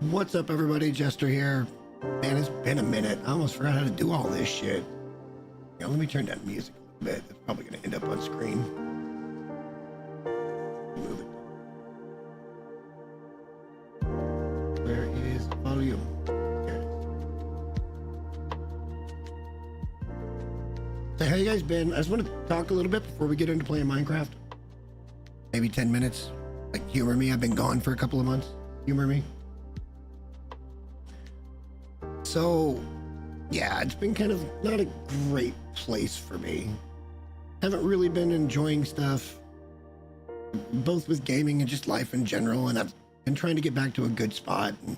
What's up, everybody? Jester here. Man, it's been a minute. I almost forgot how to do all this shit. Yeah, let me turn down music a little bit. It's probably going to end up on screen. Move it. Where is the volume? There it is. So how you guys been? I just want to talk a little bit before we get into playing Minecraft. Maybe 10 minutes. Like, humor me. I've been gone for a couple of months. Humor me. So, yeah, it's been kind of not a great place for me. Haven't really been enjoying stuff, both with gaming and just life in general, and I've been trying to get back to a good spot. And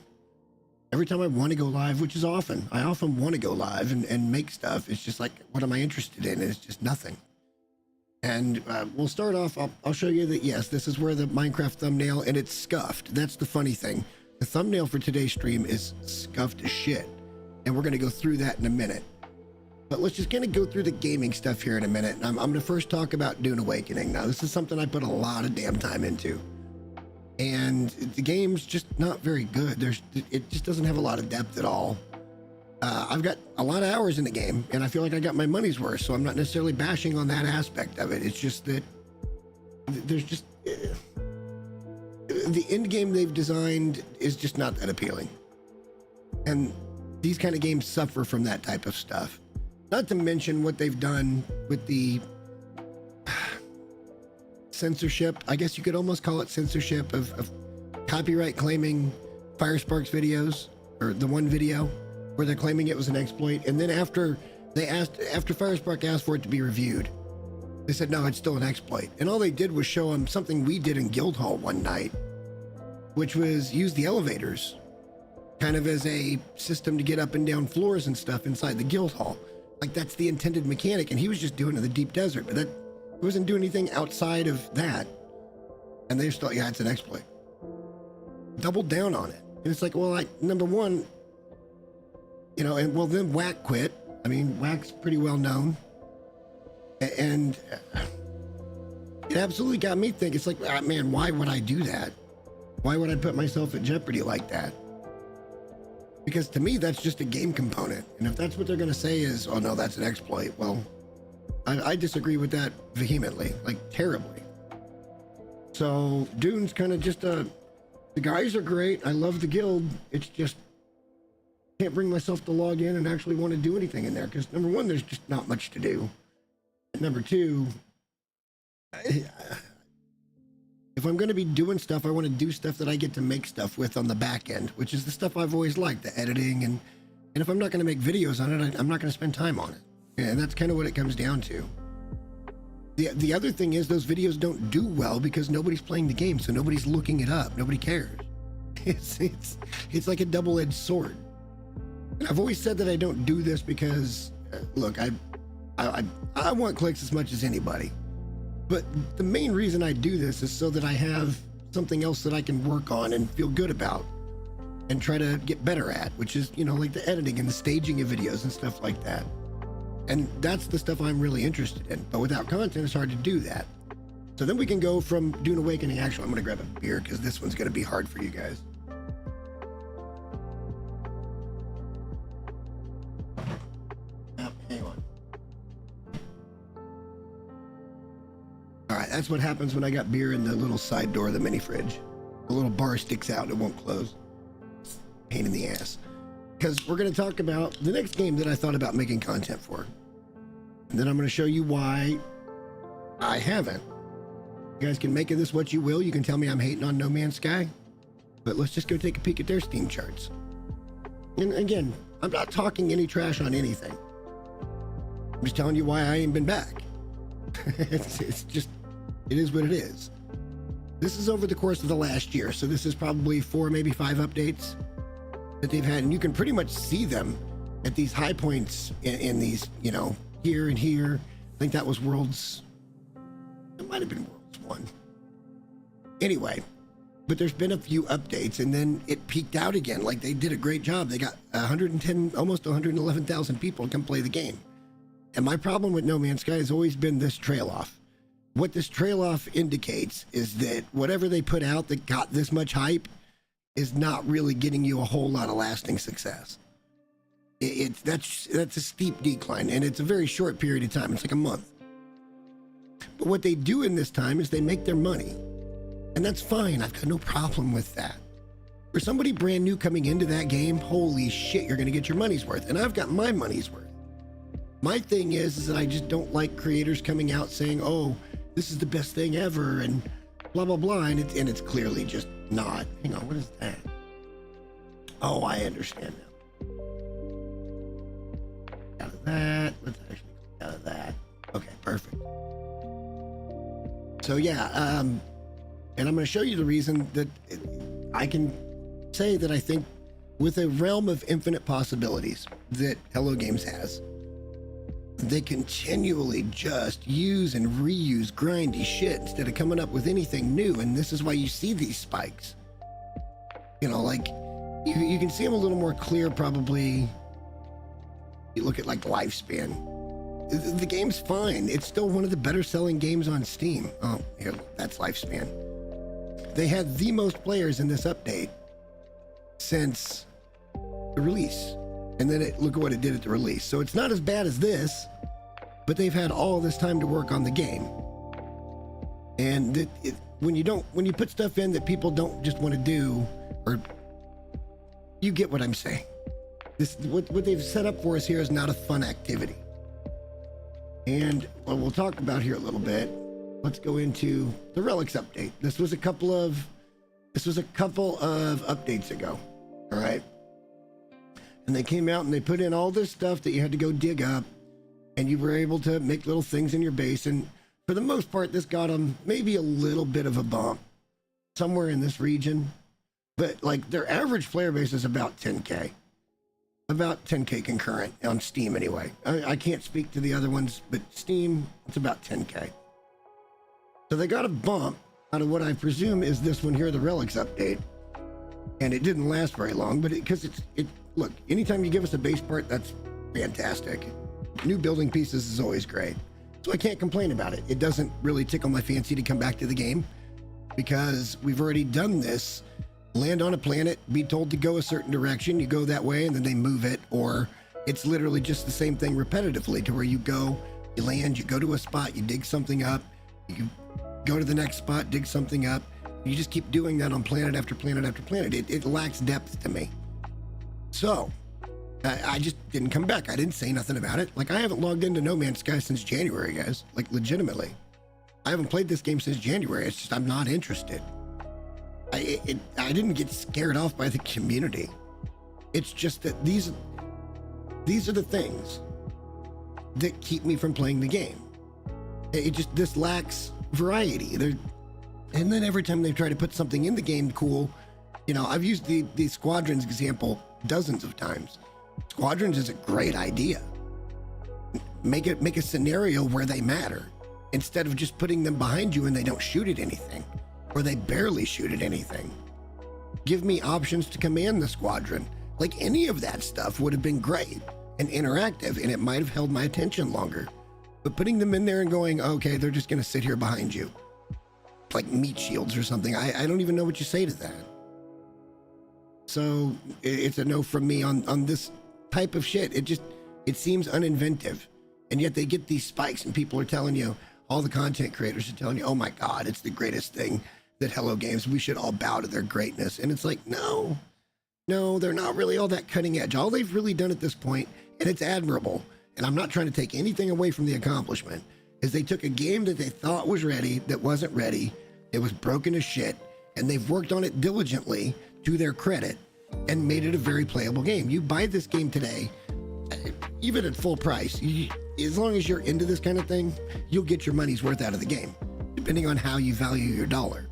every time I want to go live, which is often, I often want to go live and make stuff. It's just like, what am I interested in? It's just nothing. And we'll start off, I'll show you that, yes, this is where the Minecraft thumbnail, and it's scuffed. That's the funny thing. The thumbnail for today's stream is scuffed as shit. And we're going to go through that in a minute. But let's just kind of go through the gaming stuff here in a minute. I'm going to first talk about Dune Awakening. Now, this is something I put a lot of damn time into. And the game's just not very good. It just doesn't have a lot of depth at all. I've got a lot of hours in the game, and I feel like I got my money's worth, so I'm not necessarily bashing on that aspect of it. It's just that there's just... the end game they've designed is just not that appealing. And these kind of games suffer from that type of stuff. Not to mention what they've done with the censorship. I guess you could almost call it censorship of copyright claiming Firespark's videos, or the one video where they're claiming it was an exploit. And then after Firespark asked for it to be reviewed, they said, no, it's still an exploit. And all they did was show them something we did in Guildhall one night, which was use the elevators kind of as a system to get up and down floors and stuff inside the Guildhall. Like, that's the intended mechanic, and he was just doing it in the deep desert, but he wasn't doing anything outside of that. And they just thought, yeah, it's an exploit. Doubled down on it. And it's like, well, number one, you know, and well, then Whack quit. I mean, Whack's pretty well known. And it absolutely got me thinking. It's like, man, why would I do that? Why would I put myself at jeopardy like that? Because to me, that's just a game component. And if that's what they're going to say is, oh no, that's an exploit. Well, I disagree with that vehemently, like terribly. So Dune's kind of just the guys are great. I love the guild. It's just, can't bring myself to log in and actually want to do anything in there. Because number one, there's just not much to do. And number two, if I'm going to be doing stuff, I want to do stuff that I get to make stuff with on the back end, which is the stuff I've always liked, the editing. And if I'm not going to make videos on it, I'm not going to spend time on it. And that's kind of what it comes down to. The other thing is those videos don't do well because nobody's playing the game, so nobody's looking it up. Nobody cares. It's like a double-edged sword. And I've always said that I don't do this because, look, I want clicks as much as anybody. But the main reason I do this is so that I have something else that I can work on and feel good about and try to get better at, which is, you know, like the editing and the staging of videos and stuff like that. And that's the stuff I'm really interested in. But without content, it's hard to do that. So then we can go from Dune Awakening. Actually, I'm going to grab a beer because this one's going to be hard for you guys. Hang on. All right, that's what happens when I got beer in the little side door of the mini fridge. The little bar sticks out and it won't close. It's a pain in the ass. Because we're going to talk about the next game that I thought about making content for. And then I'm going to show you why I haven't. You guys can make of this what you will. You can tell me I'm hating on No Man's Sky. But let's just go take a peek at their Steam charts. And again, I'm not talking any trash on anything. I'm just telling you why I ain't been back. It's just, it is what it is. This is over the course of the last year, so this is probably 4, maybe 5 updates that they've had, and you can pretty much see them at these high points in these, you know, here and here. I think that was Worlds, it might have been Worlds 1. Anyway, but there's been a few updates, and then it peaked out again. Like, they did a great job. They got 110, almost 111,000 people to come play the game. And my problem with No Man's Sky has always been this trail off. What this trail off indicates is that whatever they put out that got this much hype is not really getting you a whole lot of lasting success. That's a steep decline, and it's a very short period of time. It's like a month. But what they do in this time is they make their money, and that's fine. I've got no problem with that. For somebody brand new coming into that game, holy shit, you're going to get your money's worth, and I've got my money's worth. My thing is that I just don't like creators coming out saying, oh, this is the best thing ever, and blah, blah, blah, and it's clearly just not. Hang on, what is that? Oh, I understand now. Out of that. Let's actually click out of that. Okay, perfect. So yeah, and I'm going to show you the reason that I can say that I think with a realm of infinite possibilities that Hello Games has, they continually just use and reuse grindy shit instead of coming up with anything new. And this is why you see these spikes. You know, like you can see them a little more clear probably. You look at like Lifespan. The game's fine. It's still one of the better selling games on Steam. Oh, here, that's Lifespan. They had the most players in this update since the release. And then look at what it did at the release. So it's not as bad as this, but they've had all this time to work on the game. And when you put stuff in that people don't just want to do, or you get what I'm saying. What they've set up for us here is not a fun activity. And what we'll talk about here a little bit, let's go into the Relics update. This was a couple of updates ago. All right. And they came out and they put in all this stuff that you had to go dig up, and you were able to make little things in your base. And for the most part, this got them maybe a little bit of a bump somewhere in this region. But like their average player base is about 10K. About 10K concurrent on Steam anyway. I can't speak to the other ones, but Steam, it's about 10K. So they got a bump out of what I presume is this one here, the Relics update. And it didn't last very long, but look, anytime you give us a base part, that's fantastic. New building pieces is always great. So I can't complain about it. It doesn't really tickle my fancy to come back to the game because we've already done this. Land on a planet, be told to go a certain direction, you go that way, and then they move it, or it's literally just the same thing repetitively to where you go, you land, you go to a spot, you dig something up, you go to the next spot, dig something up. You just keep doing that on planet after planet after planet. It lacks depth to me. So I just didn't come back. I didn't say nothing about it. Like, I haven't logged into No Man's Sky since January, guys. Like, legitimately. I haven't played this game since January. It's just I'm not interested. I didn't get scared off by the community. It's just that these are the things that keep me from playing the game. This lacks variety. And then every time they try to put something in the game cool, you know, I've used the Squadrons example dozens of times. Squadrons is a great idea. Make a scenario where they matter instead of just putting them behind you and they don't shoot at anything, or they barely shoot at anything. Give me options to command the squadron. Like, any of that stuff would have been great and interactive, and it might have held my attention longer. But putting them in there and going, okay, they're just going to sit here behind you, like meat shields or something, I don't even know what you say to that. So it's a no from me on this type of shit. It seems uninventive, and yet they get these spikes and people are telling you, all the content creators are telling you, oh my God, it's the greatest thing that Hello Games, we should all bow to their greatness. And it's like, no, they're not really all that cutting edge. All they've really done at this point, and it's admirable, and I'm not trying to take anything away from the accomplishment, is they took a game that they thought was ready, that wasn't ready, it was broken as shit, and they've worked on it diligently to their credit and made it a very playable game. You buy this game today, even at full price, as long as you're into this kind of thing, you'll get your money's worth out of the game, depending on how you value your dollar.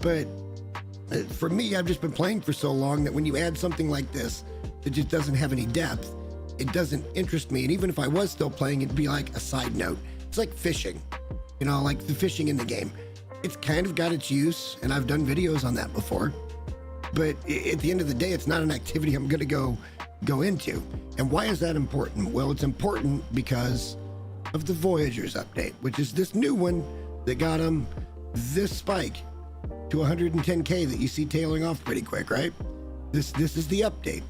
But for me, I've just been playing for so long that when you add something like this that just doesn't have any depth, it doesn't interest me. And even if I was still playing, it'd be like a side note. It's like fishing, you know, like the fishing in the game. It's kind of got its use, and I've done videos on that before. But at the end of the day, it's not an activity I'm going to go into. And why is that important? Well, it's important because of the Voyagers update, which is this new one that got them this spike to 110K that you see tailing off pretty quick, right? This is the update.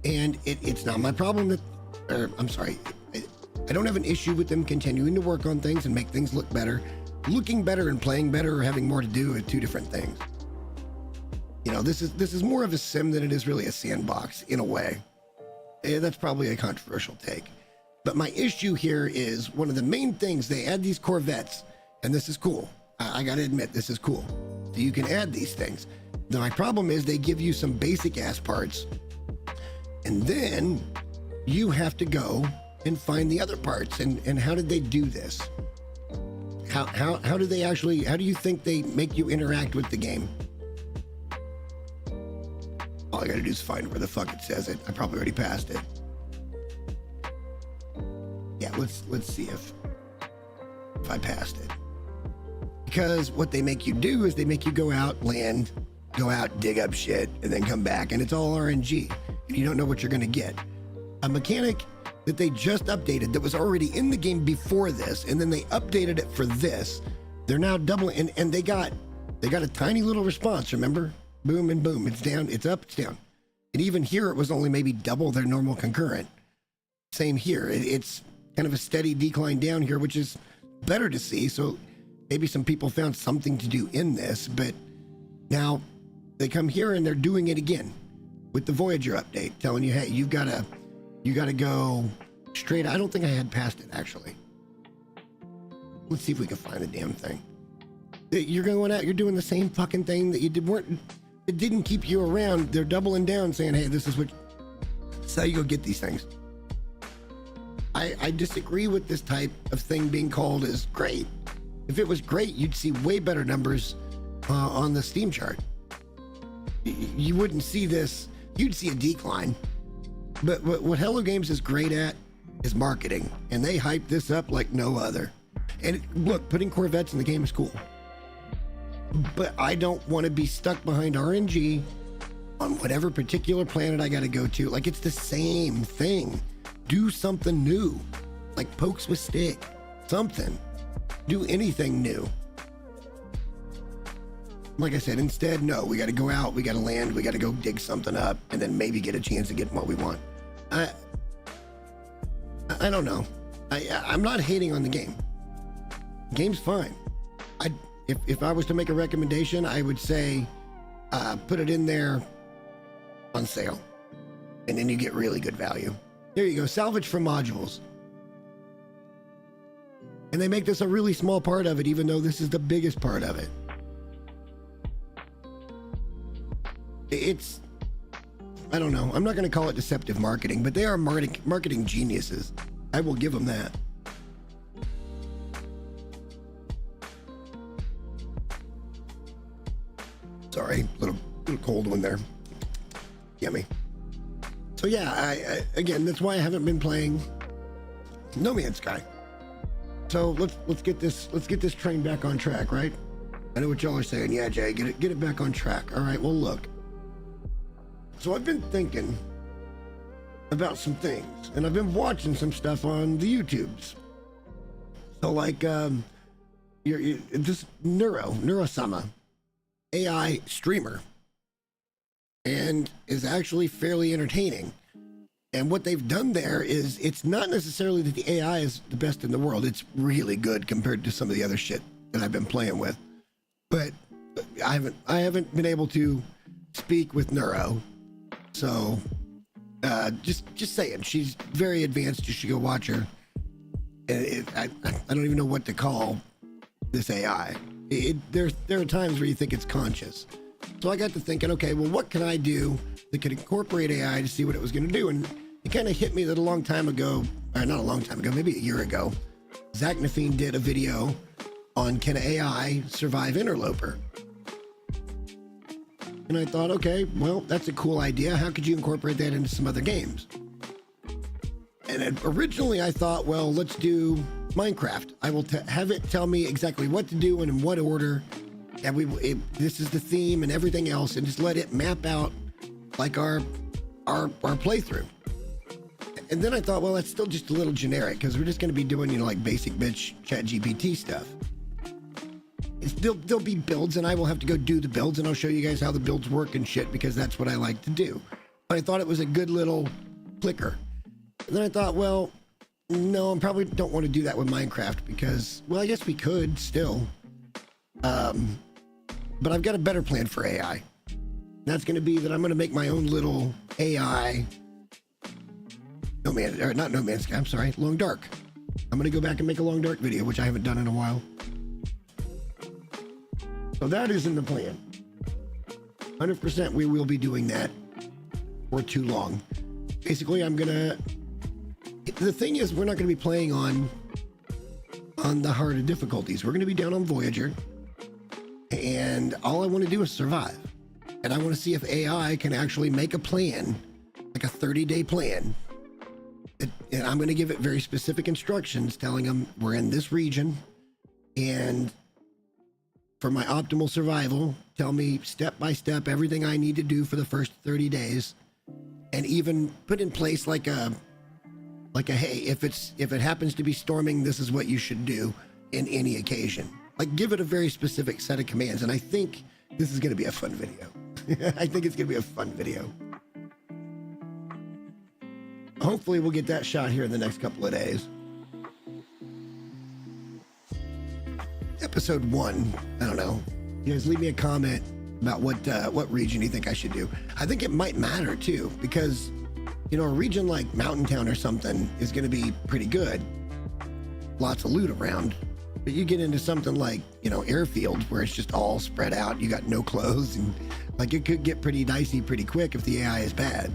And it's not my problem that, or I'm sorry, I don't have an issue with them continuing to work on things and make things look better. Looking better and playing better or having more to do are two different things. You know, this is more of a sim than it is really a sandbox in a way. That's probably a controversial take. But my issue here is one of the main things, they add these Corvettes, and this is cool. I gotta admit, this is cool. So you can add these things. Now, my problem is they give you some basic ass parts, and then you have to go and find the other parts. And how did they do this? How do they actually, how do you think they make you interact with the game? All I gotta do is find where the fuck it says it. I probably already passed it. Yeah, let's see if I passed it. Because what they make you do is they make you go out, land, go out, dig up shit, and then come back, and it's all RNG. And you don't know what you're gonna get. A mechanic that they just updated that was already in the game before this, and then they updated it for this. They're now doubling, and they got a tiny little response, remember? Boom and boom, it's down, it's up, it's down. And even here, it was only maybe double their normal concurrent. Same here, it's kind of a steady decline down here, which is better to see. So maybe some people found something to do in this, but now they come here and they're doing it again with the Voyager update, telling you, hey, you gotta go straight. I don't think I had passed it, actually. Let's see if we can find the damn thing. You're going out, you're doing the same fucking thing that you it didn't keep you around. They're doubling down saying, hey, this is how you go get these things. I disagree with this type of thing being called as great. If it was great, you'd see way better numbers on the Steam chart. You wouldn't see this, you'd see a decline. But what Hello Games is great at is marketing, and they hype this up like no other. And look, putting Corvettes in the game is cool. But I don't want to be stuck behind RNG on whatever particular planet I got to go to. Like, it's the same thing. Do something new, like pokes with stick, something. Do anything new. Like I said, instead, no, we got to go out, we got to land, we got to go dig something up, and then maybe get a chance to get what we want. I don't know. I'm not hating on the game. The game's fine. If I was to make a recommendation, I would say put it in there on sale, and then you get really good value. There you go, salvage from modules. And they make this a really small part of it, even though this is the biggest part of it. It's, I don't know, I'm not going to call it deceptive marketing, but they are marketing geniuses. I will give them that. Sorry, little cold one there. Yummy. So yeah, again, that's why I haven't been playing No Man's Sky. So let's get this train back on track, right? I know what y'all are saying. Yeah, Jay, get it back on track. All right, well, look. So I've been thinking about some things, and I've been watching some stuff on the YouTubes. So like, this Neurosama, AI streamer, and is actually fairly entertaining. And what they've done there is, it's not necessarily that the AI is the best in the world. It's really good compared to some of the other shit that I've been playing with. But I haven't been able to speak with Neuro. So just saying, she's very advanced. You should go watch her. I don't even know what to call this AI. There are times where you think it's conscious. So I got to thinking, okay, well, what can I do that could incorporate AI to see what it was going to do? And it kind of hit me that a long time ago, or not a long time ago, maybe a year ago, Zach Nafine did a video on can AI survive Interloper? And I thought, okay, well, that's a cool idea. How could you incorporate that into some other games? And originally I thought, well, let's do Minecraft. I will have it tell me exactly what to do and in what order. And this is the theme and everything else, and just let it map out like our playthrough. And then I thought, well, that's still just a little generic because we're just going to be doing, like basic bitch chat GPT stuff. there'll be builds, and I will have to go do the builds, and I'll show you guys how the builds work and shit, because that's what I like to do. But I thought it was a good little clicker. And then I thought, well, no, I probably don't want to do that with Minecraft because, well, I guess we could still. But I've got a better plan for AI. That's going to be that I'm going to make my own little AI. Not No Man's Sky, I'm sorry, Long Dark. I'm going to go back and make a Long Dark video, which I haven't done in a while. So that is in the plan. 100% we will be doing that for too long. Basically, the thing is, we're not going to be playing on the harder difficulties. We're going to be down on Voyager, and all I want to do is survive. And I want to see if AI can actually make a plan, like a 30-day plan. And I'm going to give it very specific instructions telling them we're in this region, and for my optimal survival, tell me step by step everything I need to do for the first 30 days, and even put in place like a hey, if it happens to be storming, this is what you should do in any occasion. Like, give it a very specific set of commands. And I think this is going to be a fun video. I think it's going to be a fun video. Hopefully we'll get that shot here in the next couple of days. Episode 1, I don't know. You guys leave me a comment about what region you think I should do. I think it might matter too, because you know, a region like Mountain Town or something is going to be pretty good. Lots of loot around. But you get into something like, you know, Airfield, where it's just all spread out. You got no clothes, and like it could get pretty dicey pretty quick if the AI is bad.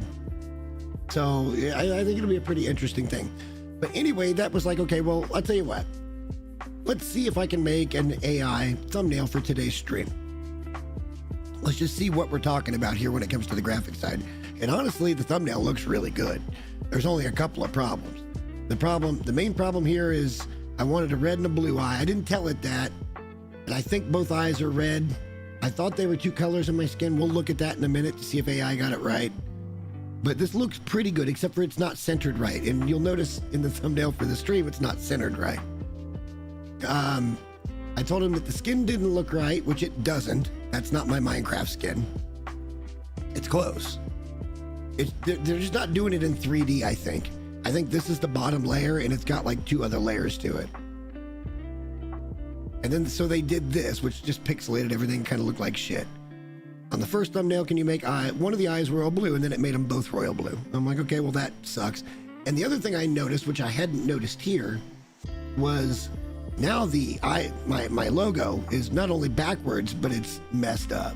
So I think it'll be a pretty interesting thing. But anyway, that was like, okay, well, I'll tell you what. Let's see if I can make an AI thumbnail for today's stream. Let's just see what we're talking about here when it comes to the graphic side. And honestly, the thumbnail looks really good. There's only a couple of problems. The main problem here is I wanted a red and a blue eye. I didn't tell it that, and I think both eyes are red. I thought they were two colors in my skin. We'll look at that in a minute to see if AI got it right. But this looks pretty good, except for it's not centered right. And you'll notice in the thumbnail for the stream, it's not centered right. I told him that the skin didn't look right, which it doesn't. That's not my Minecraft skin. It's close. They're just not doing it in 3D, I think. I think this is the bottom layer, and it's got like 2 other layers to it. And then, so they did this, which just pixelated everything, kind of looked like shit. On the first thumbnail, can you make one of the eyes royal blue, and then it made them both royal blue. I'm like, okay, well, that sucks. And the other thing I noticed, which I hadn't noticed here, was now my logo is not only backwards, but it's messed up.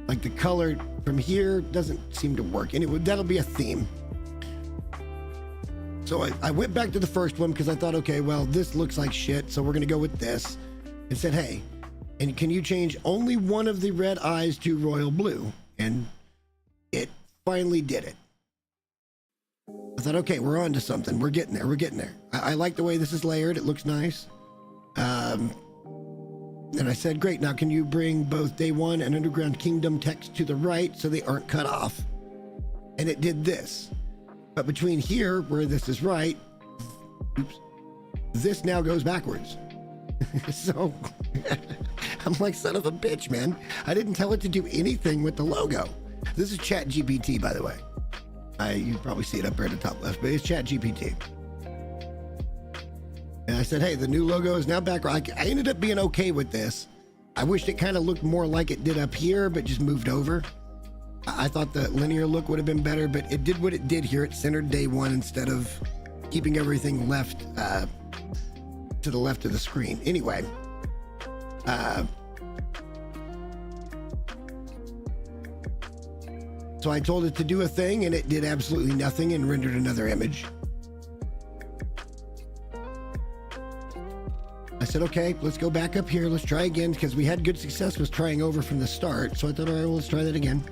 Like the color from here doesn't seem to work. Anyway, that'll be a theme. So I went back to the first one because I thought, okay, well, this looks like shit, so we're going to go with this. And said, hey, and can you change only one of the red eyes to royal blue? And it finally did it. I thought, okay, we're on to something. We're getting there. We're getting there. I like the way this is layered. It looks nice. And I said, great, now can you bring both Day 1 and Underground Kingdom text to the right so they aren't cut off? And it did this. But between here, where this is right, oops, this now goes backwards. So I'm like, son of a bitch, man. I didn't tell it to do anything with the logo. This is ChatGPT, by the way. You probably see it up there at the top left, but it's ChatGPT. And I said, hey, the new logo is now back. I ended up being okay with this. I wished it kind of looked more like it did up here, but just moved over. I thought the linear look would have been better, but it did what it did here. It centered Day 1 instead of keeping everything left to the left of the screen. Anyway, so I told it to do a thing, and it did absolutely nothing and rendered another image. I said, okay, let's go back up here. Let's try again, because we had good success with trying over from the start. So I thought, all right, well, let's try that again.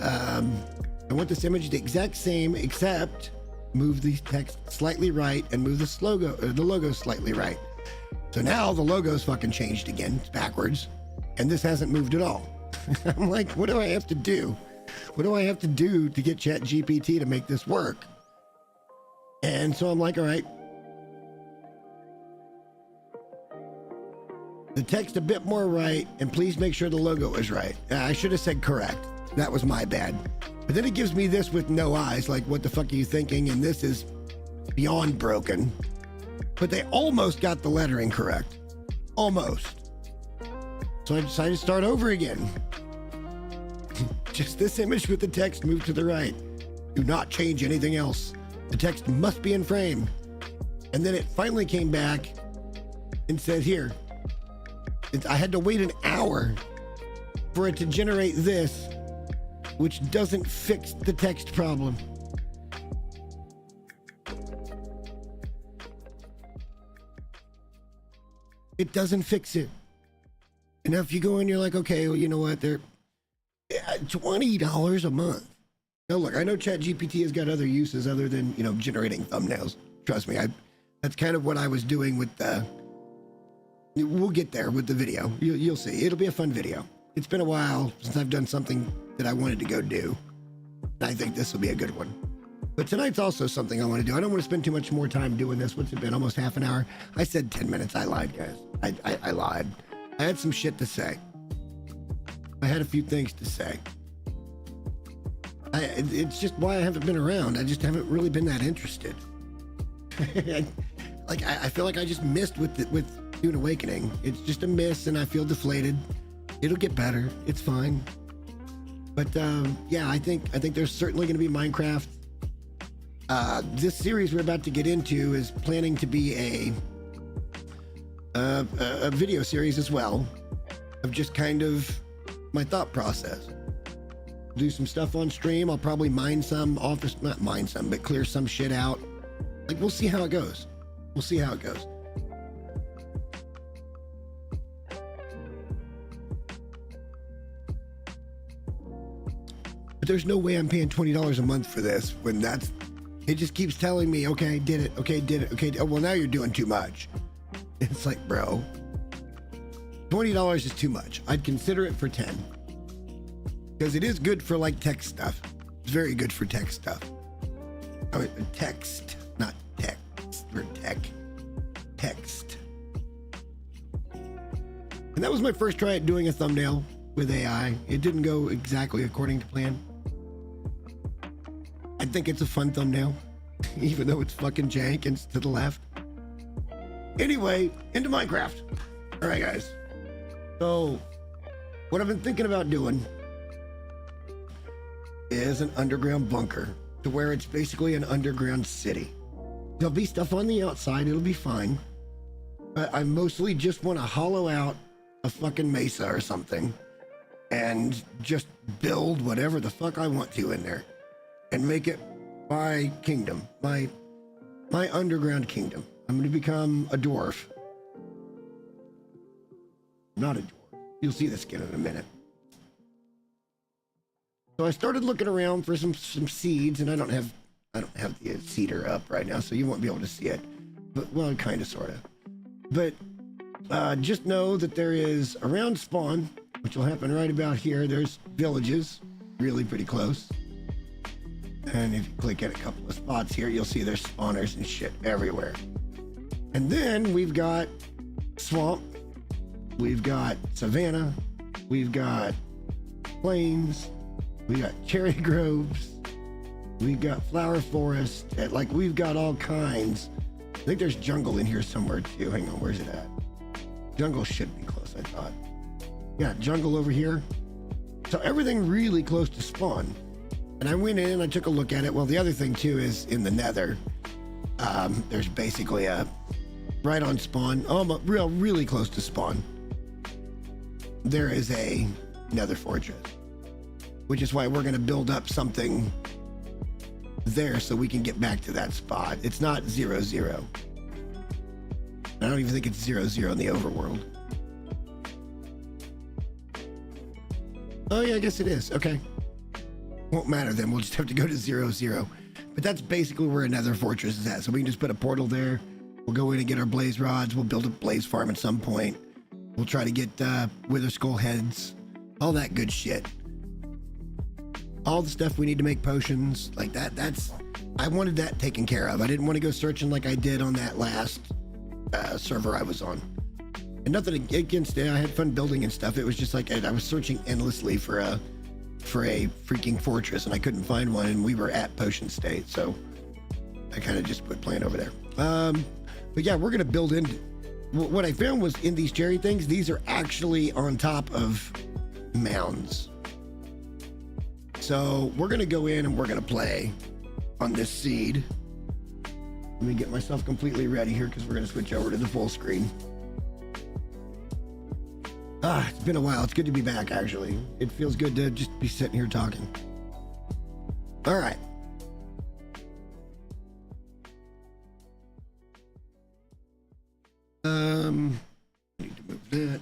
I want this image the exact same, except move the text slightly right and move the logo slightly right. So now the logo's fucking changed again. It's backwards. And this hasn't moved at all. I'm like, what do I have to do? What do I have to do to get ChatGPT to make this work? And so I'm like, all right. the text a bit more right, and please make sure the logo is right. I should have said correct. That was my bad. But then it gives me this with no eyes, like, what the fuck are you thinking? And this is beyond broken. But they almost got the lettering correct. Almost. So I decided to start over again. Just this image with the text moved to the right. Do not change anything else. The text must be in frame. And then it finally came back and said, here. I had to wait an hour for it to generate this, which doesn't fix the text problem. It doesn't fix it. And if you go in, you're like, okay, well, you know what? They're $20 a month. Now, look, I know ChatGPT has got other uses other than, you know, generating thumbnails. Trust me, that's kind of what I was doing with the. We'll get there with the video. You'll see. It'll be a fun video. It's been a while since I've done something that I wanted to go do. I think this will be a good one. But tonight's also something I want to do. I don't want to spend too much more time doing this. What's it been? Almost half an hour? I said 10 minutes. I lied, guys. I lied. I had some shit to say. I had a few things to say. It's just why I haven't been around. I just haven't really been that interested. I feel like I just missed with Dune Awakening. It's just a miss, and I feel deflated. It'll get better. It's fine. But yeah, I think there's certainly going to be Minecraft. This series we're about to get into is planning to be a video series as well, of just kind of my thought process. Do some stuff on stream. I'll probably not mine some, but clear some shit out. Like, we'll see how it goes. We'll see how it goes. But there's no way I'm paying $20 a month for this when it just keeps telling me, okay, did it. Okay, did it. Okay. Oh, well, now you're doing too much. It's like, bro, $20 is too much. I'd consider it for 10. Because it is good for like tech stuff. It's very good for tech stuff. I mean, text, not text, or tech. Text. And that was my first try at doing a thumbnail with AI. It didn't go exactly according to plan. I think it's a fun thumbnail, even though it's fucking jank and it's to the left. Anyway, into Minecraft. All right, guys. So, what I've been thinking about doing is an underground bunker to where it's basically an underground city. There'll be stuff on the outside. It'll be fine. But I mostly just want to hollow out a fucking mesa or something and just build whatever the fuck I want to in there and make it my kingdom, my underground kingdom. I'm going to become a dwarf. Not a dwarf. You'll see the skin in a minute. So I started looking around for some seeds, and I don't have the seeder up right now, so you won't be able to see it. But, well, kind of, sort of. But just know that there is around spawn, which will happen right about here, there's villages, really pretty close. And if you click at a couple of spots here, you'll see there's spawners and shit everywhere. And then we've got swamp, we've got savanna, we've got plains, we got cherry groves, we've got flower forest, like we've got all kinds. I think there's jungle in here somewhere too. Hang on, where's it at? Jungle should be close, I thought. Yeah, jungle over here. So everything really close to spawn. And I went in and I took a look at it. Well, the other thing too is in the nether, there's basically right on spawn, really close to spawn, there is a nether fortress, which is why we're going to build up something there so we can get back to that spot. It's not 0-0. I don't even think it's 0-0 in the overworld. Oh yeah, I guess it is. Okay. Won't matter then. We'll just have to go to 0-0. But that's basically where a nether fortress is at. So we can just put a portal there. We'll go in and get our blaze rods. We'll build a blaze farm at some point. We'll try to get wither skull heads. All that good shit. All the stuff we need to make potions. Like that. I wanted that taken care of. I didn't want to go searching like I did on that last server I was on. And nothing against it. I had fun building and stuff. It was just like I was searching endlessly for a freaking fortress, and I couldn't find one, and we were at Potion State, so I kind of just quit playing over there. But yeah, we're gonna build in. What I found was in these cherry things, these are actually on top of mounds. So we're gonna go in and we're gonna play on this seed. Let me get myself completely ready here because we're gonna switch over to the full screen. It's been a while. It's good to be back, actually. It feels good to just be sitting here talking. All right. I need to move that.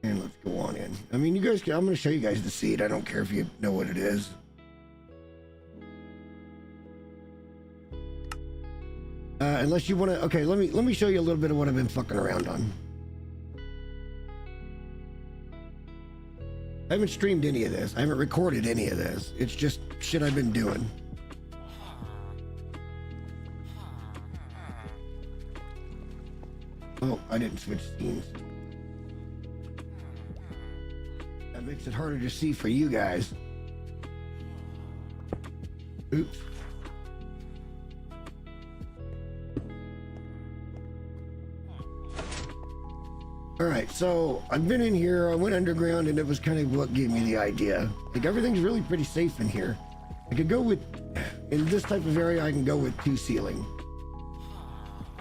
And let's go on in. I mean, you guys can, I'm going to show you guys the seed. I don't care if you know what it is. Unless you want to, okay, let me show you a little bit of what I've been fucking around on. I haven't streamed any of this. I haven't recorded any of this. It's just shit I've been doing. Oh, I didn't switch scenes. That makes it harder to see for you guys. Oops. All right, so I've been in here. I went underground, and it was kind of what gave me the idea. Like, everything's really pretty safe in here. I could go with, in this type of area, I can go with 2 ceiling.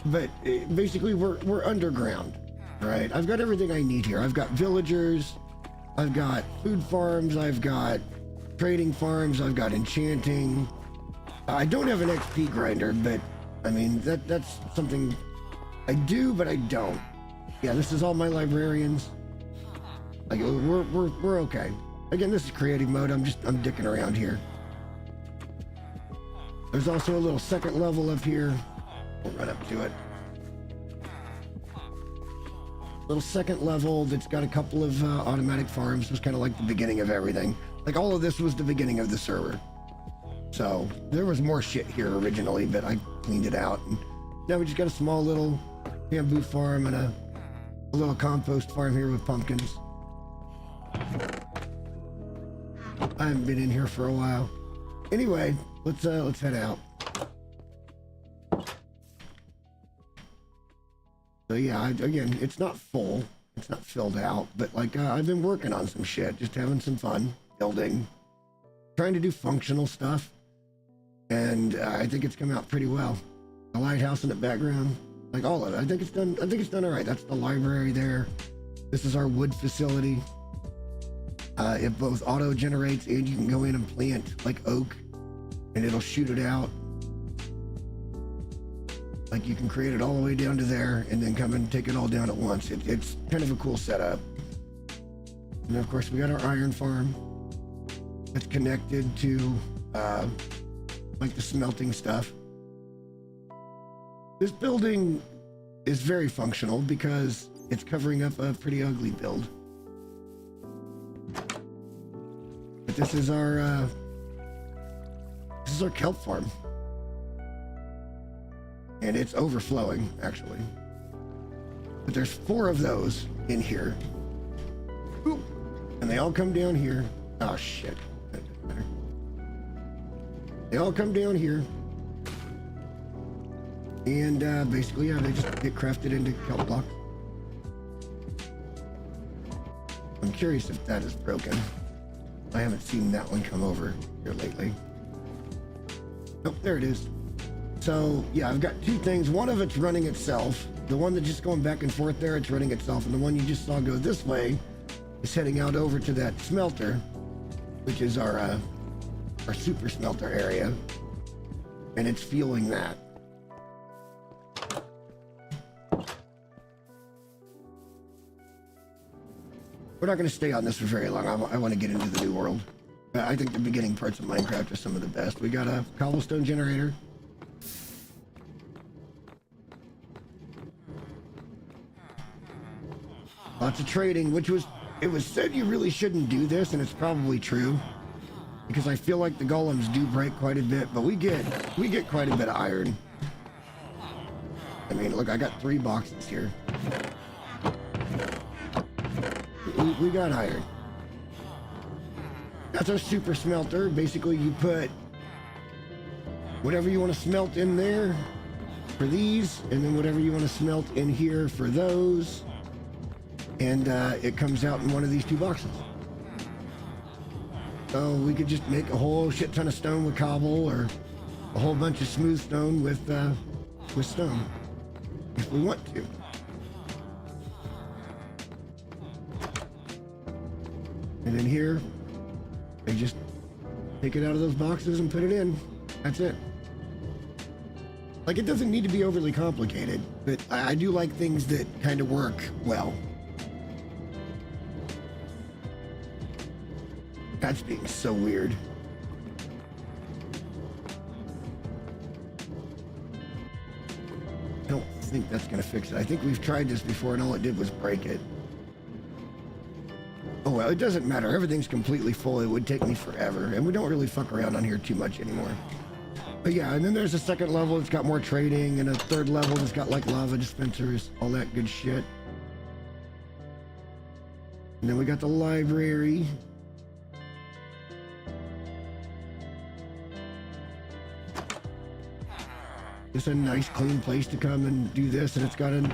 But basically, we're underground, right? I've got everything I need here. I've got villagers, I've got food farms, I've got trading farms, I've got enchanting. I don't have an XP grinder, but I mean that's something I do, but I don't. Yeah, this is all my librarians. Like we're okay. Again, this is creative mode. I'm dicking around here. There's also a little second level up here. We'll run up to it. Little second level that's got a couple of automatic farms. It was kind of like the beginning of everything. Like all of this was the beginning of the server. So there was more shit here originally, but I cleaned it out. And now we just got a small little bamboo farm and a little compost farm here with pumpkins. I haven't been in here for a while. Anyway, let's head out. So yeah, again, it's not full, it's not filled out, but like I've been working on some shit, just having some fun, building, trying to do functional stuff, and I think it's come out pretty well. The lighthouse in the background, like all of it, I think it's done all right. That's the library there. This is our wood facility. It both auto generates and you can go in and plant like oak, and it'll shoot it out. Like you can create it all the way down to there and then come and take it all down at once. It's kind of a cool setup. And of course we got our iron farm that's connected to like the smelting stuff. This building is very functional because it's covering up a pretty ugly build. But this is our kelp farm. And it's overflowing, actually. But there's 4 of those in here. Oop. And they all come down here. Oh, shit. That doesn't matter. They all come down here. And basically, yeah, they just get crafted into kelp blocks. I'm curious if that is broken. I haven't seen that one come over here lately. Nope, there it is. So yeah, I've got 2 things. One of it's running itself. The one that's just going back and forth there, it's running itself. And the one you just saw go this way is heading out over to that smelter, which is our super smelter area. And it's fueling that. We're not going to stay on this for very long. I want to get into the new world. I think the beginning parts of Minecraft are some of the best. We got a cobblestone generator. Lots of trading, it was said you really shouldn't do this, and it's probably true. Because I feel like the golems do break quite a bit, but we get quite a bit of iron. Look, I got 3 boxes here. We got iron. That's our super smelter. Basically, you put whatever you want to smelt in there for these, and then whatever you want to smelt in here for those. And it comes out in one of these 2 boxes. So we could just make a whole shit ton of stone with cobble, or a whole bunch of smooth stone with stone, if we want to. And then here, they just take it out of those boxes and put it in. That's it. Like, it doesn't need to be overly complicated, but I do like things that kind of work well. That's being so weird. I don't think that's gonna fix it. I think we've tried this before and all it did was break it. Oh well, it doesn't matter. Everything's completely full. It would take me forever, and we don't really fuck around on here too much anymore. But yeah, and then there's a second level that's got more trading, and a third level that's got like lava dispensers, all that good shit. And then we got the library. It's a nice clean place to come and do this, and it's got an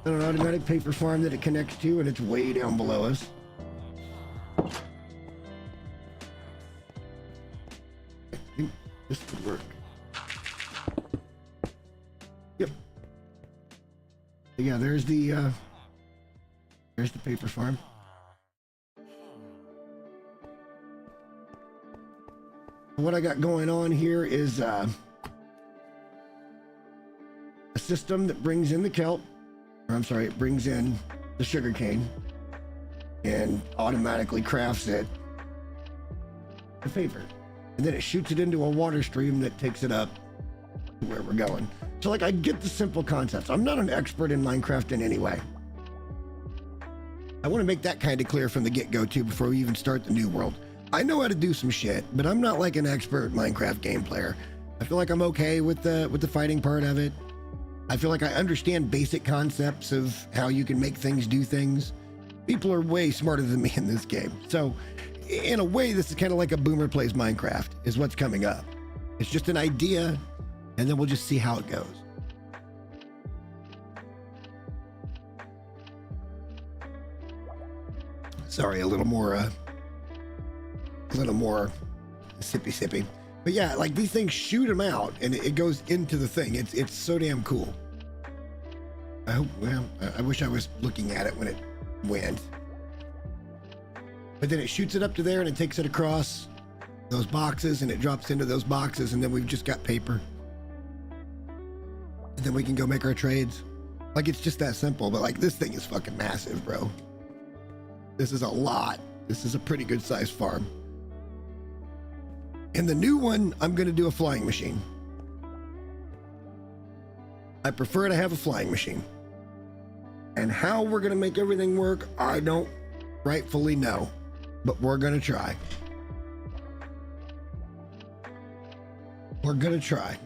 automatic paper farm that it connects to, and it's way down below us. I think this would work. Yep. Yeah, there's the paper farm. What I got going on here is a system that brings in the kelp, or I'm sorry, it brings in the sugar cane and automatically crafts it to paper, and then it shoots it into a water stream that takes it up to where we're going. So like, I get the simple concepts. I'm not an expert in Minecraft in any way. I want to make that kind of clear from the get-go too, before we even start the new world. I know how to do some shit, but I'm not like an expert Minecraft game player. I feel like I'm okay with the fighting part of it. I feel like I understand basic concepts of how you can make things do things. People are way smarter than me in this game. So in a way, this is kind of like a boomer plays Minecraft is what's coming up. It's just an idea, and then we'll just see how it goes. Sorry, a little more sippy. But yeah, like these things shoot them out and it goes into the thing. It's so damn cool. I hope, well, I wish I was looking at it when it went. But then it shoots it up to there and it takes it across those boxes and it drops into those boxes, and then we've just got paper. And then we can go make our trades. Like, it's just that simple, but like this thing is fucking massive, bro. This is a lot. This is a pretty good sized farm. In the new one, I'm going to do a flying machine. I prefer to have a flying machine. And how we're going to make everything work, I don't rightfully know. But we're going to try. We're going to try.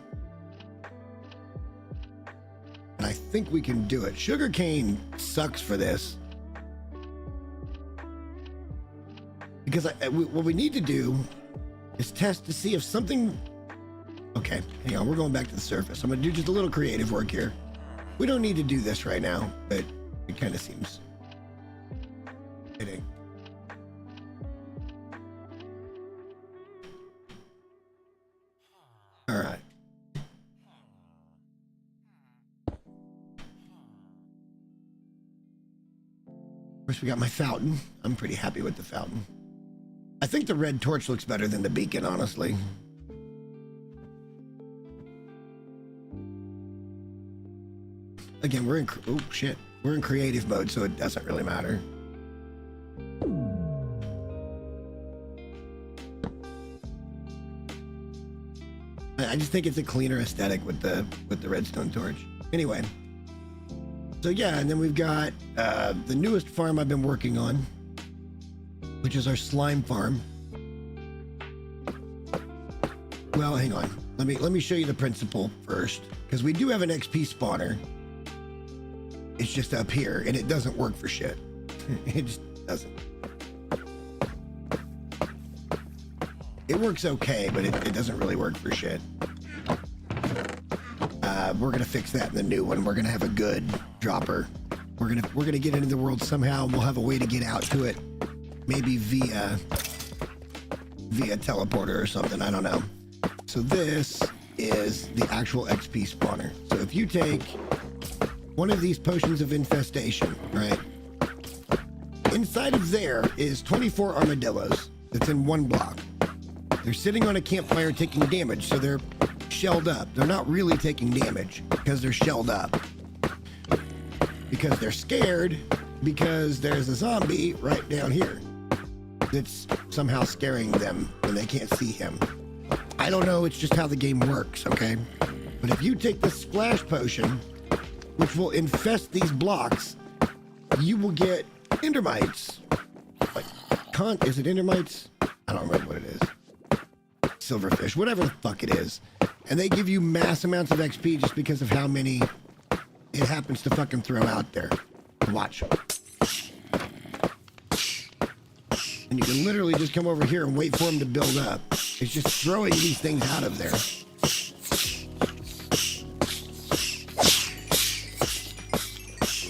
And I think we can do it. Sugarcane sucks for this. Because what we need to do is test to see if something... Okay, hang on, we're going back to the surface. I'm gonna do just a little creative work here. We don't need to do this right now, but it kind of seems fitting. All right. First, we got my fountain. I'm pretty happy with the fountain. I think the red torch looks better than the beacon, honestly. Again, we're in, oh shit, we're in creative mode, so it doesn't really matter. I just think it's a cleaner aesthetic with the redstone torch. Anyway, so yeah, and then we've got the newest farm I've been working on, which is our slime farm. Well, hang on. Let me show you the principle first, because we do have an XP spawner, It's just up here, and it doesn't work for shit. It just doesn't. It works okay, but it doesn't really work for shit. We're gonna fix that in the new one. We're gonna have a good dropper. We're gonna get into the world somehow. We'll have a way to get out to it, maybe via teleporter or something. I don't know. So this is the actual XP spawner. So if you take one of these potions of infestation, right? Inside of there is 24 armadillos. That's in one block. They're sitting on a campfire taking damage, so they're shelled up. They're not really taking damage because they're shelled up. Because they're scared, because there's a zombie right down here that's somehow scaring them when they can't see him. I don't know, it's just how the game works, okay? But if you take the splash potion, which will infest these blocks, you will get endermites. Like, is it endermites? I don't remember what it is. Silverfish, whatever the fuck it is. And they give you mass amounts of XP just because of how many it happens to fucking throw out there. Watch. And you can literally just come over here and wait for them to build up. It's just throwing these things out of there.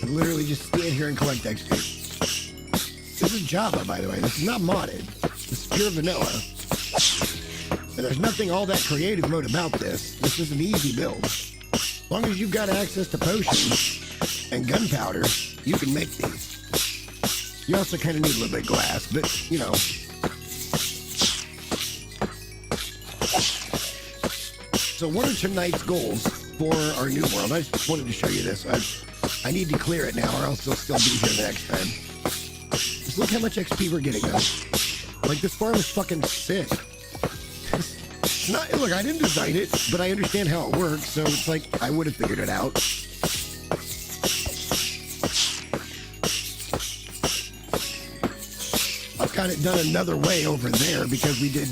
And literally just stand here and collect XP. This is Java, by the way. This is not modded. This is pure vanilla. And there's nothing all that creative mode about this. This is an easy build. As long as you've got access to potions and gunpowder, you can make these. You also kind of need a little bit of glass, but, you know. So one of tonight's goals for our new world, I just wanted to show you this. I need to clear it now or else they'll still be here the next time. Just look how much XP we're getting though. Like, this farm is fucking sick. Look, I didn't design it, but I understand how it works, so it's like I would have figured it out. I've got it done another way over there because we did...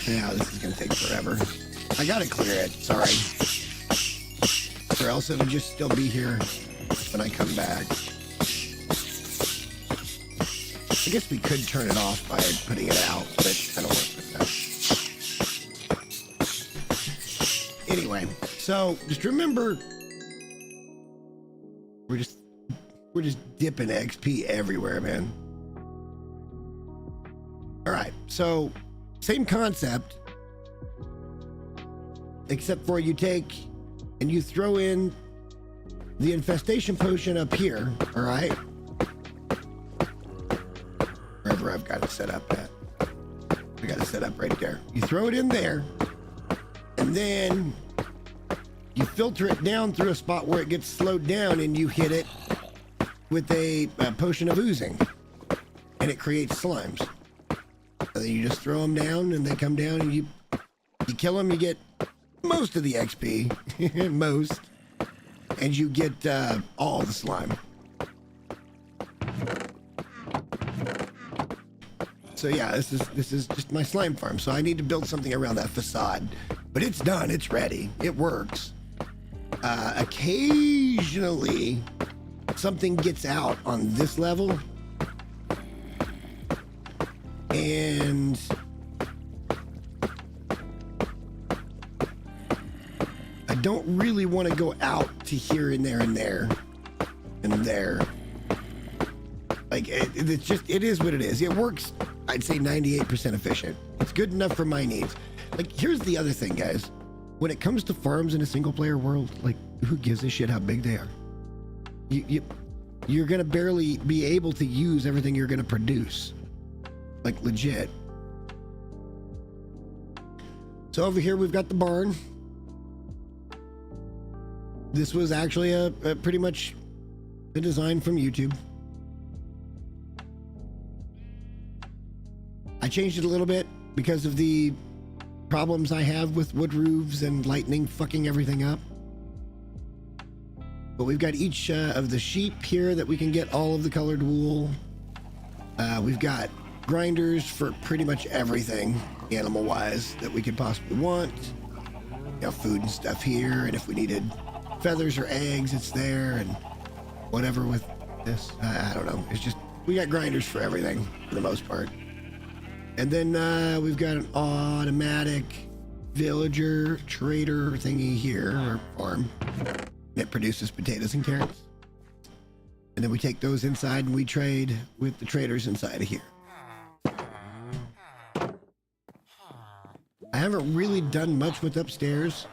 Yeah, this is going to take forever. I got to clear it, sorry. Or else it'll just still be here when I come back. I guess we could turn it off by putting it out, but I don't work with that. Anyway, so just remember, we're just dipping XP everywhere, man. All right, so same concept, except for you take and you throw in the infestation potion up here, all right? Wherever I've got it set up at. I got it set up right there. You throw it in there, and then you filter it down through a spot where it gets slowed down, and you hit it with a potion of oozing, and it creates slimes. And then you just throw them down, and they come down, and you kill them. You get most of the XP, most, and you get all the slime. So yeah, this is just my slime farm. So I need to build something around that facade, but it's done. It's ready. It works. Occasionally, something gets out on this level, and I don't really want to go out to here and there and there and there. Like it's just, it is what it is. It works. I'd say 98% efficient. It's good enough for my needs. Like, here's the other thing, guys. When it comes to farms in a single player world, like, who gives a shit how big they are? You're gonna barely be able to use everything you're gonna produce. Like, legit. So over here we've got the barn. This was actually a pretty much a design from YouTube. I changed it a little bit because of the problems I have with wood roofs and lightning fucking everything up. But we've got each of the sheep here that we can get all of the colored wool. We've got grinders for pretty much everything animal-wise that we could possibly want. You know, food and stuff here, and if we needed feathers or eggs, it's there, and whatever with this. I don't know. It's just, we got grinders for everything for the most part. And then we've got an automatic villager trader thingy here, or farm. It produces potatoes and carrots. And then we take those inside and we trade with the traders inside of here. I haven't really done much with upstairs.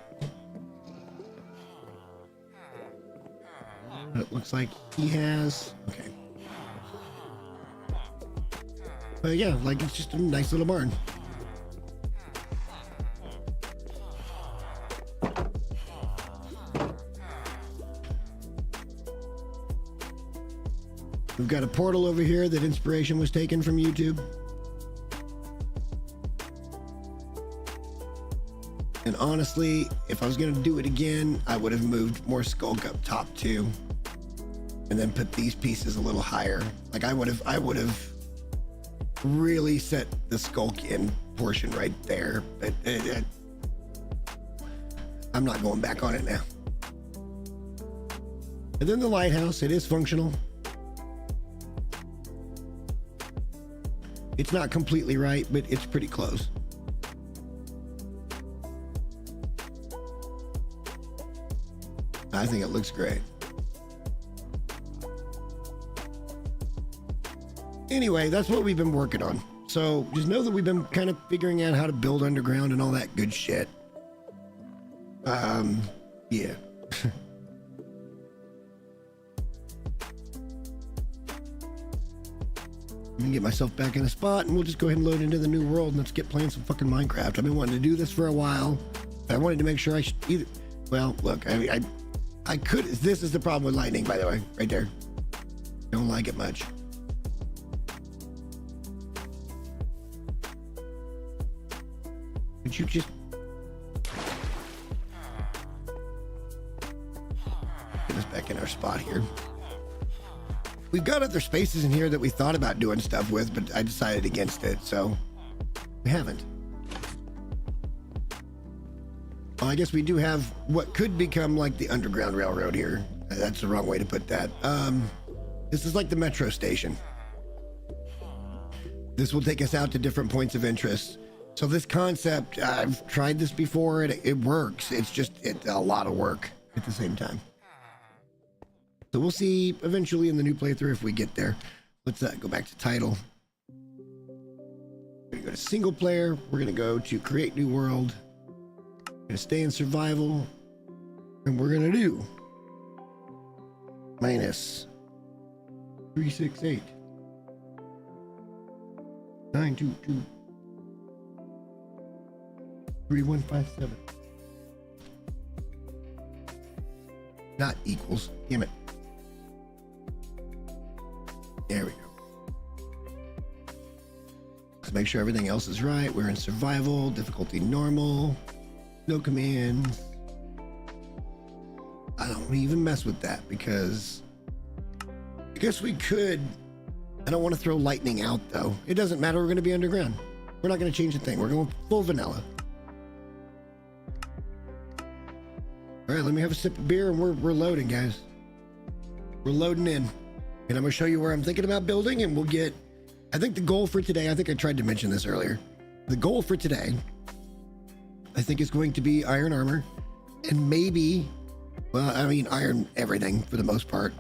But it looks like he has. Okay. But yeah, like it's just a nice little barn. We've got a portal over here that inspiration was taken from YouTube. And honestly, if I was going to do it again, I would have moved more skulk up top too. And then put these pieces a little higher. Like I would have really set the skulk in portion right there. But I'm not going back on it now. And then the lighthouse, it is functional. It's not completely right, but it's pretty close. I think it looks great. Anyway, that's what we've been working on. So just know that we've been kind of figuring out how to build underground and all that good shit. Yeah. Let me get myself back in a spot and we'll just go ahead and load into the new world and let's get playing some fucking Minecraft. I've been wanting to do this for a while. I wanted to make sure I should either, well, look, I could, this is the problem with lightning, by the way, right there. Don't like it much. Could you just get us back in our spot here? We've got other spaces in here that we thought about doing stuff with, but I decided against it, so we haven't. Well, I guess we do have what could become like the Underground Railroad here. That's the wrong way to put that. This is like the metro station. This will take us out to different points of interest. So this concept, I've tried this before, it works. It's just, it's a lot of work at the same time. So we'll see eventually in the new playthrough if we get there. Let's go back to title. We're gonna go to single player. We're gonna go to create new world. We're gonna stay in survival. And we're gonna do minus 368 922 3157. Not equals, damn it. There we go. Let's make sure everything else is right. We're in survival, difficulty normal, no commands. I don't even mess with that because I guess we could. I don't want to throw lightning out though. It doesn't matter. We're going to be underground. We're not going to change a thing. We're going full vanilla. All right, let me have a sip of beer and we're loading, guys. We're loading in. And I'm going to show you where I'm thinking about building and we'll get, I think the goal for today, I think I tried to mention this earlier. The goal for today, I think is going to be iron armor and maybe, well, I mean, iron everything for the most part.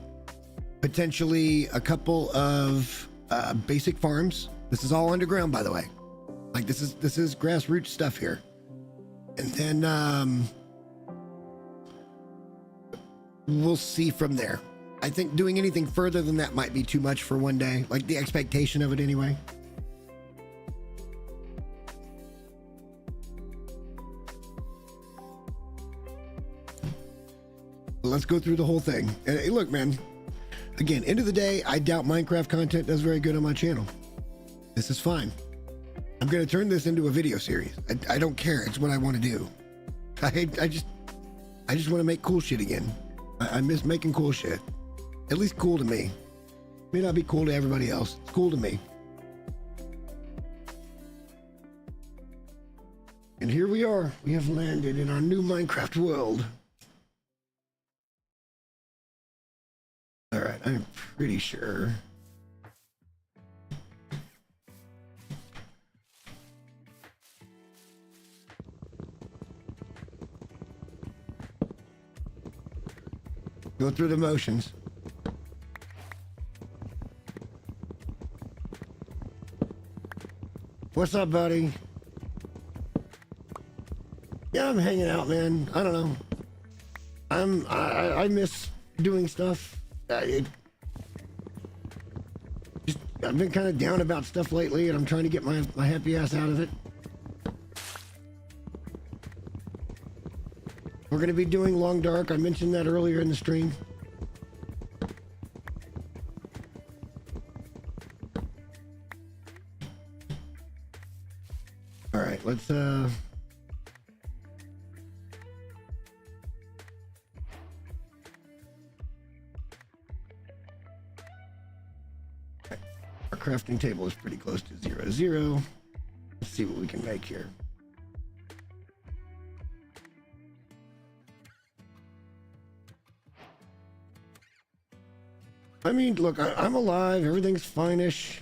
Potentially a couple of basic farms. This is all underground, by the way. Like this is grassroots stuff here. And then we'll see from there. I think doing anything further than that might be too much for one day, like the expectation of it anyway. Let's go through the whole thing. And hey, look, man, again, end of the day, I doubt Minecraft content does very good on my channel. This is fine. I'm going to turn this into a video series. I don't care. It's what I want to do. I just want to make cool shit again. I miss making cool shit. At least cool to me. May not be cool to everybody else. It's cool to me. And here we are. We have landed in our new Minecraft world. All right, I'm pretty sure. Go through the motions. What's up, buddy? Yeah, I'm hanging out, man. I don't know. I miss doing stuff. I've been kind of down about stuff lately, and I'm trying to get my happy ass out of it. We're going to be doing Long Dark. I mentioned that earlier in the stream. All right, let's our crafting table is pretty close to 0, 0. Let's see what we can make here. I mean, look, I'm alive. Everything's fine-ish.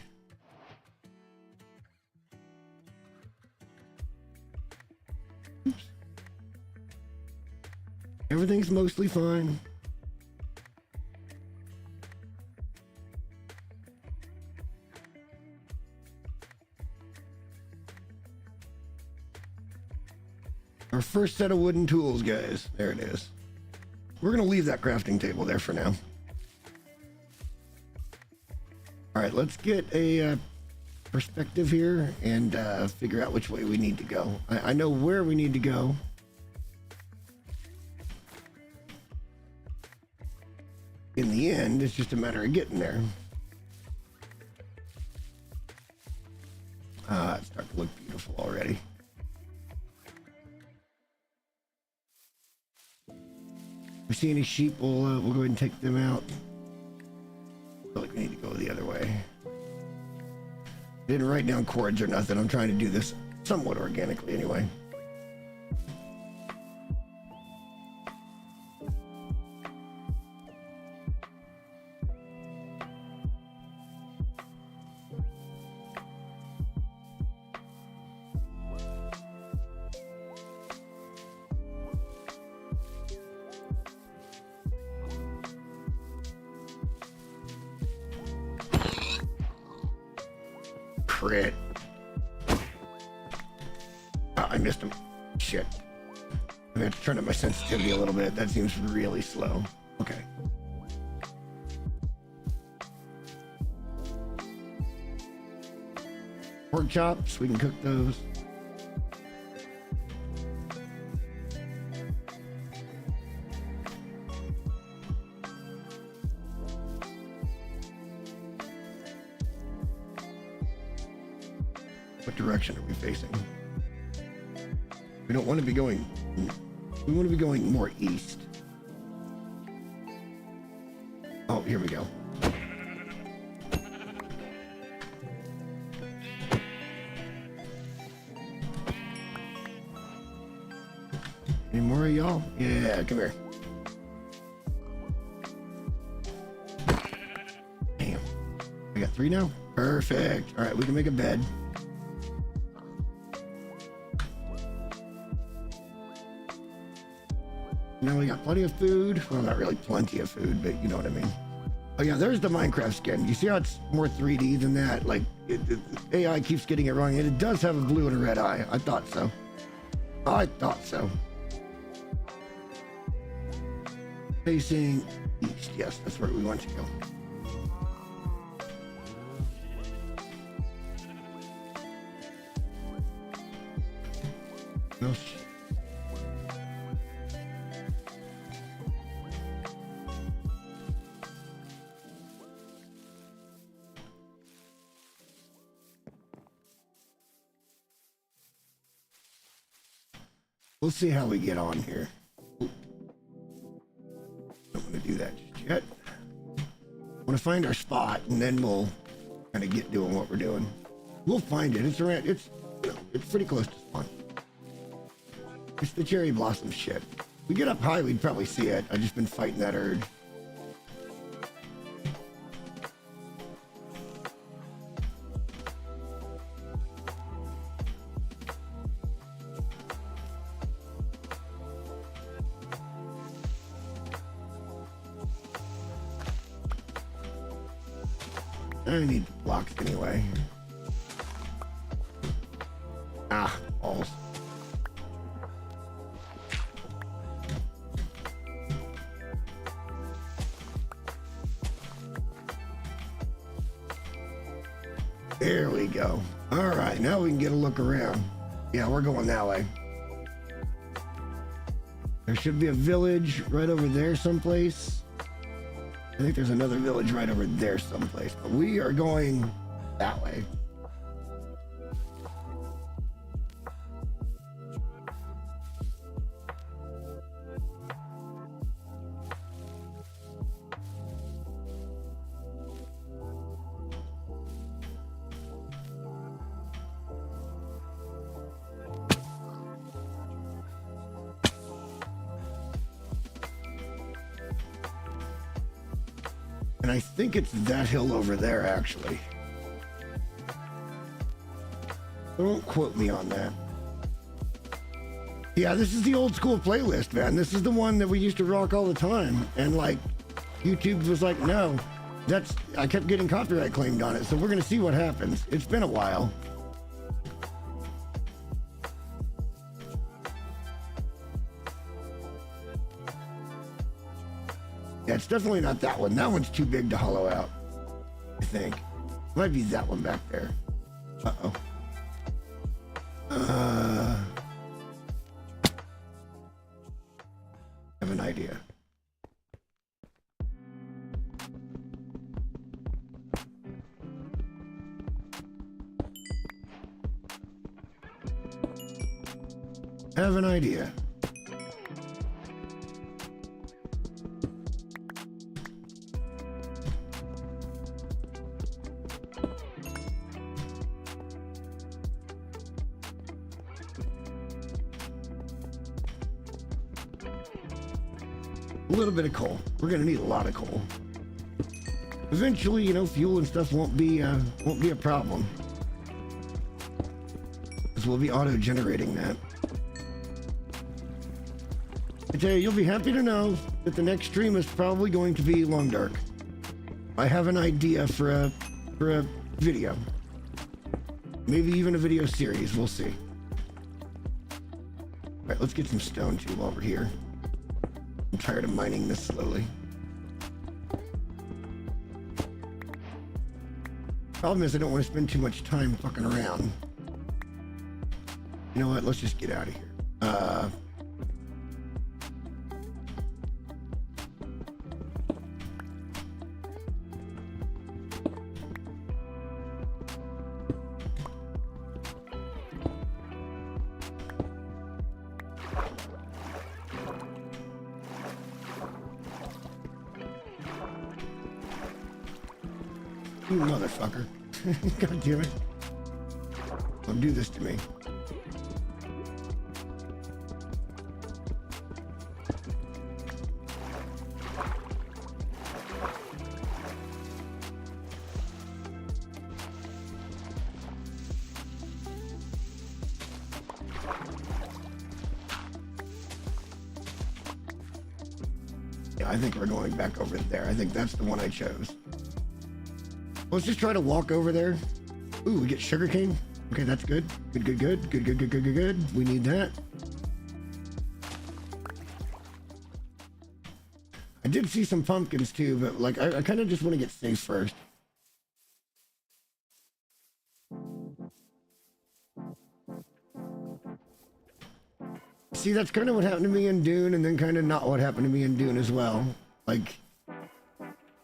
Oops. Everything's mostly fine. Our first set of wooden tools, guys. There it is. We're going to leave that crafting table there for now. All right, let's get a perspective here and figure out which way we need to go. I know where we need to go. In the end, it's just a matter of getting there. It's starting to look beautiful already. If we see any sheep, we'll go ahead and take them out. I feel like we need to go the other way. Didn't write down chords or nothing. I'm trying to do this somewhat organically anyway. Crit. Oh, I missed him. Shit. I'm gonna have to turn up my sensitivity a little bit. That seems really slow. Okay. Pork chops, we can cook those. What direction are we facing? We don't want to be going... We want to be going more east. Oh, here we go. Any more of y'all? Yeah, come here. Damn. We got 3 now? Perfect. All right, we can make a bed. Now we got plenty of food. Well, not really plenty of food, but you know what I mean. Oh yeah, there's the Minecraft skin. You see how it's more 3D than that? Like, AI keeps getting it wrong, and it does have a blue and a red eye. I thought so. I thought so. Facing east. Yes, that's where we want to go. No shit. We'll see how we get on here. Don't want to do that just yet. I want to find our spot, and then we'll kind of get doing what we're doing. We'll find it. It's around. It's, you know, it's pretty close to spawn. It's the cherry blossom shit. If we get up high, we'd probably see it. I've just been fighting that urge. I need blocks anyway. Ah, balls. There we go. All right, now we can get a look around. Yeah, we're going that way. There should be a village right over there someplace. I think there's another village right over there someplace, but we are going that way. And I think it's that hill over there, actually. Don't quote me on that. Yeah, this is the old school playlist, man. This is the one that we used to rock all the time. And like, YouTube was like, no, I kept getting copyright claimed on it. So we're going to see what happens. It's been a while. Yeah, it's definitely not that one. That one's too big to hollow out, I think. Might be that one back there. Uh-oh. I have an idea. Have an idea. A little bit of coal. We're gonna need a lot of coal. Eventually, you know, fuel and stuff won't be a problem, because we'll be auto-generating that. I tell you, you'll be happy to know that the next stream is probably going to be Long Dark. I have an idea for a video, maybe even a video series. We'll see. All right, let's get some stone too while we're here. I'm tired of mining this slowly. Problem is, I don't want to spend too much time fucking around. You know what? Let's just get out of here. You motherfucker. God damn it. Don't do this to me. Yeah, I think we're going back over there. I think that's the one I chose. Let's just try to walk over there. Ooh, we get sugarcane. Okay, that's good. Good. We need that. I did see some pumpkins too, but like I kind of just want to get safe first. See, that's kind of what happened to me in Dune, and then kind of not what happened to me in Dune as well. Like,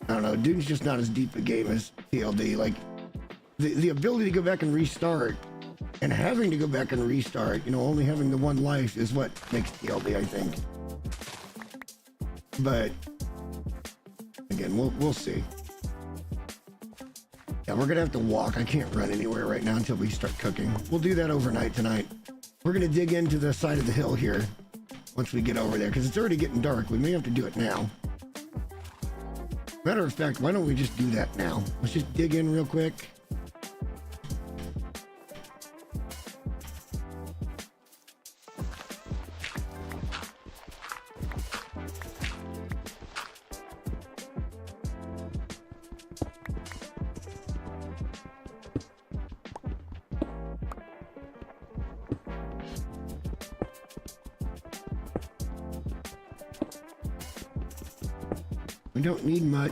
I don't know, Dune's just not as deep a game as TLD. Like, the ability to go back and restart, and having to go back and restart, you know, only having the one life is what makes TLD, I think. But, again, we'll see. Yeah, we're gonna have to walk. I can't run anywhere right now until we start cooking. We'll do that overnight tonight. We're gonna dig into the side of the hill here once we get over there, because it's already getting dark. We may have to do it now. Matter of fact, why don't we just do that now? Let's just dig in real quick. We don't need much.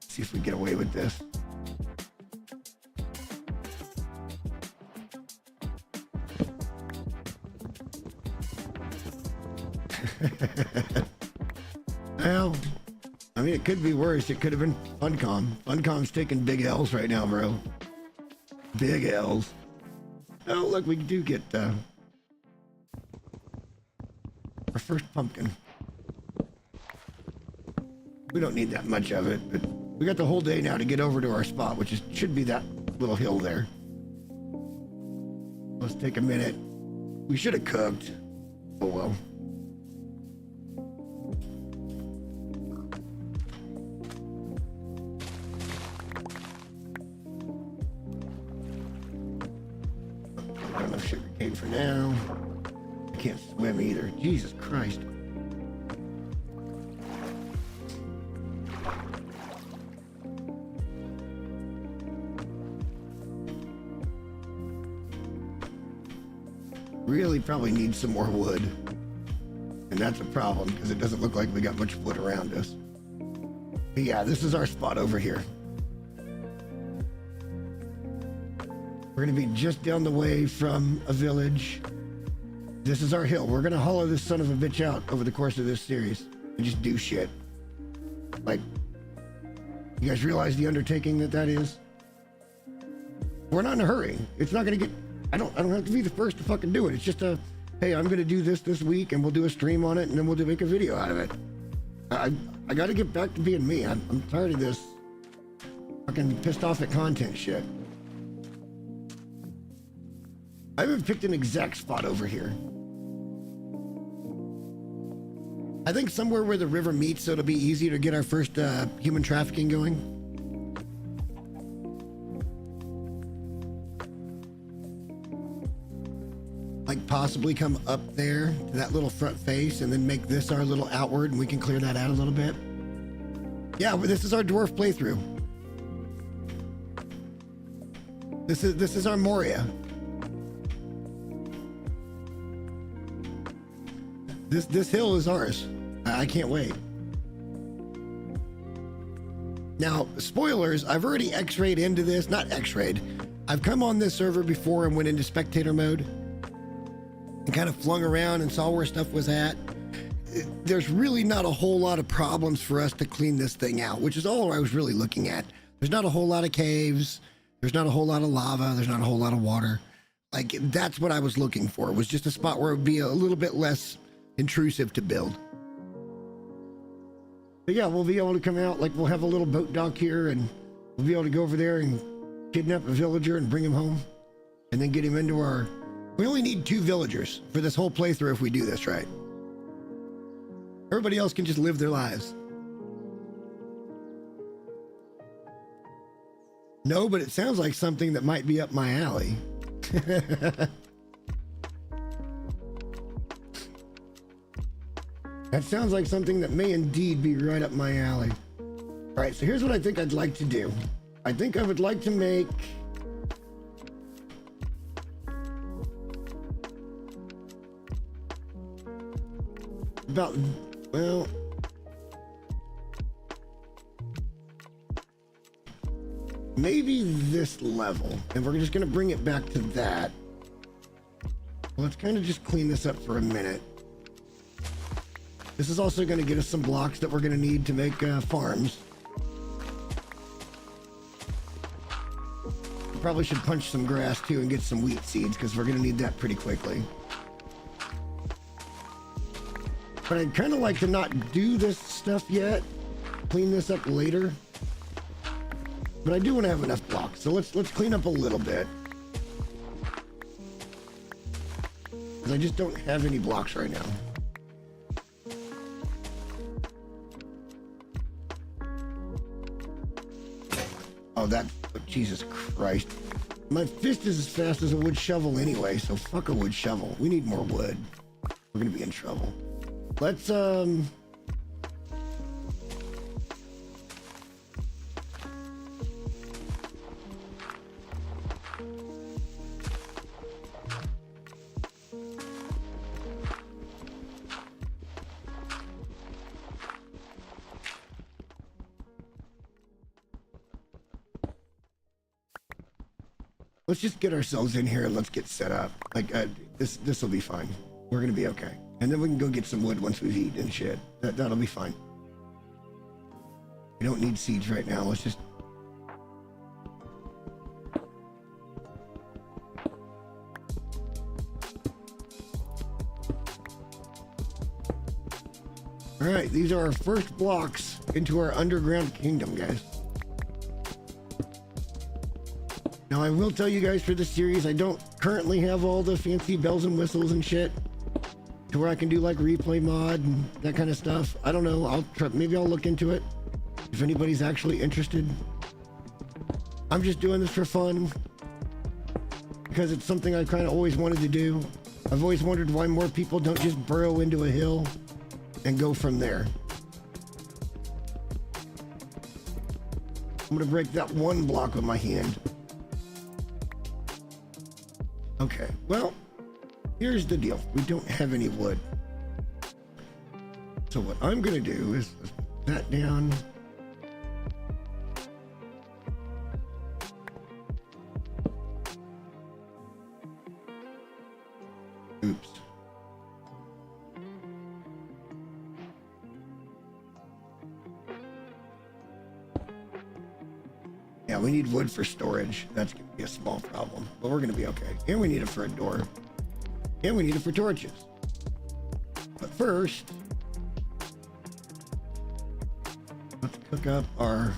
See if we get away with this. Well, I mean, it could be worse. It could have been Funcom. Funcom's taking big L's right now, bro. Big L's. Oh, look, we do get our first pumpkin. We don't need that much of it, but we got the whole day now to get over to our spot, which should be that little hill there. Let's take a minute. We should have cooked. Oh well. Got enough sugar cane for now. I can't swim either. Jesus Christ. Really probably need some more wood. And that's a problem because it doesn't look like we got much wood around us. But yeah, this is our spot over here. We're gonna be just down the way from a village. This is our hill. We're gonna hollow this son of a bitch out over the course of this series and just do shit. Like, you guys realize the undertaking that is? We're not in a hurry. It's not gonna get, I don't have to be the first to fucking do it. It's just a, hey, I'm gonna do this week and we'll do a stream on it and then we'll make a video out of it. I gotta get back to being me. I'm tired of this fucking pissed off at content shit. I haven't picked an exact spot over here. I think somewhere where the river meets, so it'll be easy to get our first human trafficking going. Like possibly come up there to that little front face and then make this our little outward and we can clear that out a little bit. Yeah, but this is our dwarf playthrough. This is our Moria. This hill is ours. I can't wait. Now, spoilers, I've already x-rayed into this, not x-rayed. I've come on this server before and went into spectator mode and kind of flung around and saw where stuff was at. There's really not a whole lot of problems for us to clean this thing out, which is all I was really looking at. There's not a whole lot of caves. There's not a whole lot of lava. There's not a whole lot of water. Like, that's what I was looking for. It was just a spot where it would be a little bit less intrusive to build. But yeah, we'll be able to come out, like we'll have a little boat dock here and we'll be able to go over there and kidnap a villager and bring him home and then get him into our... We only need 2 villagers for this whole playthrough if we do this right. Everybody else can just live their lives. No, but it sounds like something that might be up my alley. That sounds like something that may indeed be right up my alley. All right, so here's what I think I'd like to do. I think I would like to make... about, well... maybe this level, and we're just gonna bring it back to that. Let's kind of just clean this up for a minute. This is also going to get us some blocks that we're going to need to make farms. We probably should punch some grass too and get some wheat seeds because we're going to need that pretty quickly. But I'd kind of like to not do this stuff yet. Clean this up later. But I do want to have enough blocks, so let's clean up a little bit. because I just don't have any blocks right now. Oh, Jesus Christ. My fist is as fast as a wood shovel anyway, so fuck a wood shovel. We need more wood. We're gonna be in trouble. Let's, let's just get ourselves in here and let's get set up. Like, this will be fine. We're gonna be okay. And then we can go get some wood once we've eaten and shit. That'll be fine. We don't need seeds right now. Let's just... All right, these are our first blocks into our underground kingdom, guys. Now, I will tell you guys for this series, I don't currently have all the fancy bells and whistles and shit to where I can do like replay mod and that kind of stuff. I don't know. I'll try, maybe I'll look into it if anybody's actually interested. I'm just doing this for fun because it's something I kind of always wanted to do. I've always wondered why more people don't just burrow into a hill and go from there. I'm gonna break that one block with my hand. Okay, well, here's the deal. We don't have any wood. So what I'm gonna do is put that down. Oops. Yeah, we need wood for storage. That's gonna be a small problem, but we're gonna be okay. And we need it for a door. And we need it for torches. But first, let's cook up our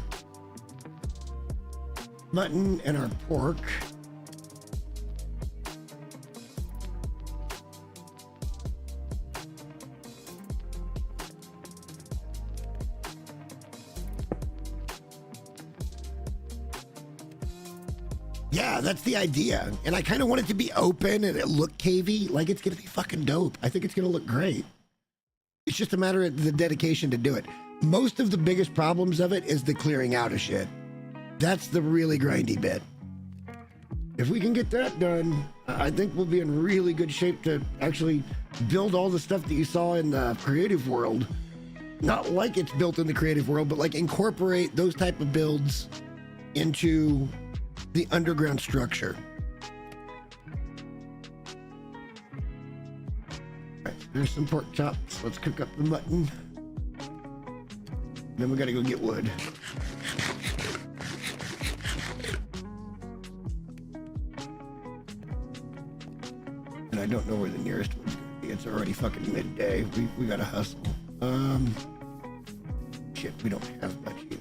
mutton and our pork. Yeah, that's the idea. And I kind of want it to be open and it look cavey. Like, it's going to be fucking dope. I think it's going to look great. It's just a matter of the dedication to do it. Most of the biggest problems of it is the clearing out of shit. That's the really grindy bit. If we can get that done, I think we'll be in really good shape to actually build all the stuff that you saw in the creative world. Not like it's built in the creative world, but like incorporate those type of builds into the underground structure. All right, there's some pork chops. Let's cook up the mutton. Then we gotta go get wood. And I don't know where the nearest one's gonna be. It's already fucking midday. We gotta hustle. Shit, we don't have much either.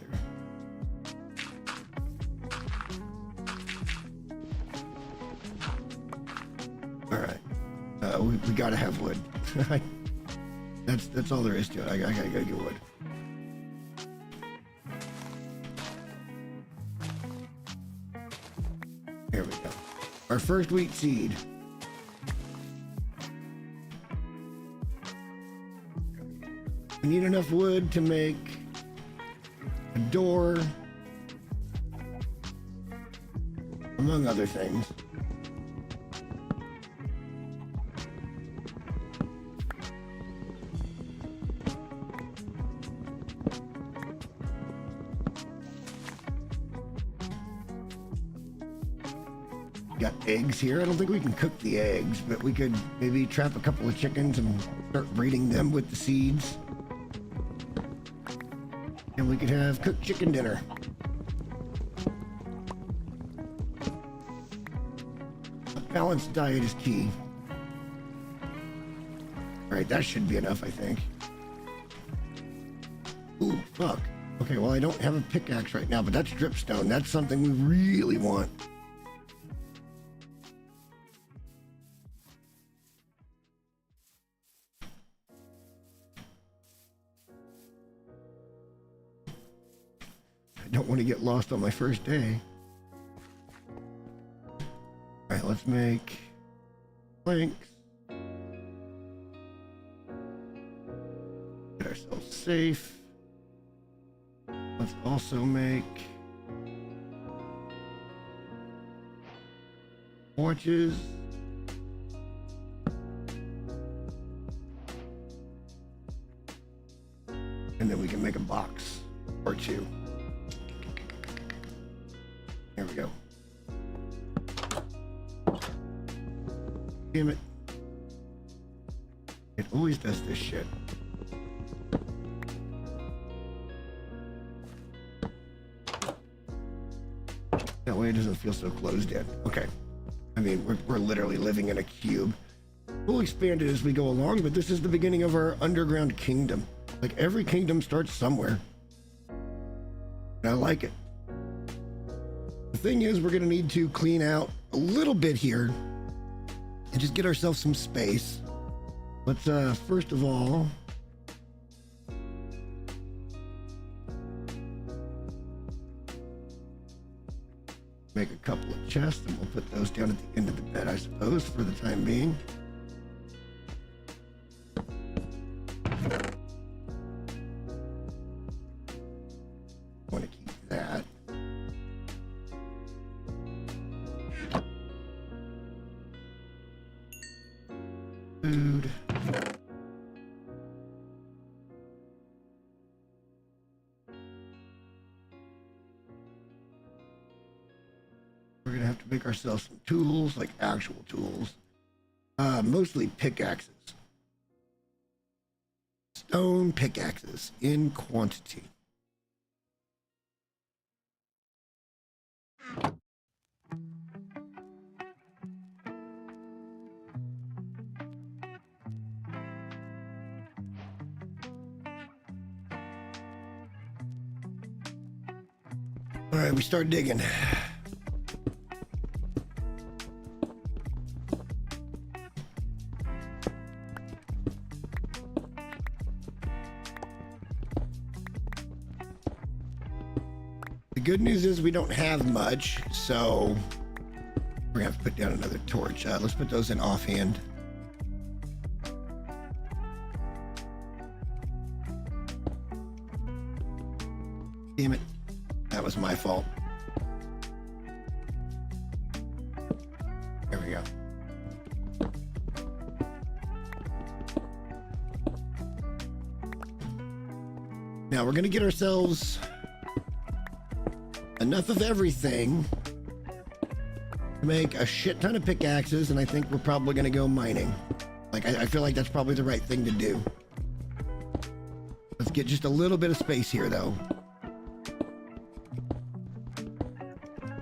We gotta have wood. That's all there is to it. I gotta go get wood. There we go. Our first wheat seed. We need enough wood to make a door, among other things. Got eggs here. I don't think we can cook the eggs, but we could maybe trap a couple of chickens and start breeding them with the seeds. And we could have cooked chicken dinner. A balanced diet is key. All right, that should be enough, I think. Ooh, fuck. Okay, well, I don't have a pickaxe right now, but that's dripstone. That's something we really want. I don't want to get lost on my first day. All right, let's make planks. Get ourselves safe. Let's also make torches. And then we can make a box or two. There we go. Damn it. It always does this shit. That way it doesn't feel so closed in. Okay. I mean, we're literally living in a cube. We'll expand it as we go along, but this is the beginning of our underground kingdom. Like, every kingdom starts somewhere. And I like it. The thing is, we're going to need to clean out a little bit here and just get ourselves some space. Let's, first of all, make a couple of chests, and we'll put those down at the end of the bed, I suppose, for the time being. Want to keep that. Food. We're gonna have to make ourselves some tools, like actual tools. Mostly pickaxes. Stone pickaxes in quantity. All right, we start digging. The good news is we don't have much, so we're gonna have to put down another torch. Let's put those in offhand. Damn it. That was my fault. There we go. Now we're gonna get ourselves enough of everything to make a shit ton of pickaxes, and I think we're probably gonna go mining. Like, I feel like that's probably the right thing to do. Let's get just a little bit of space here, though.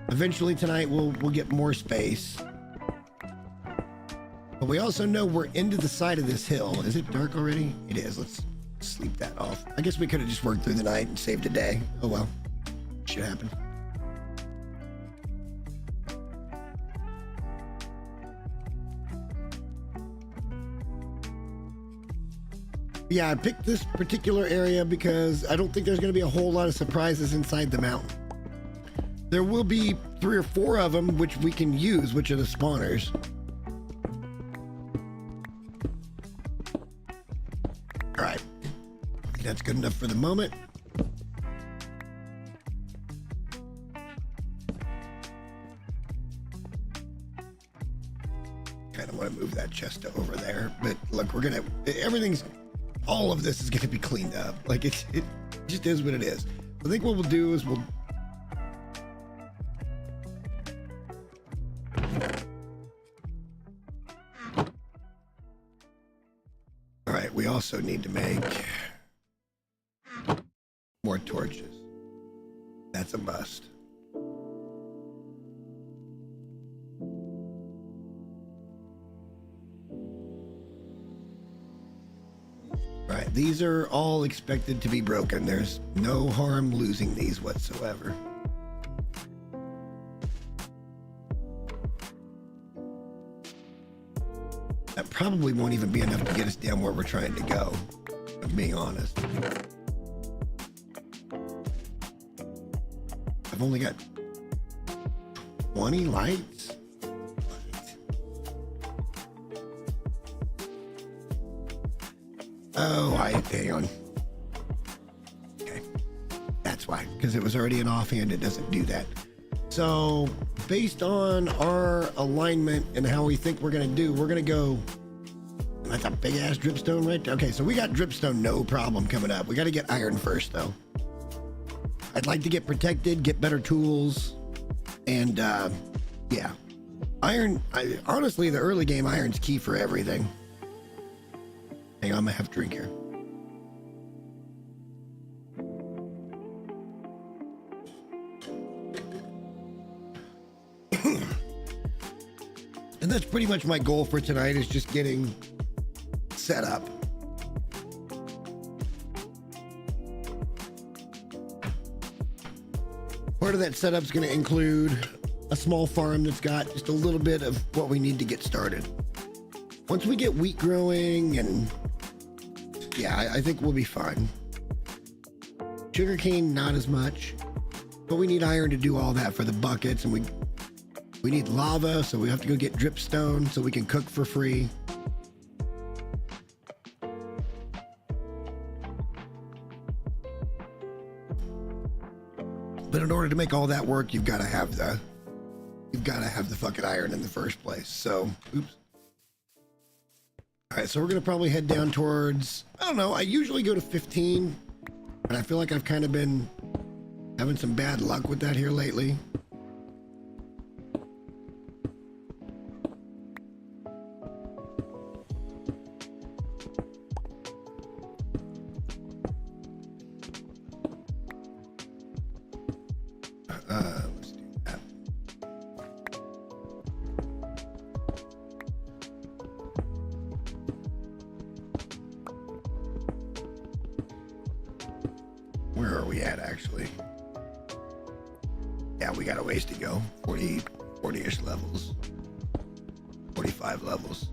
Eventually tonight we'll get more space. But we also know we're into the side of this hill. Is it dark already? It is. Let's sleep that off. I guess we could have just worked through the night and saved a day. Oh well. Shit happens. Yeah, I picked this particular area because I don't think there's going to be a whole lot of surprises inside the mountain. There will be 3 or 4 of them which we can use, which are the spawners. All right, I think that's good enough for the moment. Kind of want to move that chest over there, but look, we're gonna, all of this is gonna be cleaned up. Like, it just is what it is. I think what we'll do is we'll we also need to make more torches. That's a must. Right, these are all expected to be broken. There's no harm losing these whatsoever. That probably won't even be enough to get us down where we're trying to go, if I'm being honest. I've only got 20 lights. Oh, hang on. Okay. That's why, because it was already an offhand, it doesn't do that. So based on our alignment and how we think we're going to do, we're going to go, that's a big ass dripstone right there. Okay, so we got dripstone, no problem coming up. We got to get iron first though. I'd like to get protected, get better tools, and yeah. Iron, honestly, the early game iron's key for everything. Hang on, I'm gonna have a drink here. And that's pretty much my goal for tonight, is just getting set up. Part of that setup's going to include a small farm that's got just a little bit of what we need to get started. Once we get wheat growing, and yeah, I think we'll be fine. Sugarcane, not as much, but we need iron to do all that for the buckets, and we need lava, so we have to go get dripstone so we can cook for free. But in order to make all that work, you've got to have the fucking iron in the first place. So, oops. All right, so we're gonna probably head down towards, I don't know, I usually go to 15, and I feel like I've kind of been having some bad luck with that here lately. Let's do that. Where are we at, actually? Yeah, we got a ways to go. 40-ish levels. 45 levels.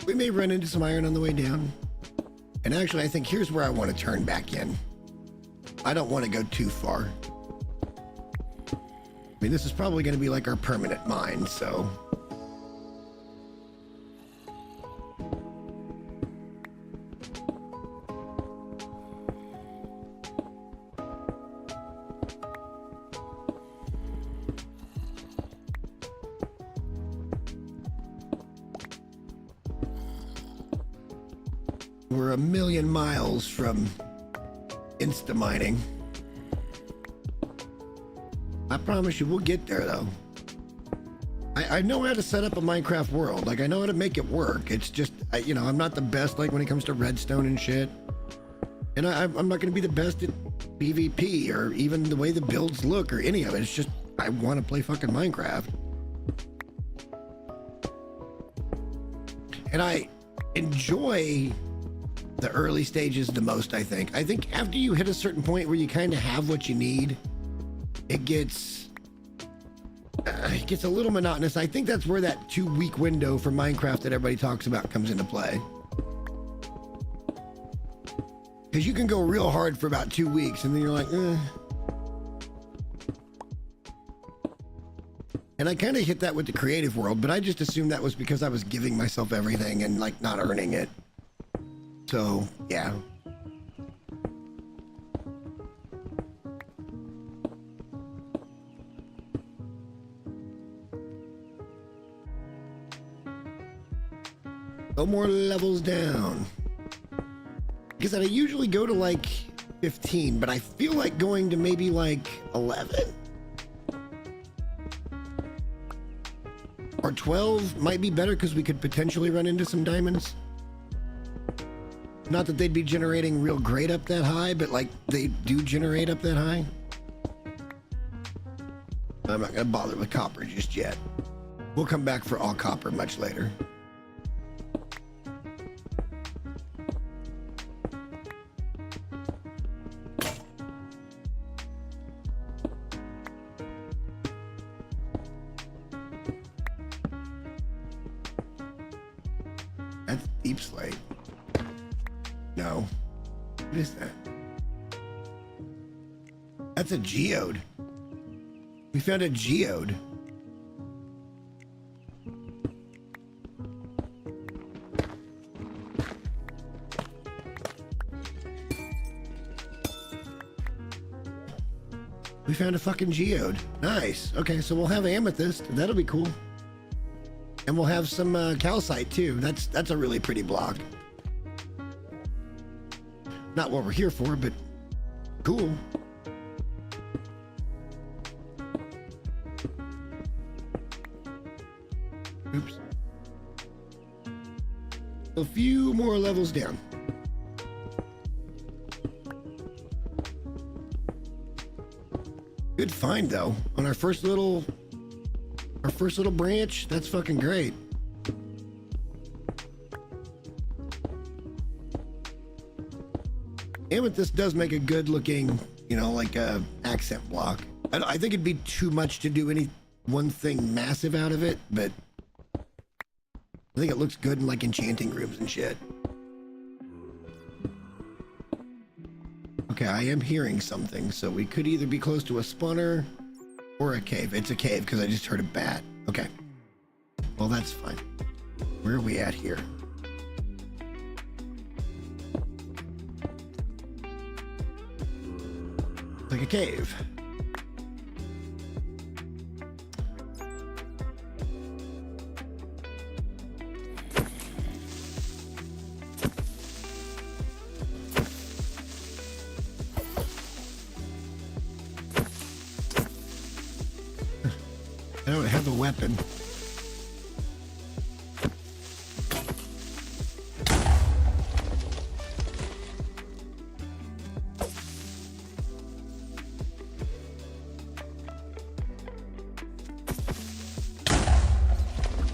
We may run into some iron on the way down. And actually, I think here's where I want to turn back in. I don't want to go too far. I mean, this is probably going to be like our permanent mine, so... We're a million miles from insta-mining. I promise you, we'll get there, though. I know how to set up a Minecraft world. Like, I know how to make it work. It's just, you know, I'm not the best, like, when it comes to redstone and shit. And I'm not going to be the best at PvP or even the way the builds look or any of it. It's just, I want to play fucking Minecraft. And I enjoy the early stages the most, I think. I think after you hit a certain point where you kind of have what you need, it gets a little monotonous. I think that's where that 2-week window for Minecraft that everybody talks about comes into play. Because you can go real hard for about 2 weeks and then you're like, eh. And I kind of hit that with the creative world, but I just assumed that was because I was giving myself everything and like not earning it. So, yeah. No more levels down. Because I usually go to like 15, but I feel like going to maybe like 11. Or 12 might be better because we could potentially run into some diamonds. Not that they'd be generating real great up that high, but like they do generate up that high. I'm not going to bother with copper just yet. We'll come back for all copper much later. That's deep slate. No. What is that? That's a geode. We found a geode. We found a fucking geode. Nice. Okay, so we'll have amethyst. That'll be cool. And we'll have some calcite too. That's a really pretty block. Not what we're here for, but cool. Oops. A few more levels down. Good find though on our first little branch. That's fucking great. Amethyst does make a good looking, you know, like a accent block. I think it'd be too much to do any one thing massive out of it, but I think it looks good in like enchanting rooms and shit. Okay, I am hearing something, so we could either be close to a spawner or a cave. It's a cave because I just heard a bat. Okay. Well, that's fine. Where are we at here? It's like a cave. I don't have a weapon.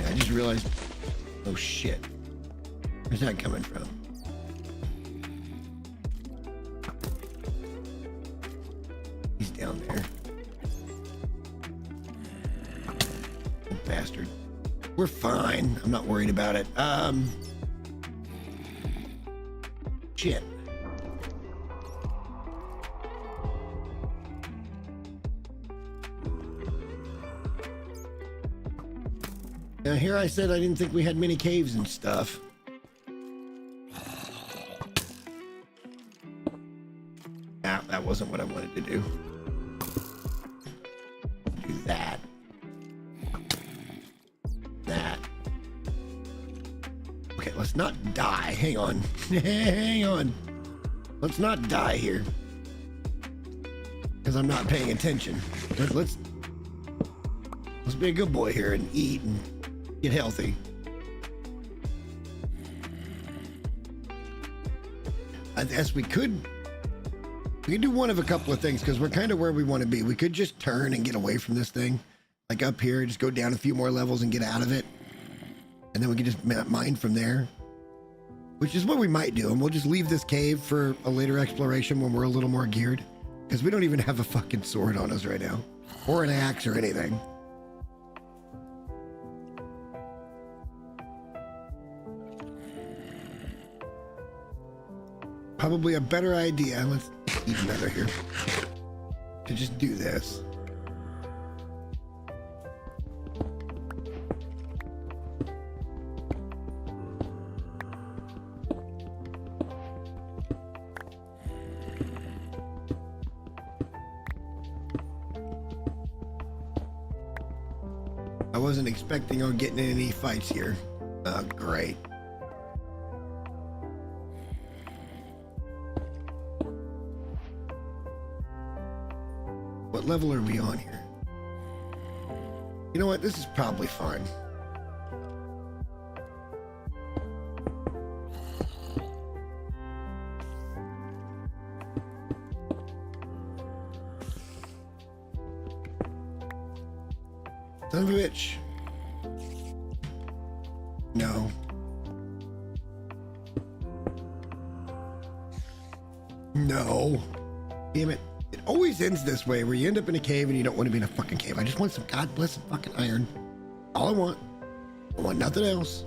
Yeah, I just realized, oh shit. Where's that coming from? He's down there. Bastard. We're fine. I'm not worried about it. Shit. Now here I said I didn't think we had many caves and stuff. Nah, that wasn't what I wanted to do. Do that. That. Okay, let's not die. Hang on. Hang on. Let's not die here. Because I'm not paying attention. Let's be a good boy here and eat and get healthy. I guess we could do one of a couple of things because we're kind of where we want to be. We could just turn and get away from this thing. Like up here, just go down a few more levels and get out of it. And then we can just mine from there. Which is what we might do. And we'll just leave this cave for a later exploration when we're a little more geared. Because we don't even have a fucking sword on us right now. Or an axe or anything. Probably a better idea. Let's eat another here. To just do this. I wasn't expecting on getting in any fights here. Great. What level are we on here? You know what? This is probably fine. Son of a bitch. No. No. Damn it. It always ends this way where you end up in a cave and you don't want to be in a fucking cave. I just want some god blessed fucking iron. All I want. I want nothing else.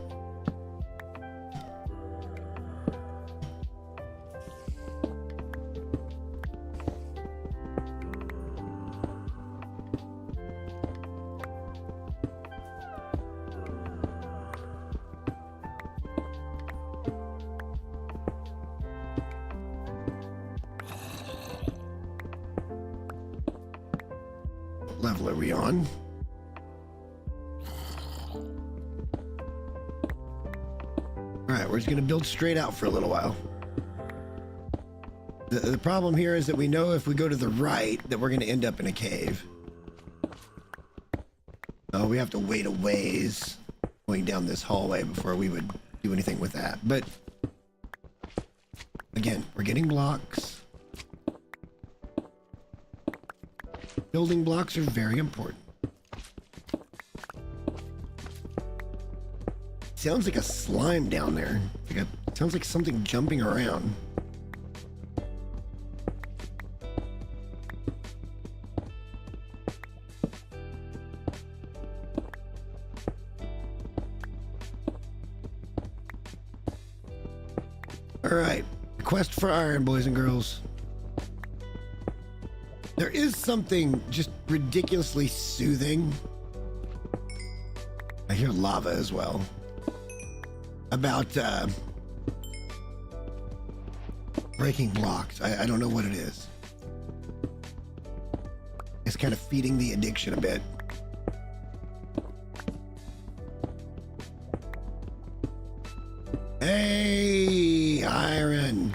level are we on? All right, we're just gonna build straight out for a little while. The problem here is that we know if we go to the right that we're gonna end up in a cave. Oh, we have to wait a ways going down this hallway before we would do anything with that. But again, we're getting blocks. Building blocks are very important. Sounds like a slime down there. Sounds like something jumping around. All right, quest for iron, boys and girls. There is something just ridiculously soothing. I hear lava as well. About breaking blocks. I don't know what it is. It's kind of feeding the addiction a bit. Hey, iron.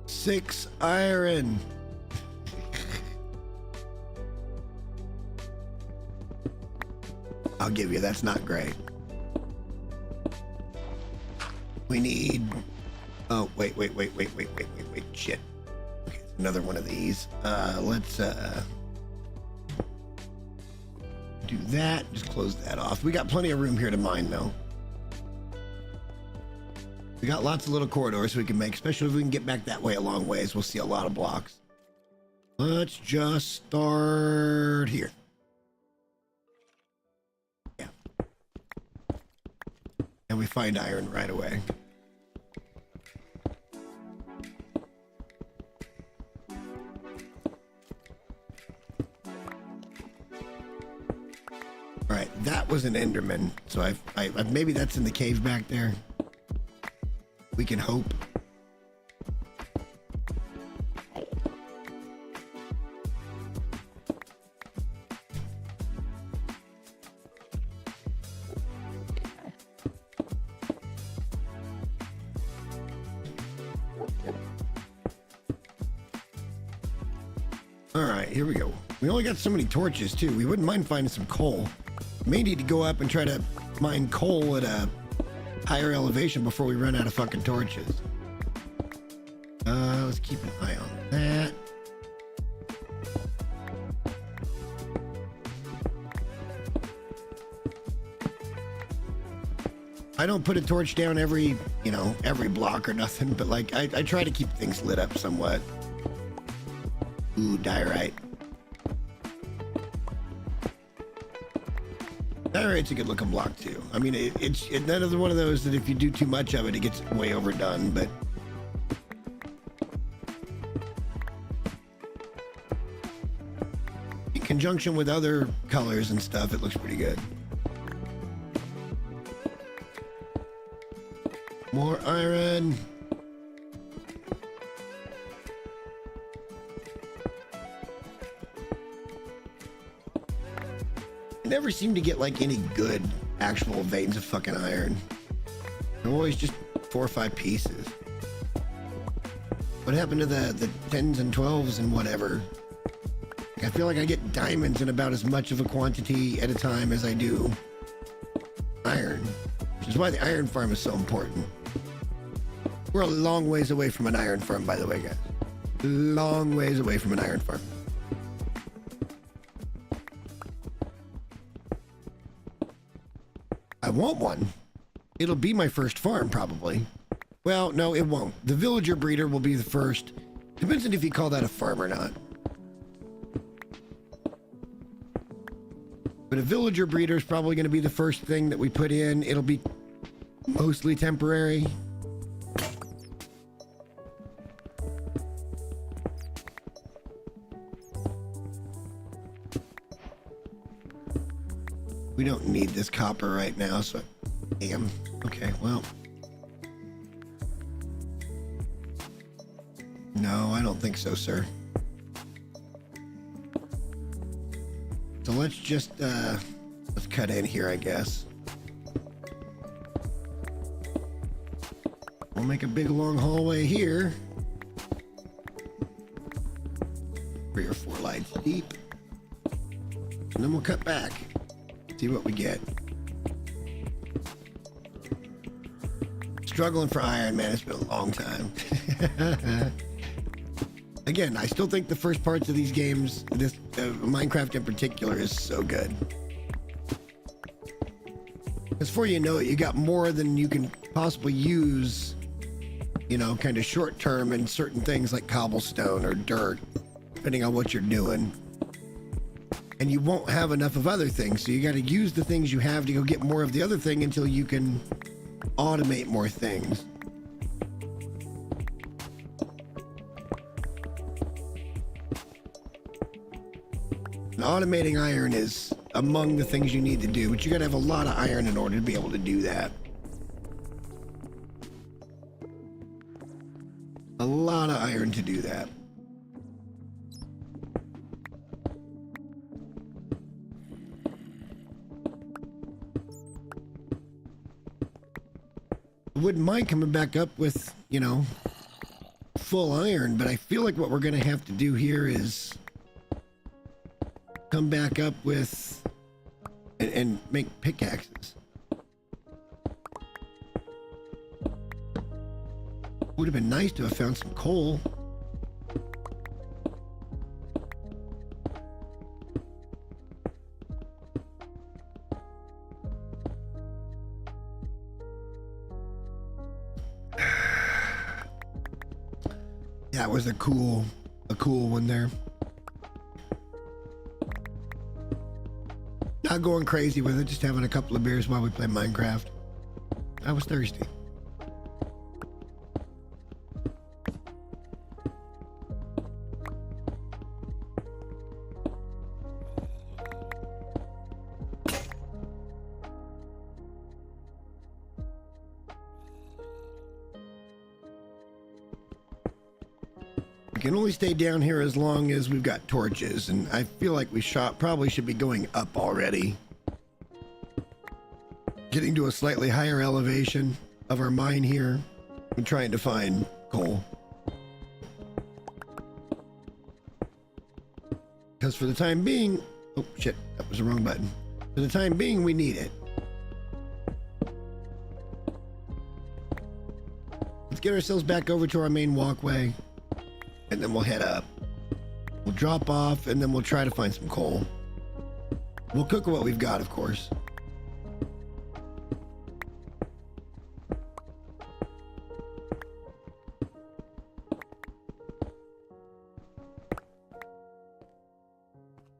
Six iron. I'll give you, that's not great. We need, oh, wait, shit. Okay, another one of these. Let's do that, just close that off. We got plenty of room here to mine though. We got lots of little corridors we can make, especially if we can get back that way a long ways. We'll see a lot of blocks. Let's just start here. Yeah. And we find iron right away. All right, that was an Enderman. So I've maybe that's in the cave back there. We can hope. All right, here we go. We only got so many torches too. We wouldn't mind finding some coal. May need to go up and try to mine coal at a higher elevation before we run out of fucking torches. Let's keep an eye on that. I don't put a torch down every block or nothing, but like I try to keep things lit up somewhat. Ooh, diorite. Diorite's a good looking block too. I mean, it's another one of those that if you do too much of it, it gets way overdone, but in conjunction with other colors and stuff, it looks pretty good. More iron. Never seem to get like any good actual veins of fucking iron. They're always just 4 or 5 pieces. What happened to the 10s and 12s and whatever? I feel like I get diamonds in about as much of a quantity at a time as I do iron, which is why the iron farm is so important. We're a long ways away from an iron farm, by the way, guys. Long ways away from an iron farm. I want one. It'll be my first farm, probably. Well, no, it won't. The villager breeder will be the first. Depends on if you call that a farm or not. But a villager breeder is probably going to be the first thing that we put in. It'll be mostly temporary. We don't need this copper right now, so damn. Okay, well. No, I don't think so, sir. So let's just let's cut in here, I guess. We'll make a big long hallway here. 3 or 4 lights deep. And then we'll cut back. See what we get. Struggling for iron, man. It's been a long time. Again, I still think the first parts of these games, this Minecraft in particular, is so good. Because before you know it, you got more than you can possibly use, you know, kind of short term in certain things like cobblestone or dirt, depending on what you're doing. And you won't have enough of other things, so you got to use the things you have to go get more of the other thing until you can automate more things. And automating iron is among the things you need to do, but you got to have a lot of iron in order to be able to do that. A lot of iron to do that. Wouldn't mind coming back up with, you know, full iron, but I feel like what we're going to have to do here is come back up with and make pickaxes. Would have been nice to have found some coal. That was a cool one there. Not going crazy with it, just having a couple of beers while we play Minecraft. I was thirsty. We can only stay down here as long as we've got torches, and I feel like we probably should be going up already. Getting to a slightly higher elevation of our mine here and trying to find coal. Because for the time being, oh shit, that was the wrong button. For the time being, we need it. Let's get ourselves back over to our main walkway. And then we'll head up. We'll drop off, and then we'll try to find some coal. We'll cook what we've got, of course.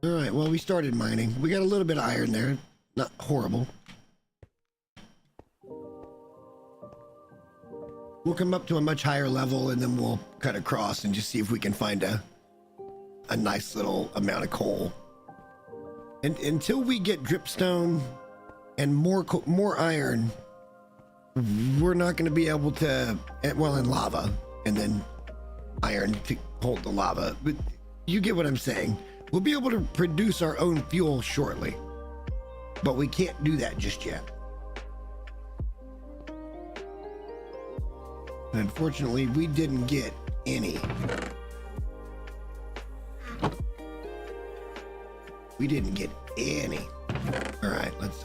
All right, well, we started mining. We got a little bit of iron there. Not horrible. We'll come up to a much higher level, and then we'll cut across and just see if we can find a nice little amount of coal. And until we get dripstone and more iron, we're not going to be able to, well, and lava, and then iron to hold the lava. But you get what I'm saying. We'll be able to produce our own fuel shortly, but we can't do that just yet. And unfortunately, we didn't get any. We didn't get any. All right, let's,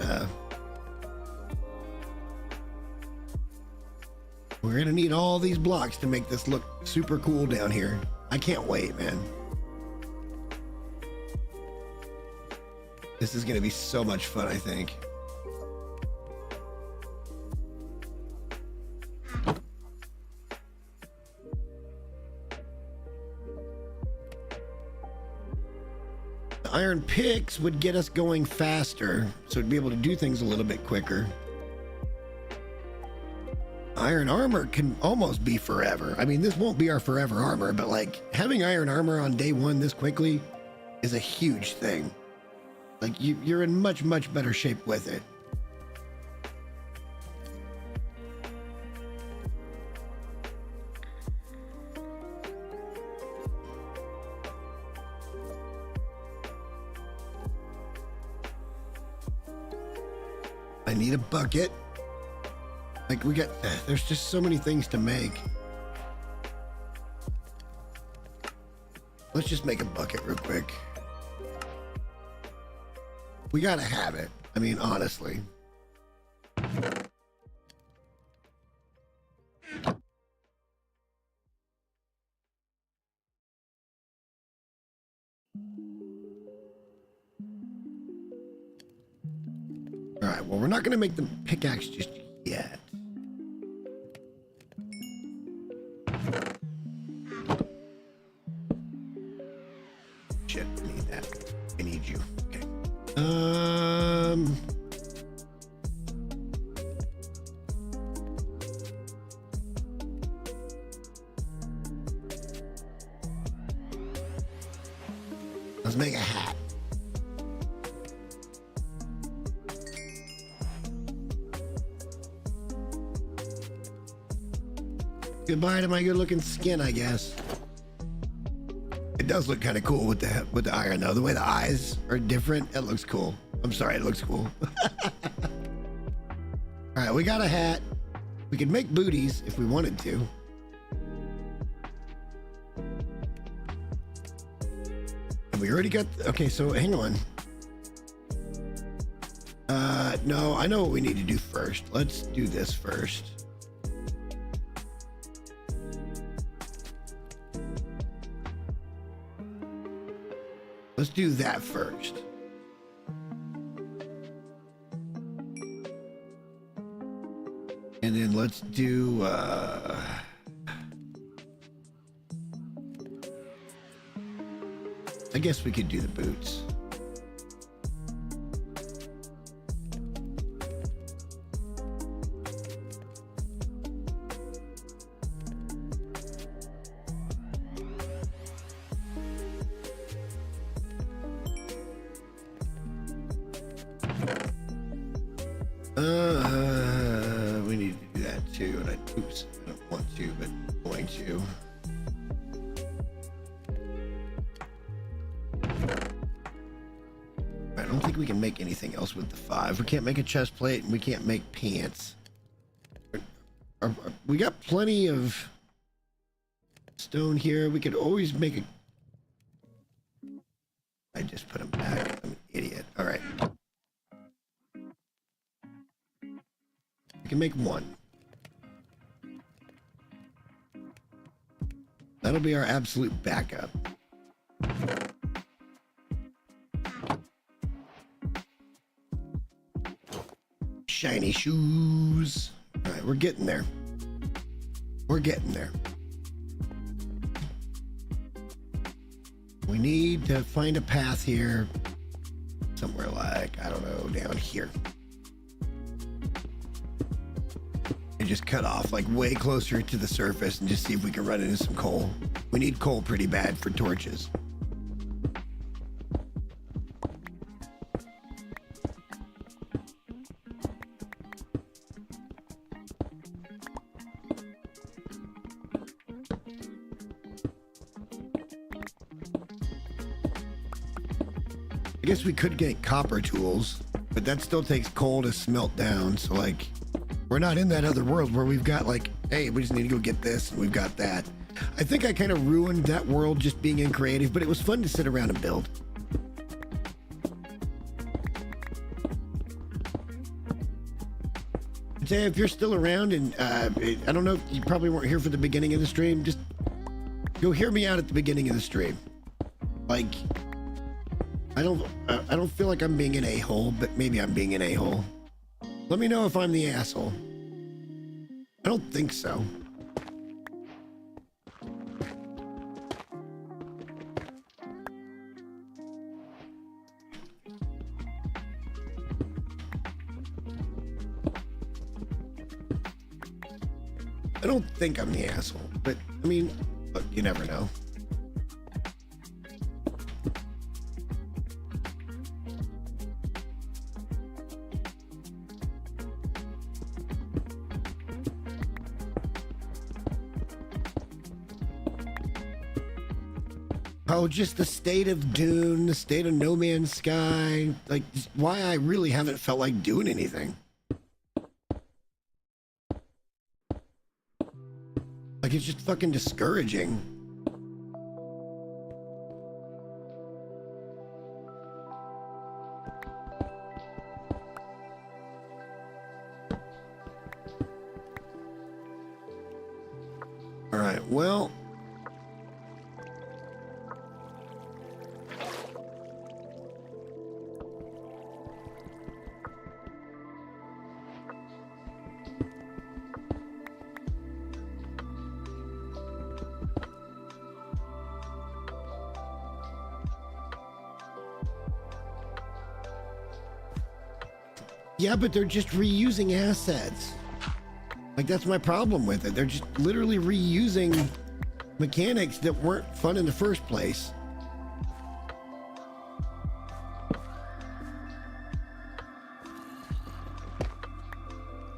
we're gonna need all these blocks to make this look super cool down here. I can't wait, man. This is gonna be so much fun, I think. Iron picks would get us going faster, so we'd be able to do things a little bit quicker. iron armor can almost be forever. I mean, this won't be our forever armor, but like having iron armor on day one this quickly is a huge thing. Like you're in much, much better shape with it. I need a bucket. Like there's just so many things to make. Let's just make a bucket real quick. We gotta have it. I mean, honestly. All right, well, we're not gonna make the pickaxe just yet. Shit, I need that. I need you. Okay. Let's make a hat. Goodbye to my good-looking skin, I guess. It does look kind of cool with the iron, though. The way the eyes are different, it looks cool. I'm sorry, it looks cool. All right, we got a hat. We could make booties if we wanted to. And we already got... Okay, so hang on. No, I know what we need to do first. Let's do this first. Let's do that first. And then let's do, I guess we could do the boots. We need to do that too, and I don't want to, but I'm going to. I don't think we can make anything else with the 5. We can't make a chest plate, and we can't make pants. We got plenty of stone here. We could always make a... I just put them back. I'm an idiot. All right. We can make 1. That'll be our absolute backup. Shiny shoes. All right, we're getting there. We're getting there. We need to find a path here. Somewhere like, I don't know, down here. And just cut off like way closer to the surface and just see if we can run into some coal. We need coal pretty bad for torches. I guess we could get copper tools, but that still takes coal to smelt down. So like, we're not in that other world where we've got like, hey, we just need to go get this and we've got that. I think I kind of ruined that world just being in creative, but it was fun to sit around and build. Say if you're still around and I don't know if you probably weren't here for the beginning of the stream, just go hear me out at the beginning of the stream. Like, I don't feel like I'm being an a-hole, but maybe I'm being an a-hole. Let me know if I'm the asshole. I don't think so. I don't think I'm the asshole, but I mean, look, you never know. Oh, just the state of Dune, the state of No Man's Sky, like why I really haven't felt like doing anything. Like it's just fucking discouraging. All right, well. Yeah, but they're just reusing assets. Like, that's my problem with it. They're just literally reusing mechanics that weren't fun in the first place.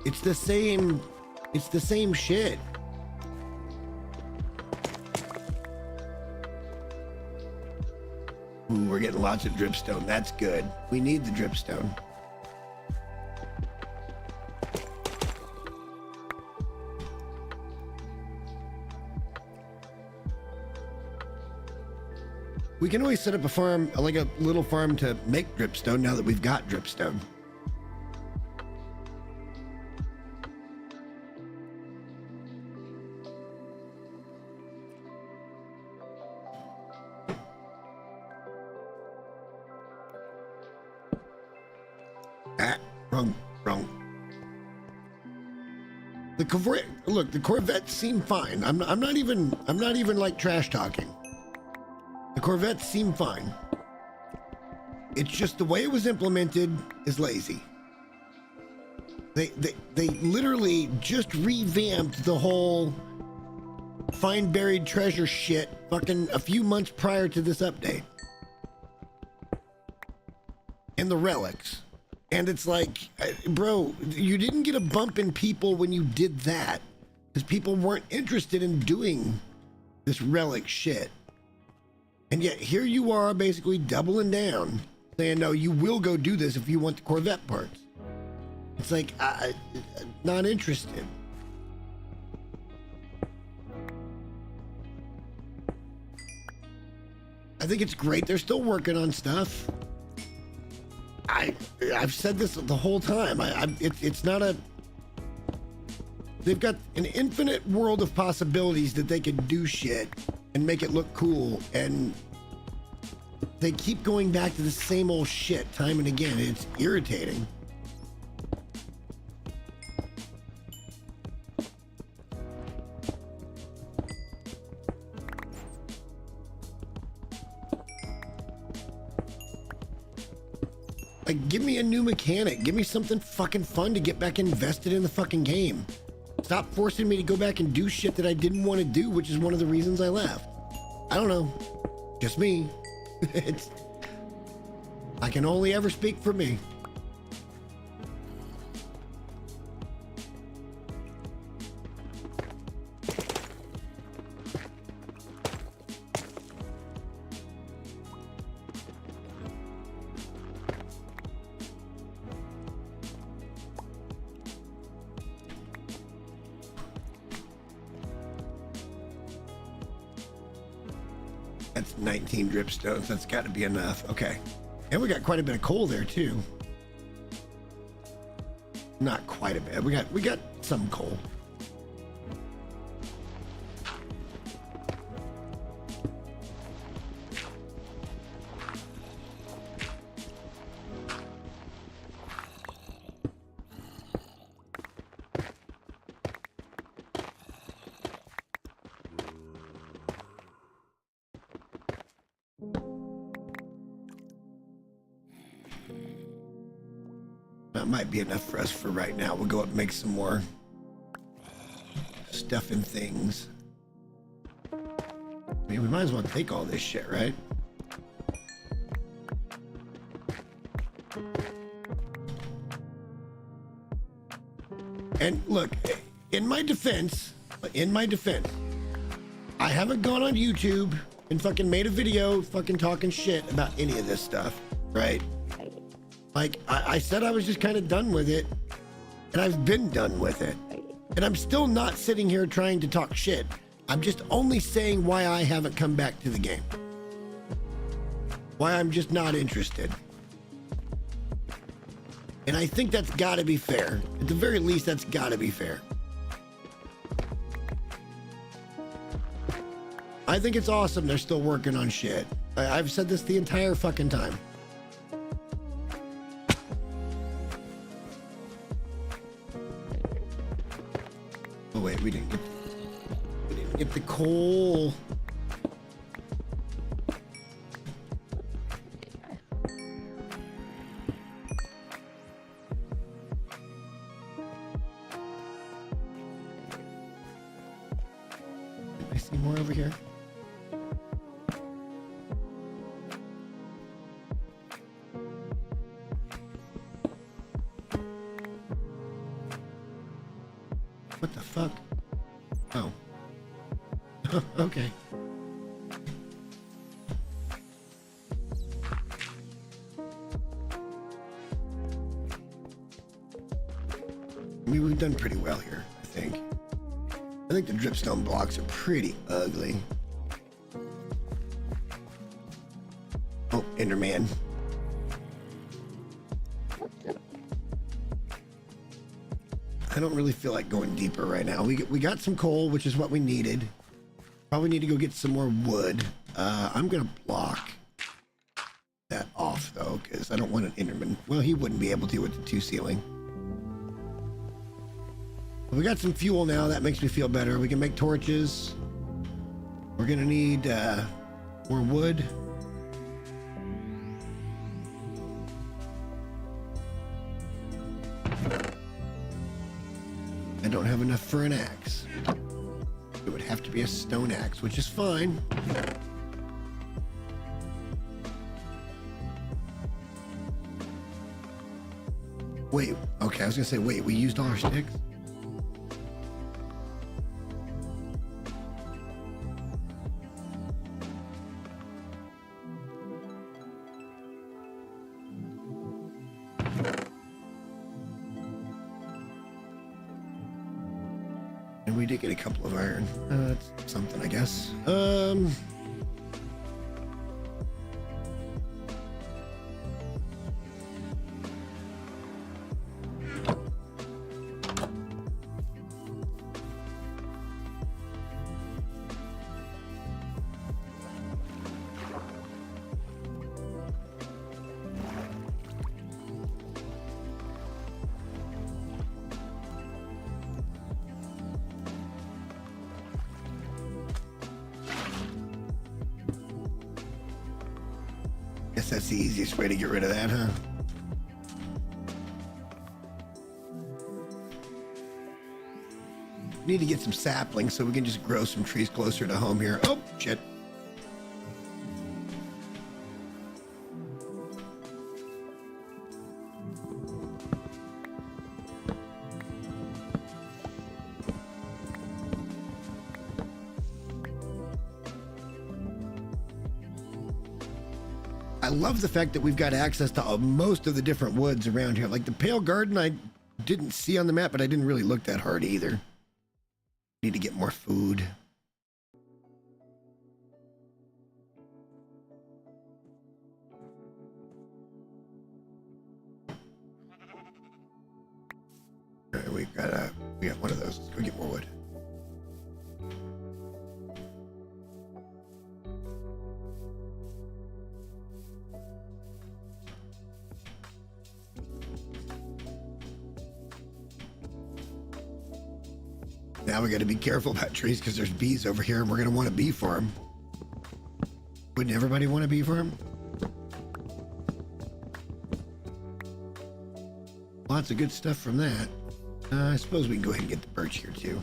It's the same shit. Ooh, we're getting lots of dripstone. That's good. We need the dripstone. We can always set up a farm, like a little farm to make dripstone now that we've got dripstone. Wrong. The Corvette, look, the Corvettes seem fine. I'm not even like trash talking. The Corvettes seem fine. It's just the way it was implemented is lazy. They literally just revamped the whole find buried treasure shit fucking a few months prior to this update. And the relics. And it's like, bro, you didn't get a bump in people when you did that. Because people weren't interested in doing this relic shit. And yet here you are basically doubling down, saying, no, you will go do this if you want the Corvette parts. It's like, not interested. I think it's great. They're still working on stuff. I've said this the whole time. It's not a... They've got an infinite world of possibilities that they could do shit and make it look cool, and they keep going back to the same old shit time and again. It's irritating. Like, give me a new mechanic. Give me something fucking fun to get back invested in the fucking game. Stop forcing me to go back and do shit that I didn't want to do, which is one of the reasons I left. I don't know. Just me. I can only ever speak for me. That's 19 dripstones. That's got to be enough. Okay. And we got quite a bit of coal there too. Not quite a bit. We got some coal. That might be enough for us for right now. We'll go up and make some more stuff and things. I mean, we might as well take all this shit, right? And look, in my defense, I haven't gone on YouTube and fucking made a video fucking talking shit about any of this stuff, right? Like, I said I was just kind of done with it, and I've been done with it. And I'm still not sitting here trying to talk shit. I'm just only saying why I haven't come back to the game. Why I'm just not interested. And I think that's gotta be fair. At the very least, that's gotta be fair. I think it's awesome they're still working on shit. I've said this the entire fucking time. Oh wait, we didn't get the coal. I see more over here. What the fuck? Oh. Okay. I mean, we've done pretty well here, I think. I think the dripstone blocks are pretty ugly. Oh, Enderman. I don't really feel like going deeper right now. We got some coal, which is what we needed. Probably need to go get some more wood. I'm gonna block that off though, because I don't want an Enderman. Well, he wouldn't be able to with the 2 ceiling. But we got some fuel now. That makes me feel better. We can make torches. We're gonna need more wood. I don't have enough for an axe. It would have to be a stone axe, which is fine. Wait, okay, I was gonna say, wait, we used all our sticks? And we did get a couple of iron. That's something, I guess. Guess that's the easiest way to get rid of that, huh? Need to get some saplings so we can just grow some trees closer to home here. Oh, shit. I love the fact that we've got access to most of the different woods around here. Like the Pale Garden, I didn't see on the map, but I didn't really look that hard either. Need to get more food. All right, we got one of those. Let's go get more wood. Now we got to be careful about trees because there's bees over here and we're going to want a bee farm. Wouldn't everybody want a bee farm? Lots of good stuff from that. I suppose we can go ahead and get the birch here too.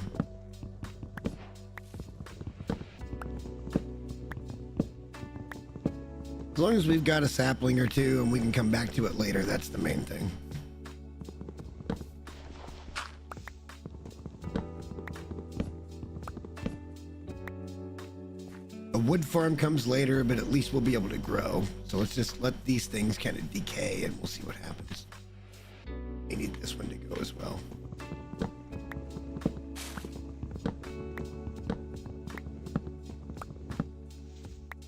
As long as we've got a sapling or two and we can come back to it later, that's the main thing. A wood farm comes later, but at least we'll be able to grow. So let's just let these things kind of decay and we'll see what happens. We need this one to go as well.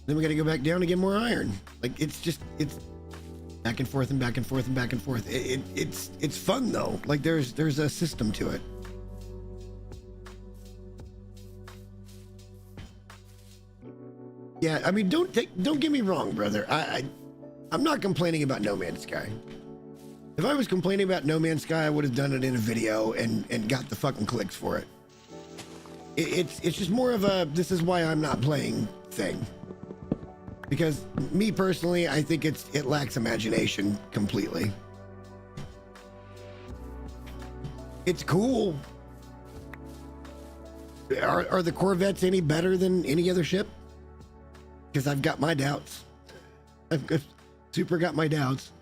Then we got to go back down to get more iron. Like it's back and forth and back and forth and back and forth. It's fun though. Like there's a system to it. Yeah, I mean, don't get me wrong, brother. I'm not complaining about No Man's Sky. If I was complaining about No Man's Sky, I would have done it in a video and got the fucking clicks for it. It's just more of a this is why I'm not playing thing. Because me personally, I think it lacks imagination completely. It's cool. Are the Corvettes any better than any other ship? Because I've got my doubts. I've super got my doubts.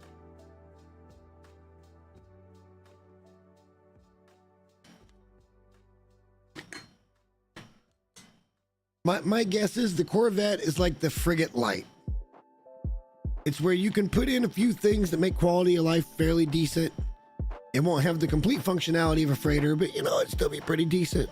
My guess is the Corvette is like the frigate light. It's where you can put in a few things that make quality of life fairly decent. It won't have the complete functionality of a freighter, but you know, it'd still be pretty decent.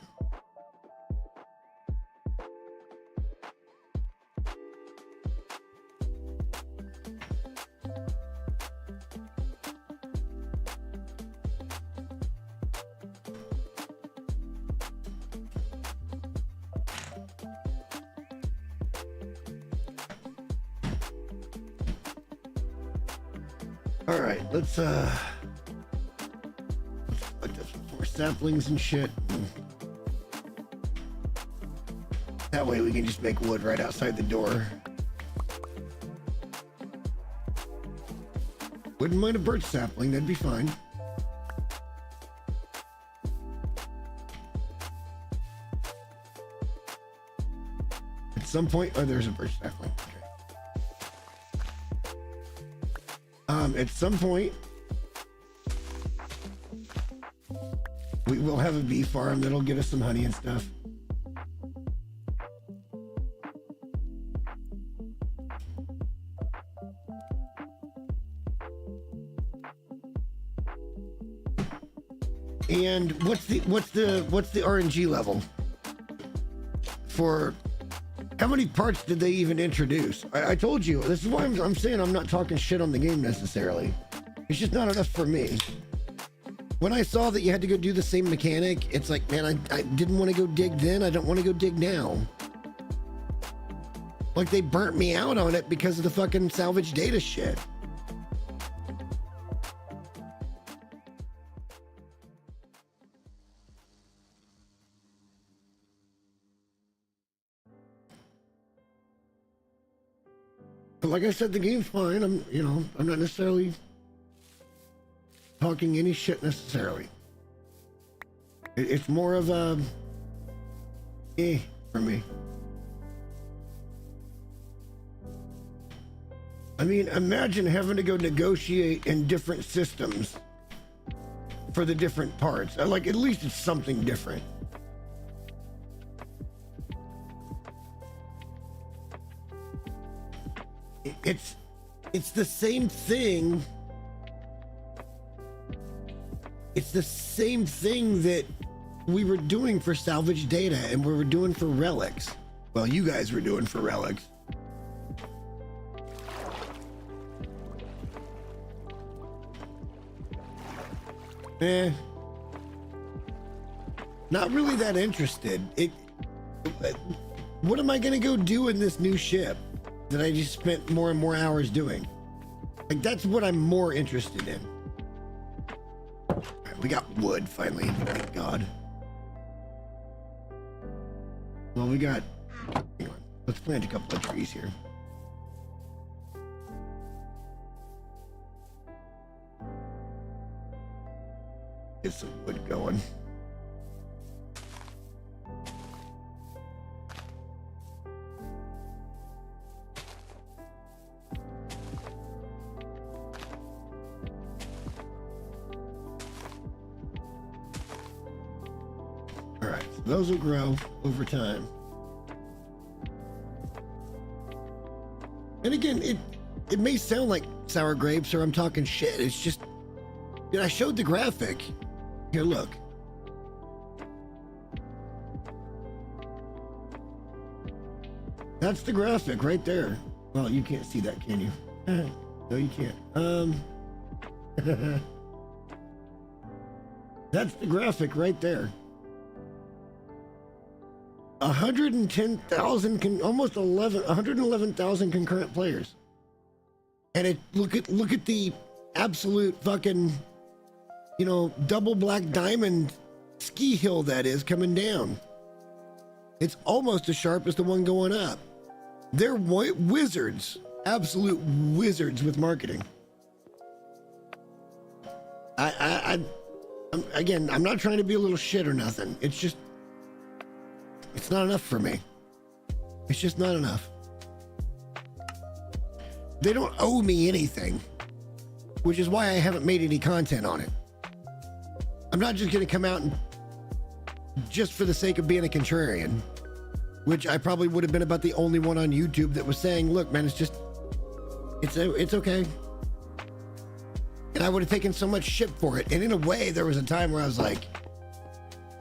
All right, let's put this for saplings and shit. That way we can just make wood right outside the door. Wouldn't mind a birch sapling, that'd be fine. At some point, oh, there's a birch sapling. At some point, we will have a bee farm that'll get us some honey and stuff. And what's the RNG level for? How many parts did they even introduce? I told you, this is why I'm saying I'm not talking shit on the game necessarily. It's just not enough for me. When I saw that you had to go do the same mechanic, it's like, man, I didn't want to go dig then. I don't want to go dig now. Like they burnt me out on it because of the fucking salvage data shit. But like I said, the game's fine. I'm not necessarily talking any shit necessarily. It's more of a for me. I mean, imagine having to go negotiate in different systems for the different parts. Like, at least it's something different. It's the same thing. It's the same thing that we were doing for salvage data and we were doing for relics. Well, you guys were doing for relics. Not really that interested. What am I gonna go do in this new ship that I just spent more and more hours doing? Like, that's what I'm more interested in. Right, we got wood finally, thank God. Well, we got, hang on, let's plant a couple of trees here. Get some wood going. Those will grow over time. And again, it may sound like sour grapes or I'm talking shit. It's just, you know, I showed the graphic. Here, look. That's the graphic right there. Well, you can't see that, can you? No, you can't. That's the graphic right there. 110,000, almost 111,000 concurrent players. And look at the absolute fucking, you know, double black diamond ski hill that is coming down. It's almost as sharp as the one going up. They're wizards, absolute wizards with marketing. I'm not trying to be a little shit or nothing. It's just, it's not enough for me. It's just not enough. They don't owe me anything, which is why I haven't made any content on it. I'm not just going to come out and just for the sake of being a contrarian, which I probably would have been about the only one on YouTube that was saying, look, man, it's just, it's okay. And I would have taken so much shit for it. And in a way, there was a time where I was like,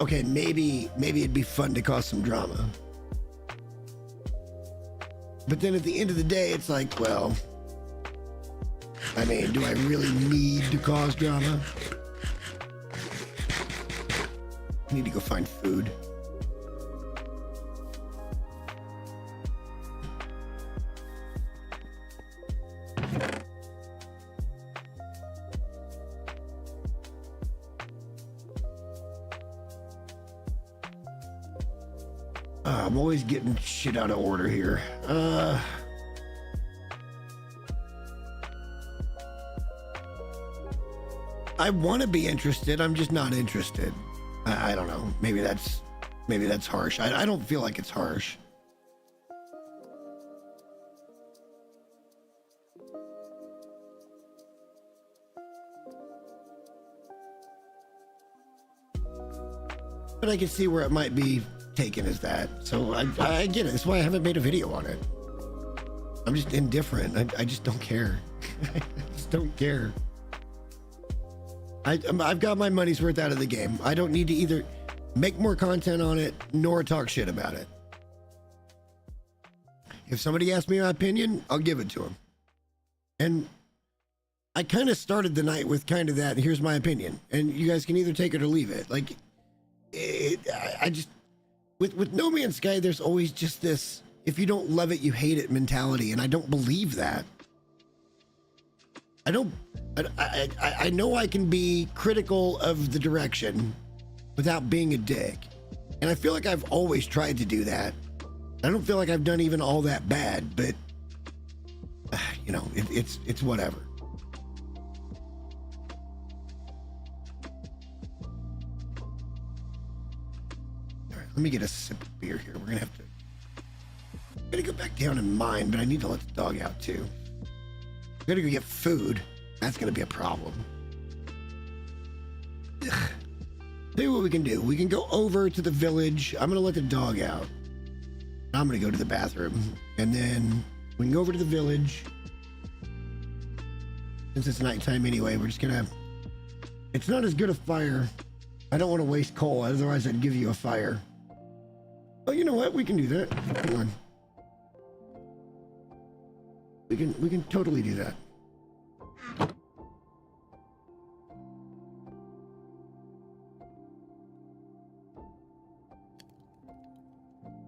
okay, maybe it'd be fun to cause some drama. But then at the end of the day, it's like, well, I mean, do I really need to cause drama? I need to go find food. I'm always getting shit out of order here. I want to be interested. I'm just not interested. I don't know. Maybe that's harsh. I don't feel like it's harsh. But I can see where it might be taken as that. So I get it. That's why I haven't made a video on it. I'm just indifferent. I just don't care. I just don't care. I've got my money's worth out of the game. I don't need to either make more content on it nor talk shit about it. If somebody asks me my opinion, I'll give it to them. And I kind of started the night with kind of that, here's my opinion. And you guys can either take it or leave it. Like, I just... With No Man's Sky, there's always just this, if you don't love it, you hate it mentality, and I don't believe that. I know I can be critical of the direction without being a dick. And I feel like I've always tried to do that. I don't feel like I've done even all that bad, but, you know, it's whatever. Let me get a sip of beer here. We're gonna go back down in mine, but I need to let the dog out too. We're gonna go get food. That's gonna be a problem. Ugh. Tell you what we can do. We can go over to the village. I'm gonna let the dog out. I'm gonna go to the bathroom, and then we can go over to the village. Since it's nighttime anyway, we're just gonna. It's not as good a fire. I don't want to waste coal, otherwise I'd give you a fire. Oh, you know what? We can do that. Come on. We can totally do that.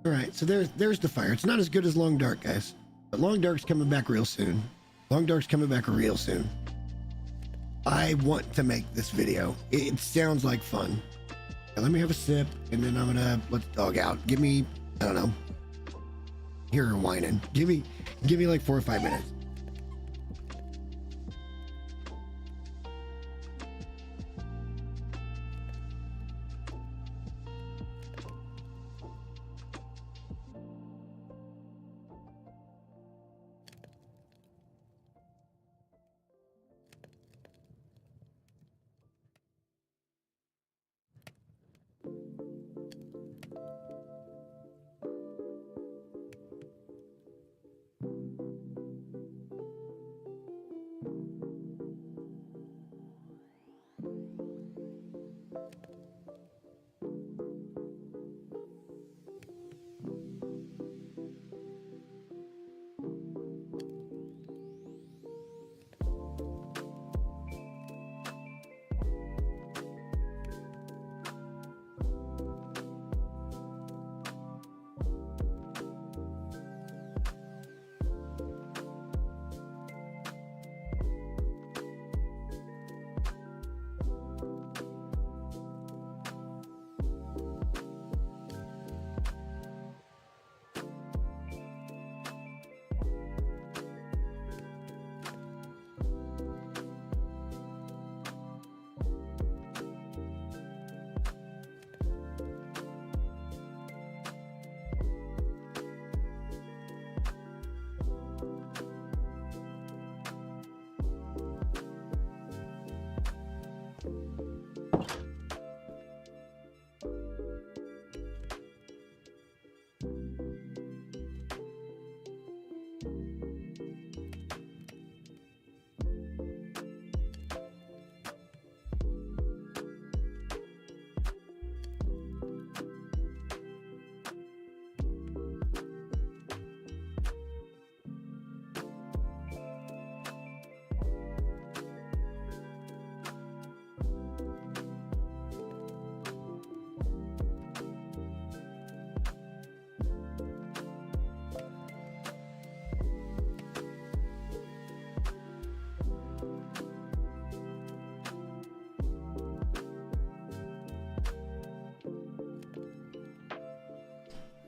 All right, so there's the fire. It's not as good as Long Dark, guys, but Long Dark's coming back real soon. Long Dark's coming back real soon. I want to make this video. It sounds like fun. Now, let me have a sip, and then I'm gonna let the dog out. Give me, I don't know. Hear her whining. Give me like 4 or 5 minutes.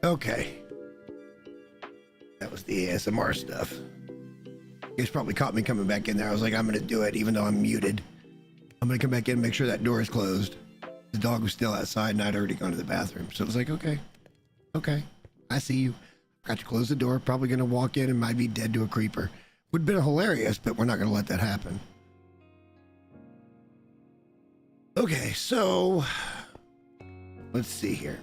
Okay. That was the ASMR stuff. You guys probably caught me coming back in there. I was like, I'm going to do it even though I'm muted. I'm going to come back in and make sure that door is closed. The dog was still outside and I'd already gone to the bathroom. So it was like, okay, I see you. Got to close the door. Probably going to walk in and might be dead to a creeper. Would have been hilarious, but we're not going to let that happen. Okay, so let's see here.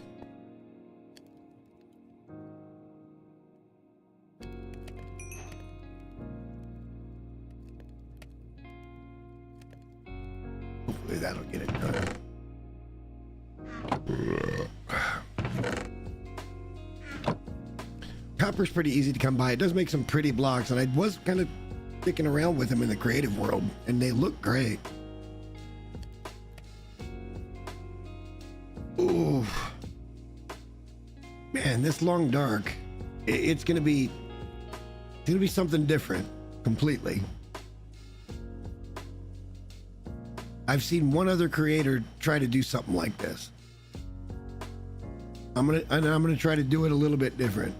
Hopefully that'll get it done. Copper's pretty easy to come by. It does make some pretty blocks, and I was kind of sticking around with them in the creative world, and they look great. Ooh. Man, this long dark, it's gonna be something different completely. I've seen one other creator try to do something like this. I'm gonna try to do it a little bit different.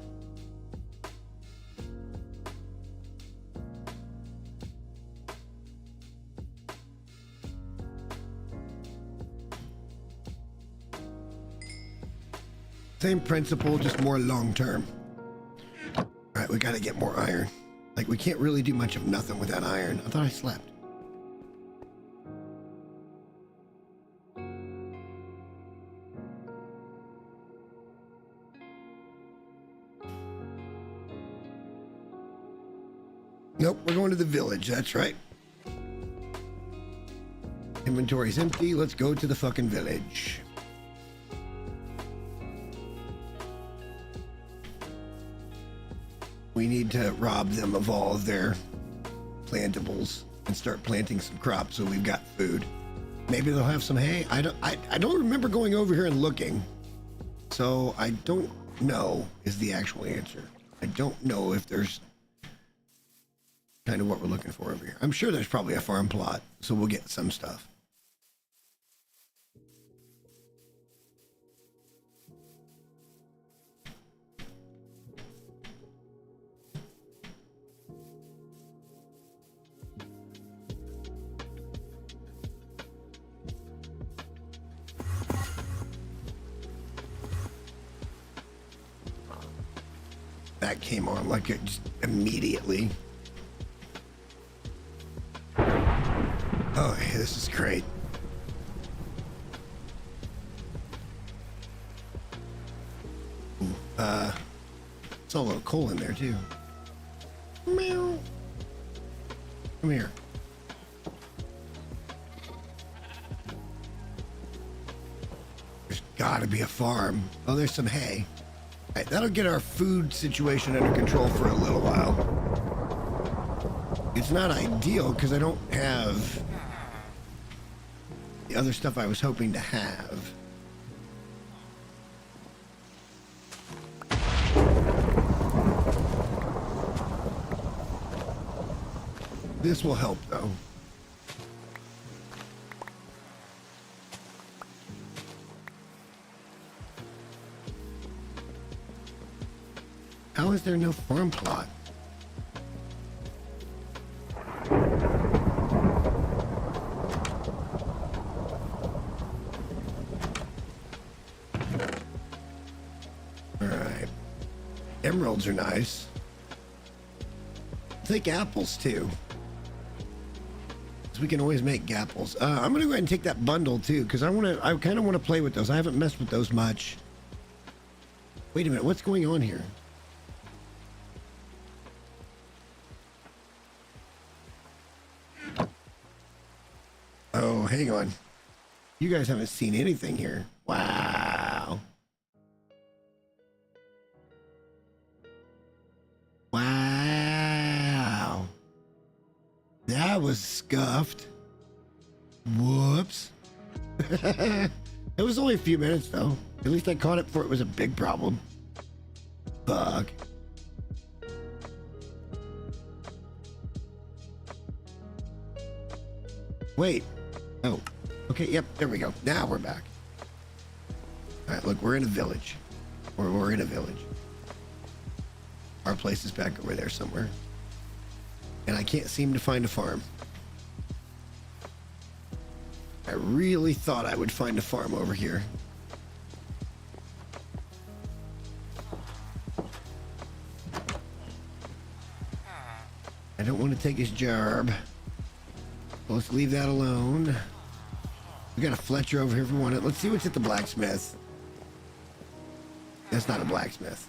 Same principle, just more long term. All right, we gotta get more iron. Like, we can't really do much of nothing without iron. I thought I slept. Nope, we're going to the village, that's right. Inventory's empty, let's go to the fucking village. We need to rob them of all of their plantables and start planting some crops so we've got food. Maybe they'll have some hay. I don't remember going over here and looking. So I don't know is the actual answer. I don't know if there's kind of what we're looking for over here. I'm sure there's probably a farm plot, so we'll get some stuff. That came on like it just immediately. Oh, hey, this is great. Ooh, it's a little coal in there too. Meow. Come here. There's gotta be a farm. Oh, there's some hay. All right, that'll get our food situation under control for a little while. It's not ideal because I don't have the other stuff I was hoping to have. This will help though. How is there no farm plot? Alright. Emeralds are nice. I think apples too. So we can always make gapples. I'm gonna go ahead and take that bundle too, because I kind of want to play with those. I haven't messed with those much. Wait a minute, what's going on here? Oh, hang on. You guys haven't seen anything here. Wow. Wow. That was scuffed. Whoops. It was only a few minutes though. At least I caught it before it was a big problem. Fuck. Wait. Oh. Okay, yep, there we go. Now we're back. Alright, look, we're in a village. Or we're in a village. Our place is back over there somewhere. And I can't seem to find a farm. I really thought I would find a farm over here. I don't want to take his job. Well, let's leave that alone. We got a Fletcher over here if we want it. Let's see what's at the blacksmith. That's not a blacksmith.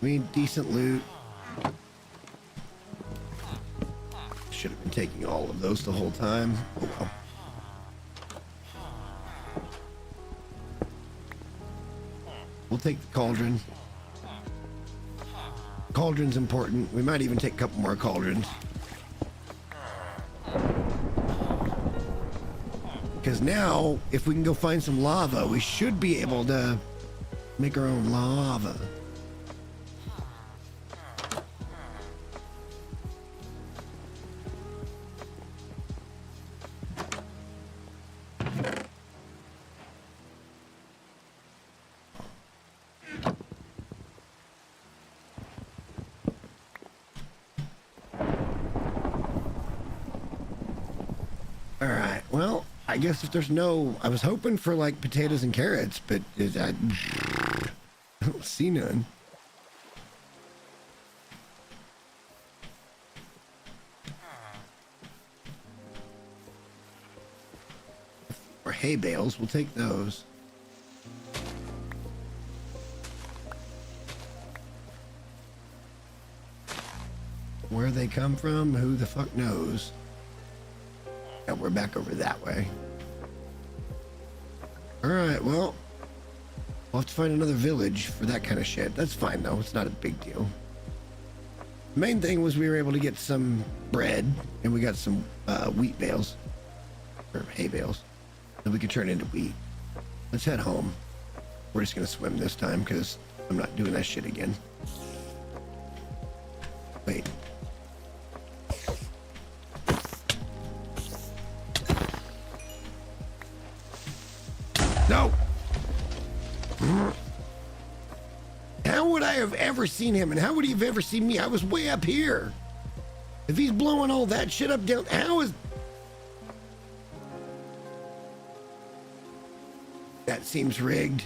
We need decent loot. Should have been taking all of those the whole time. Oh well. We'll take the cauldron. Cauldron's important. We might even take a couple more cauldrons. Because now, if we can go find some lava, we should be able to make our own lava. Alright, well, I guess if there's no... I was hoping for, like, potatoes and carrots, but I don't see none. Or hay bales, we'll take those. Where they come from, who the fuck knows? And we're back over that way. Alright, well, we'll have to find another village for that kind of shit. That's fine, though. It's not a big deal. The main thing was we were able to get some bread, and we got some wheat bales. Or hay bales. That we could turn into wheat. Let's head home. We're just going to swim this time, because I'm not doing that shit again. Wait. No! How would I have ever seen him, and how would he have ever seen me? I was way up here. If he's blowing all that shit up down, how is... That seems rigged.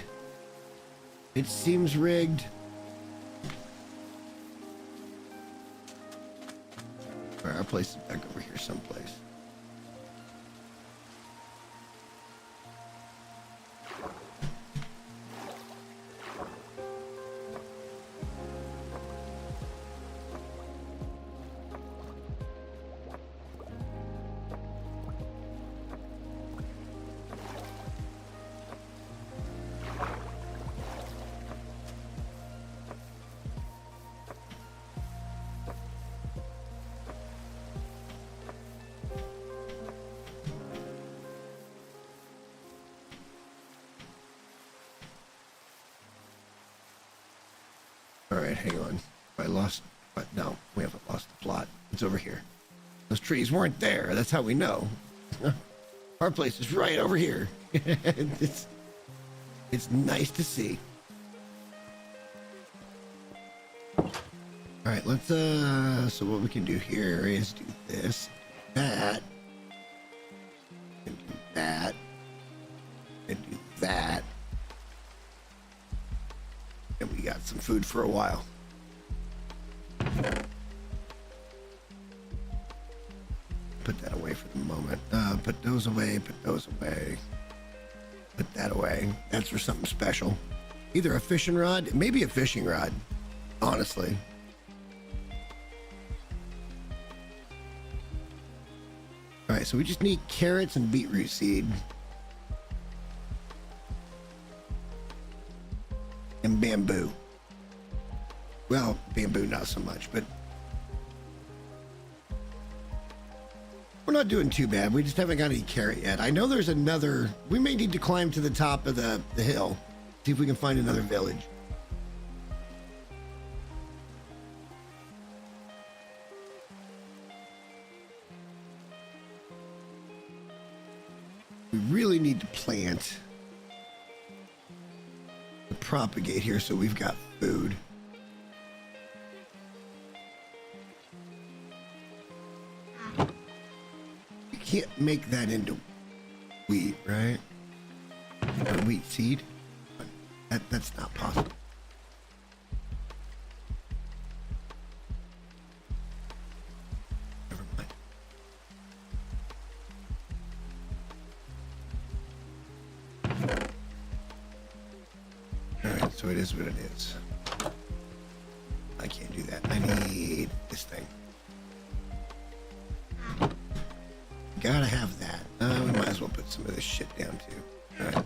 It seems rigged. All right, our place is back over here someplace. All right, hang on. I lost, but no, we haven't lost the plot. It's over here. Those trees weren't there. That's how we know. Our place is right over here. it's nice to see. All right, let's so what we can do here is do this, that, and do that, and do that. And we got some food for a while. Put that away for the moment. Put those away, put those away. Put that away. That's for something special. Either a fishing rod, maybe a fishing rod, honestly. All right, so we just need carrots and beetroot seed. And bamboo. Well, bamboo not so much, but we're not doing too bad. We just haven't got any carrot yet. I know there's another... We may need to climb to the top of the hill. See if we can find another village. We really need to plant propagate here so we've got food. You can't make that into wheat, right? Or wheat seed? That's not possible. Never mind. Alright, so it is what it is. I can't do that. I need this thing. Gotta have that. We might as well put some of this shit down too. Alright.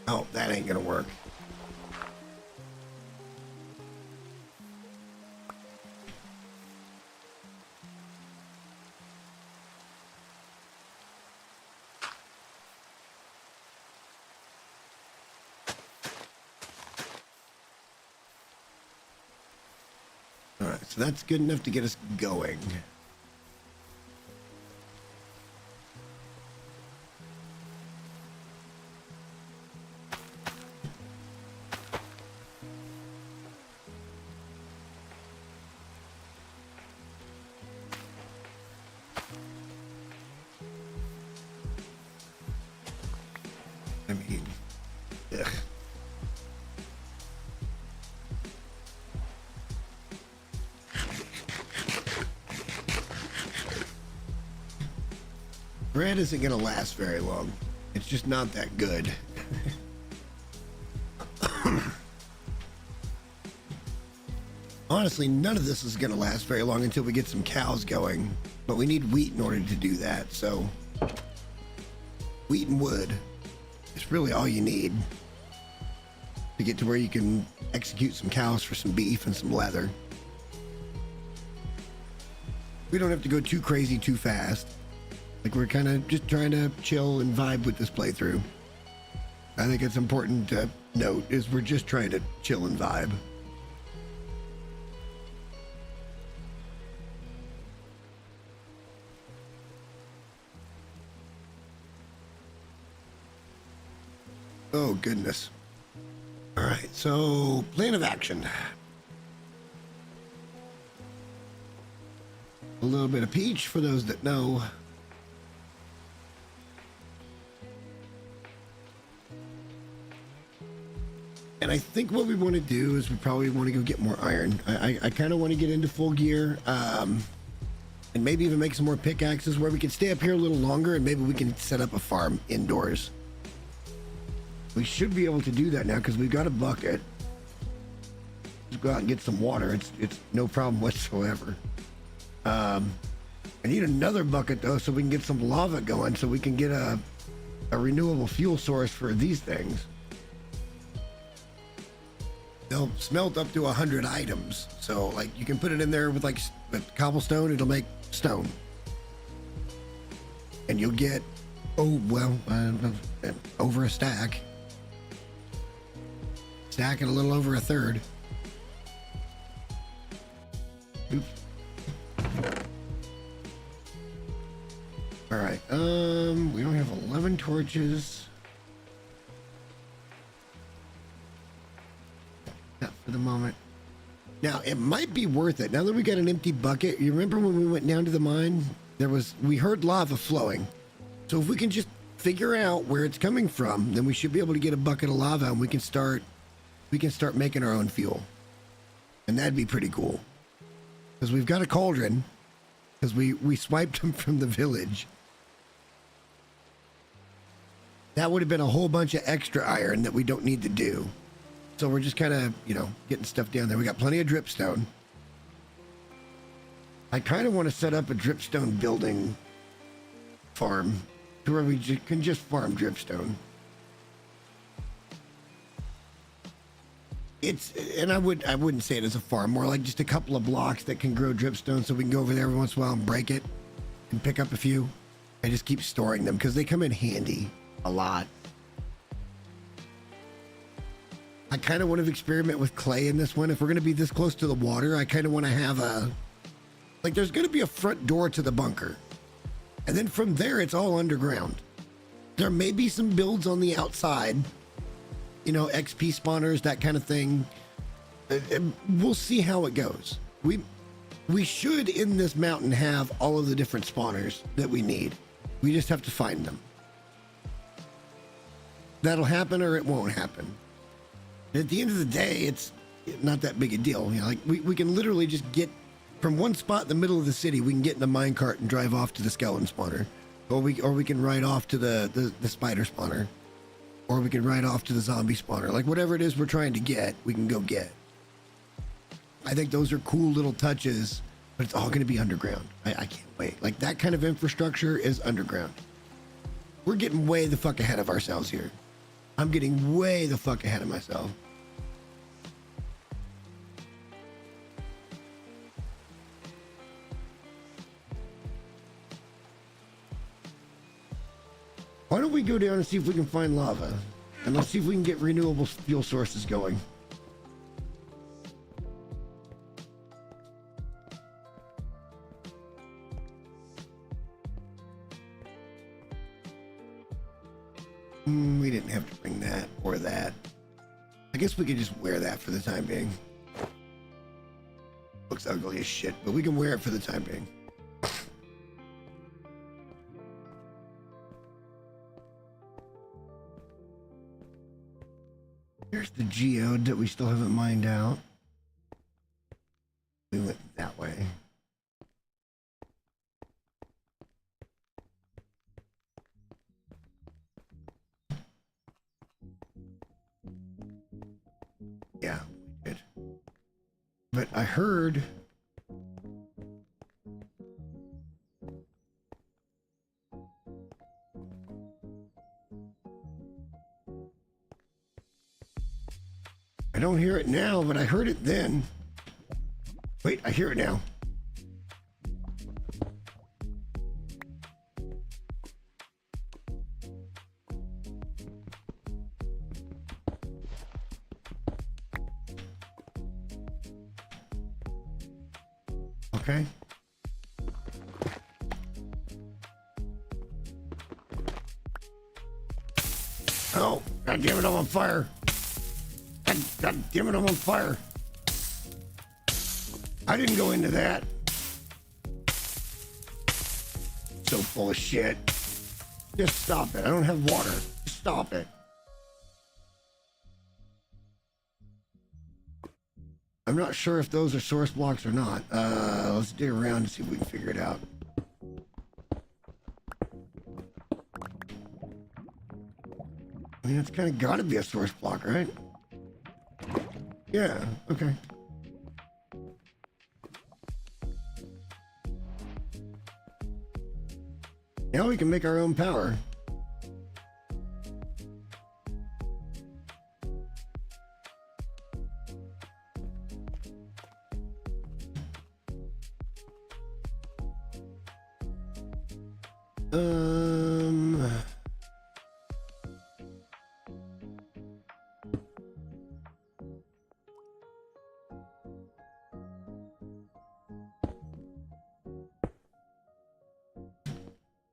Oh, that ain't gonna work. All right, so that's good enough to get us going. I mean, ugh. Bread isn't gonna last very long. It's just not that good. Honestly, none of this is gonna last very long until we get some cows going. But we need wheat in order to do that, so wheat and wood is really all you need to get to where you can execute some cows for some beef and some leather. We don't have to go too crazy too fast. Like, we're kind of just trying to chill and vibe with this playthrough. I think it's important to note is we're just trying to chill and vibe. Oh, goodness. All right, so plan of action. A little bit of peach for those that know. And I think what we want to do is we probably want to go get more iron. I kind of want to get into full gear, and maybe even make some more pickaxes where we can stay up here a little longer, and maybe we can set up a farm indoors. We should be able to do that now because we've got a bucket. Let's go out and get some water. It's no problem whatsoever. I need another bucket though so we can get some lava going so we can get a renewable fuel source for these things. They'll smelt up to 100 items. So like you can put it in there with like with cobblestone, it'll make stone. And you'll get, oh, well, over a stack. Stack it a little over a third. Oops. All right, we don't have 11 torches. Not for the moment. Now, it might be worth it. Now that we got an empty bucket, you remember when we went down to the mine? We heard lava flowing. So if we can just figure out where it's coming from, then we should be able to get a bucket of lava and we can start making our own fuel. And that'd be pretty cool. Because we've got a cauldron, because we swiped them from the village. That would have been a whole bunch of extra iron that we don't need to do. So we're just kind of, getting stuff down there. We got plenty of dripstone. I kind of want to set up a dripstone building farm to where we can just farm dripstone. It's, and I wouldn't say it as a farm, more like just a couple of blocks that can grow dripstone, so we can go over there every once in a while and break it and pick up a few and just keep storing them because they come in handy a lot. I kind of want to experiment with clay in this one. If we're going to be this close to the water, I kind of want to have a, like, there's going to be a front door to the bunker. And then from there, it's all underground. There may be some builds on the outside, you know, XP spawners, that kind of thing. We'll see how it goes. We should, in this mountain, have all of the different spawners that we need. We just have to find them. That'll happen or it won't happen. At the end of the day, it's not that big a deal. You know, like we can literally just get from one spot in the middle of the city. We can get in a minecart and drive off to the skeleton spawner, or we can ride off to the spider spawner, or we can ride off to the zombie spawner. Like whatever it is we're trying to get, we can go get. I think those are cool little touches, but it's all going to be underground. I can't wait. Like that kind of infrastructure is underground. We're getting way the fuck ahead of ourselves here. I'm getting way the fuck ahead of myself. Why don't we go down and see if we can find lava? And let's see if we can get renewable fuel sources going. We didn't have to bring that or that. I guess we could just wear that for the time being. Looks ugly as shit, but we can wear it for the time being. There's the geode that we still haven't mined out. We went that way. Yeah, we did. But I heard I don't hear it now, but I heard it then. Wait, I hear it now. Okay. Oh, God damn it, I'm on fire. God damn it, I'm on fire. I didn't go into that. So full of shit. Just stop it. I don't have water. Just stop it. I'm not sure if those are source blocks or not. Let's dig around and see if we can figure it out. I mean, it's kind of got to be a source block, right? Yeah, okay. Now we can make our own power.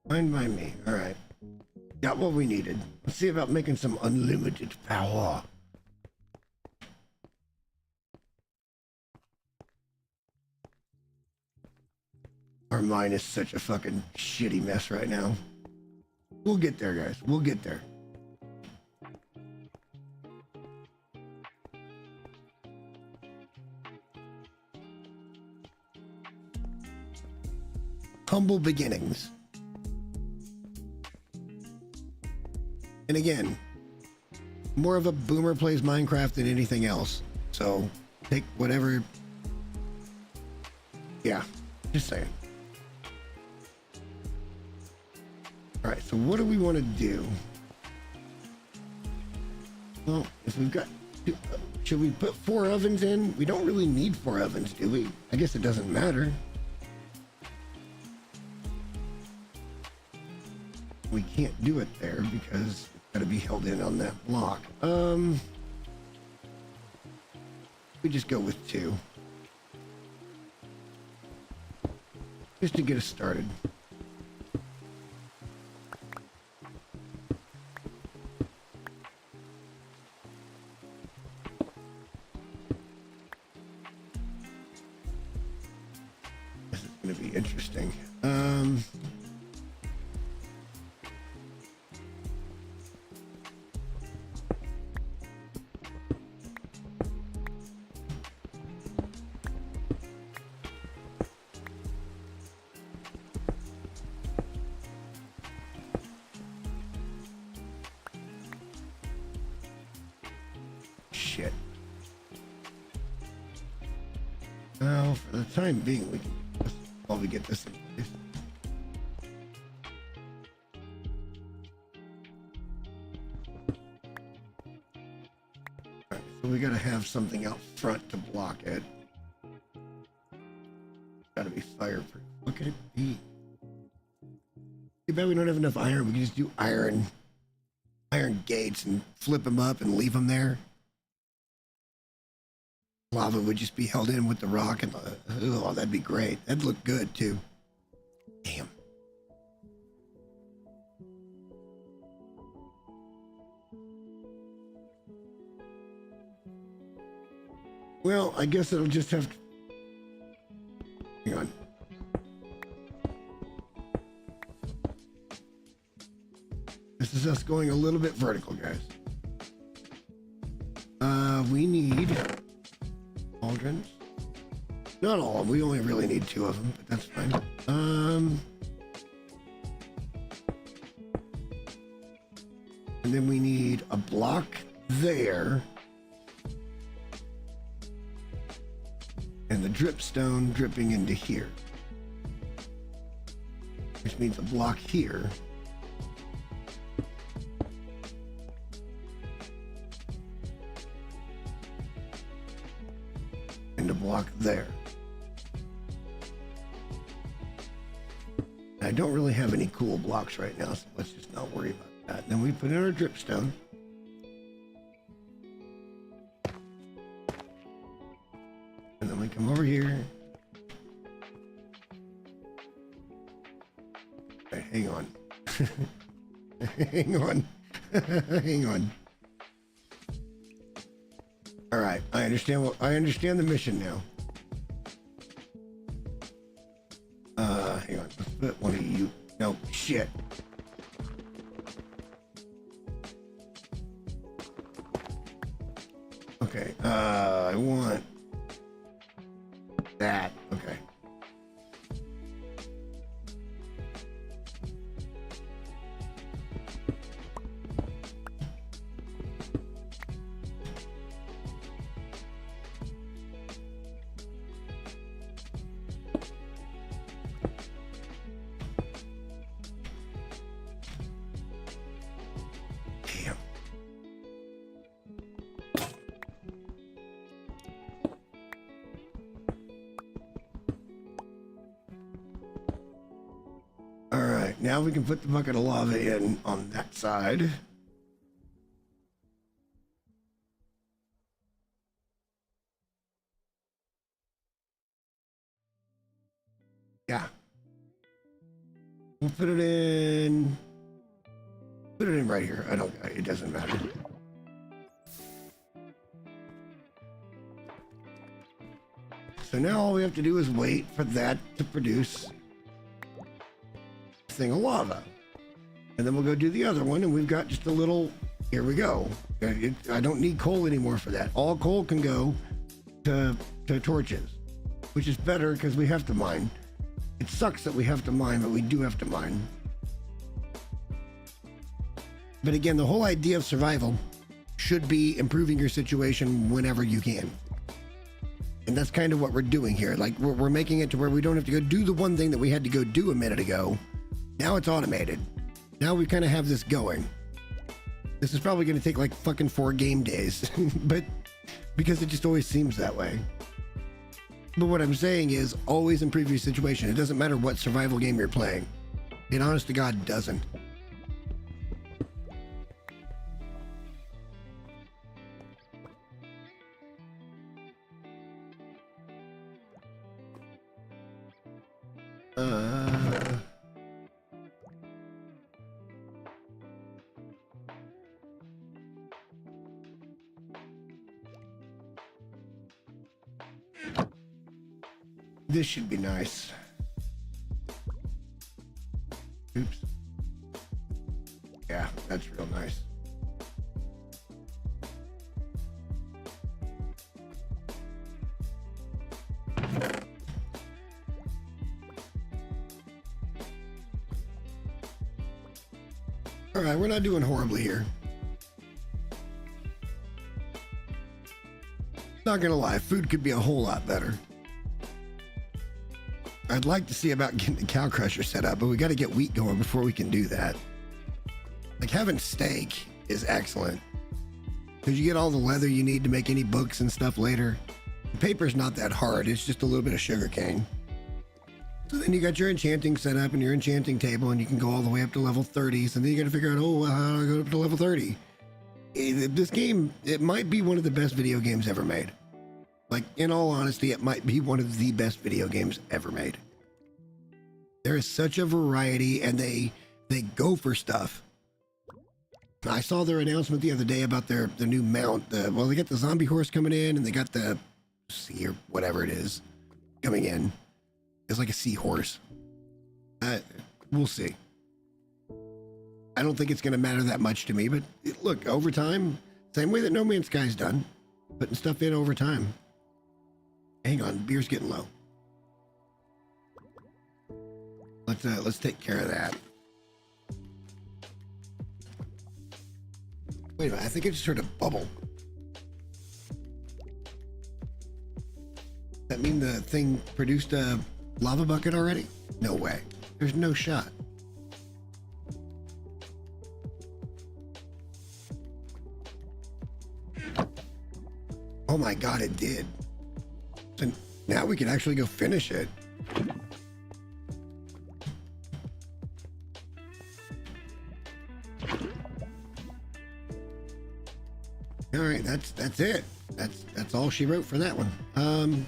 Fine by me. All right. Got what we needed. Let's see about making some unlimited power. Our mine is such a fucking shitty mess right now. We'll get there, guys. We'll get there. Humble beginnings. And again, more of a boomer plays Minecraft than anything else. So take whatever. Yeah, just saying. All right, so what do we want to do? Well, if we've got... Should we put 4 ovens in? We don't really need 4 ovens, do we? I guess it doesn't matter. We can't do it there because it's got to be held in on that block. We just go with 2. Just to get us started. This is going to be interesting. Shit. Well, for the time being, we can just probably get this in place. Alright, so we gotta have something out front to block it. Gotta be fireproof. What could it be? Too bad we don't have enough iron. We can just do iron gates and flip them up and leave them there. Lava would just be held in with the rock and oh, that'd be great. That'd look good too. Damn. Well, I guess it'll just have to... Hang on. This is us going a little bit vertical, guys. We need cauldrons. Not all of them. We only really need 2 of them, but that's fine. And then we need a block there. And the dripstone dripping into here. Which means a block here. And a block there. I don't really have any cool blocks right now, so let's just not worry about that. Then we put in our dripstone. And then we come over here. Okay, hang on. Hang on. Hang on. All right, I understand the mission now. Hang on, let's put one of you. No, shit. Okay, I want that. Okay. Damn. All right, now we can put the bucket of lava in on that side. Yeah. We'll put it in. Put it in right here. It doesn't matter. So now all we have to do is wait for that to produce a thing of lava. And then we'll go do the other one, and we've got just a little, here we go. I don't need coal anymore for that. All coal can go to torches, which is better because we have to mine. It sucks that we have to mine, but we do have to mine. But again, the whole idea of survival should be improving your situation whenever you can. And that's kind of what we're doing here. Like, we're making it to where we don't have to go do the one thing that we had to go do a minute ago. Now it's automated. Now we kind of have this going. This is probably going to take like fucking 4 game days. but because it just always seems that way. But what I'm saying is, always in previous situation, it doesn't matter what survival game you're playing. It honest to God doesn't. This should be nice. Oops. Yeah, that's real nice. All right, we're not doing horribly here. Not gonna lie, food could be a whole lot better. I'd like to see about getting the cow crusher set up, but we got to get wheat going before we can do that. Like having steak is excellent because you get all the leather you need to make any books and stuff later. The paper's not that hard. It's just a little bit of sugar cane. So then you got your enchanting set up and your enchanting table, and you can go all the way up to level 30s, and then you got to figure out, oh, well, how do I go up to level 30? This game, it might be one of the best video games ever made. Like, in all honesty, it might be one of the best video games ever made. There is such a variety, and they go for stuff. I saw their announcement the other day about their new mount. Well, they got the zombie horse coming in, and they got the sea or whatever it is coming in. It's like a seahorse. We'll see. I don't think it's going to matter that much to me, but look, over time, same way that No Man's Sky's done, putting stuff in over time. Hang on, beer's getting low. Let's take care of that. Wait a minute, I think I just heard a bubble. That mean the thing produced a lava bucket already? No way. There's no shot. Oh my God, it did. So now we can actually go finish it. All right, that's it. That's all she wrote for that one.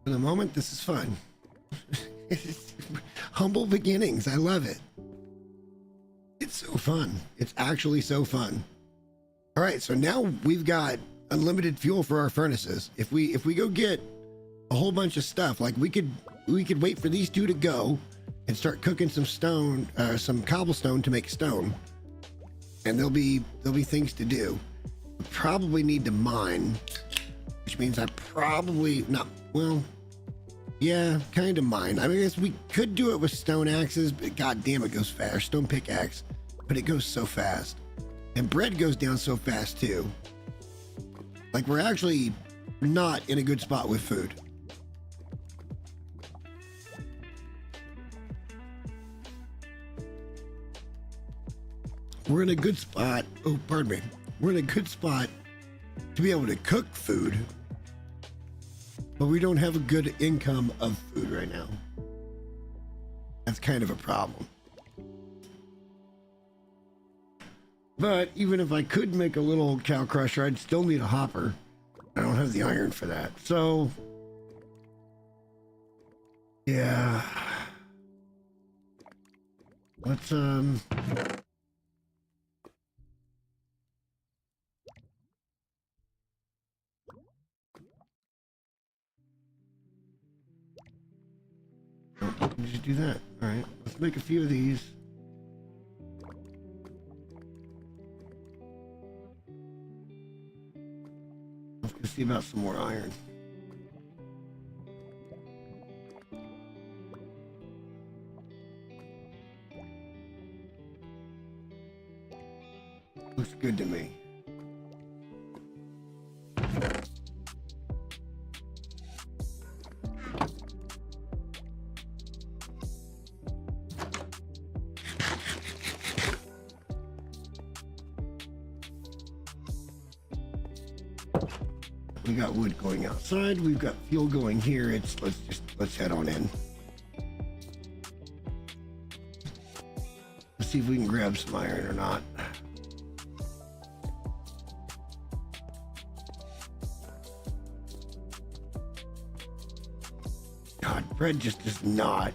For the moment, this is fun. Humble beginnings. I love it. It's so fun. It's actually so fun. All right, so now we've got unlimited fuel for our furnaces. If we go get a whole bunch of stuff, like we could wait for these two to go and start cooking some stone, some cobblestone to make stone, and there'll be things to do. We probably need to mine, which means I probably not. Well, yeah, kind of mine. I mean, I guess we could do it with stone axes, but god damn, it goes fast. Stone pickaxe, but it goes so fast. And bread goes down so fast too. Like we're actually not in a good spot with food. We're in a good spot. Oh, pardon me. We're in a good spot to be able to cook food, but we don't have a good income of food right now. That's kind of a problem. But even if I could make a little cow crusher, I'd still need a hopper. I don't have the iron for that. So, yeah. Let's, just do that. All right, let's make a few of these. Let's see about some more iron. Looks good to me. We got wood going outside. We've got fuel going here. Let's head on in. Let's see if we can grab some iron or not. God, bread just does not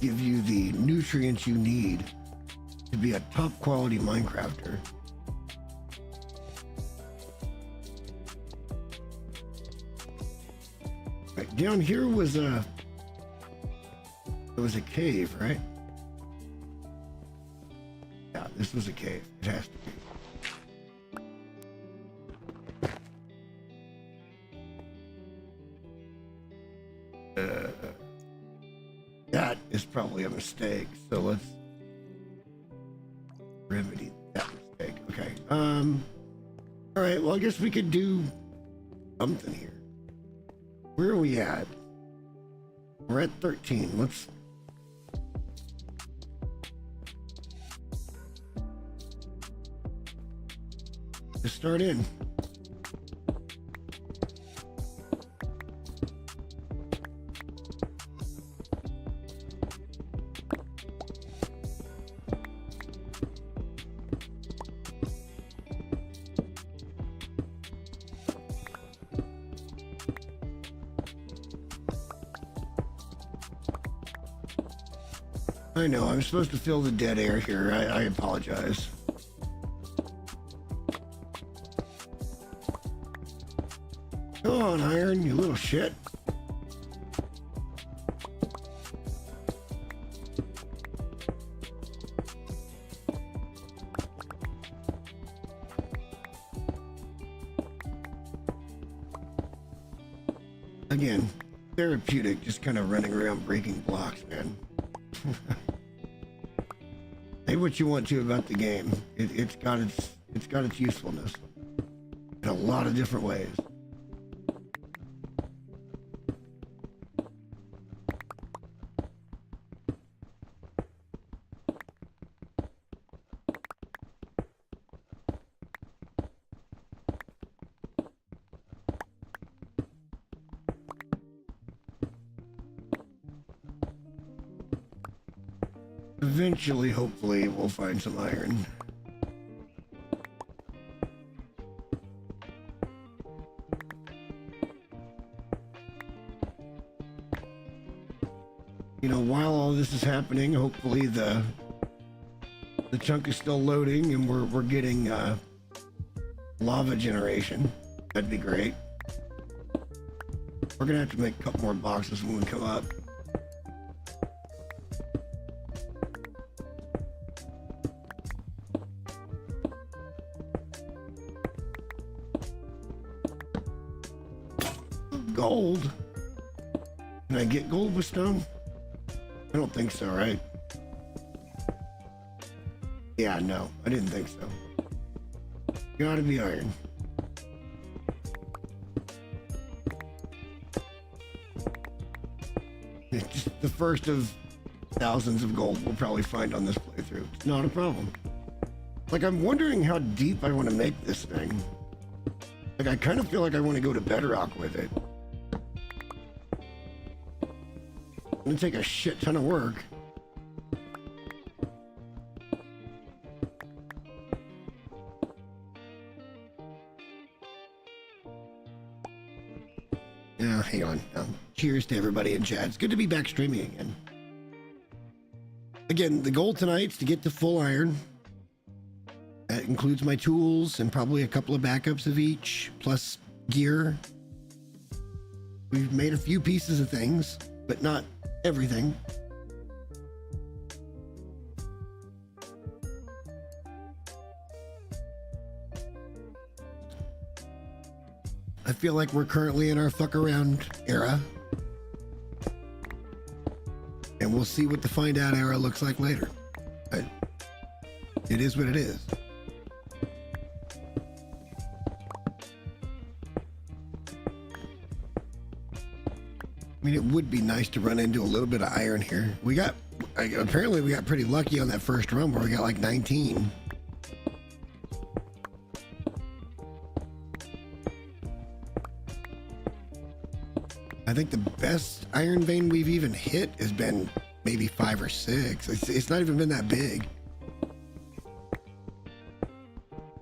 give you the nutrients you need to be a top quality Minecrafter. Right, down here was a cave, right? Yeah, this was a cave. It has to be. That is probably a mistake. So let's remedy that mistake. Okay. All right. Well, I guess we could do something here. Where are we at? We're at 13. Let's. Just start in. I know, I'm supposed to fill the dead air here. I apologize. Come on, iron, you little shit. Again, therapeutic, just kind of running around breaking blocks, man. Say what you want to about the game. It's got its usefulness in a lot of different ways. Eventually, hopefully, we'll find some iron. You know, while all this is happening, hopefully the chunk is still loading and we're getting lava generation. That'd be great. We're gonna have to make a couple more boxes when we come up. Gold? Can I get gold with stone? I don't think so, right? Yeah, no, I didn't think so. Gotta be iron. It's just the first of thousands of gold we'll probably find on this playthrough. It's not a problem. Like, I'm wondering how deep I want to make this thing. Like, I kind of feel like I want to go to bedrock with it. It's gonna take a shit ton of work. Yeah, hang on. Cheers to everybody in chat. It's good to be back streaming again. Again, the goal tonight's to get to full iron. That includes my tools and probably a couple of backups of each, plus gear. We've made a few pieces of things, but not everything. I feel like we're currently in our fuck around era. And we'll see what the find out era looks like later. But it is what it is. I mean, it would be nice to run into a little bit of iron here. Apparently we got pretty lucky on that first run where we got like 19. I think the best iron vein we've even hit has been maybe 5 or 6. It's not even been that big.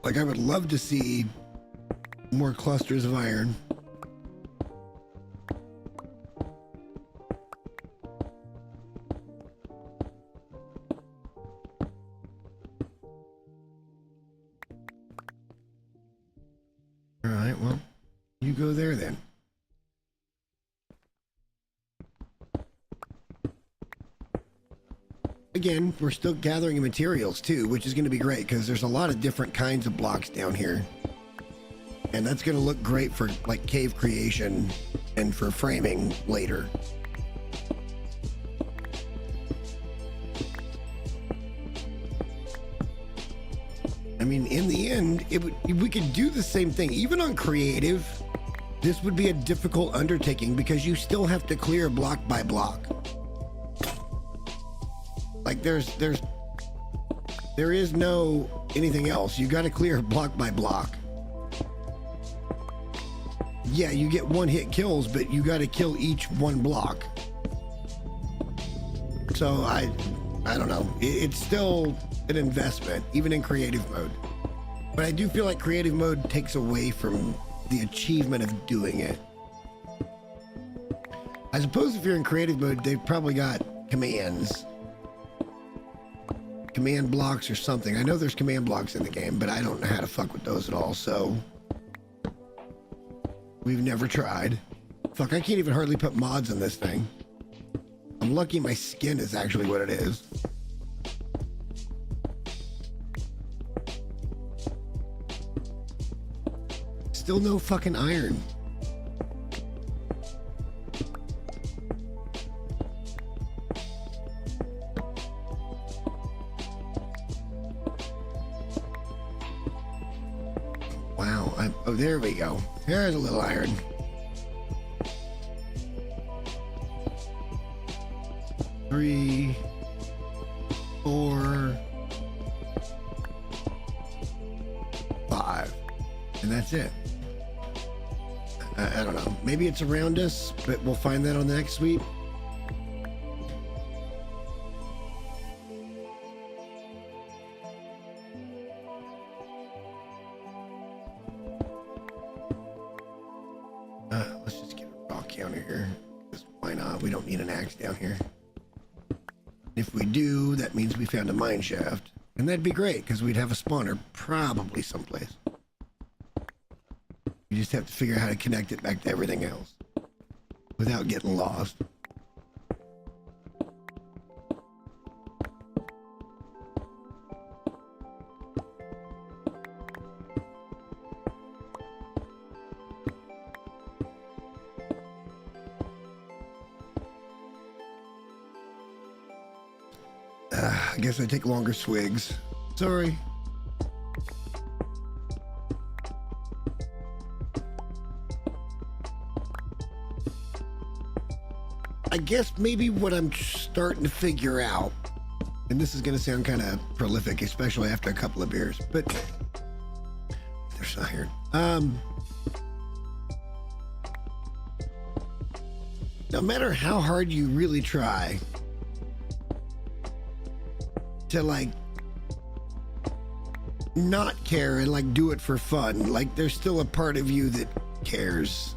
Like, I would love to see more clusters of iron. All right, well, you go there then. Again, we're still gathering materials too, which is going to be great because there's a lot of different kinds of blocks down here. And that's going to look great for like cave creation and for framing later. I mean, in the end, we could do the same thing. Even on creative, this would be a difficult undertaking because you still have to clear block by block. Like there is no anything else. You got to clear block by block. Yeah, you get one hit kills, but you got to kill each one block. So I don't know. It's still an investment, even in creative mode. But I do feel like creative mode takes away from the achievement of doing it. I suppose if you're in creative mode, they've probably got commands. Command blocks or something. I know there's command blocks in the game, but I don't know how to fuck with those at all, so we've never tried. Fuck, I can't even hardly put mods in this thing. I'm lucky my skin is actually what it is. Still no fucking iron. Wow. Oh, there we go. There's a little iron. Three, 4, 5, and that's it. I don't know. Maybe it's around us, but we'll find that on the next sweep. Let's just get a raw counter here. Because why not? We don't need an axe down here. If we do, that means we found a mine shaft. And that'd be great, because we'd have a spawner probably someplace. You just have to figure out how to connect it back to everything else without getting lost. I guess I take longer swigs. Sorry. I guess maybe what I'm starting to figure out, and this is going to sound kind of prolific, especially after a couple of beers, but there's not here. No matter how hard you really try to like not care and like do it for fun, like there's still a part of you that cares.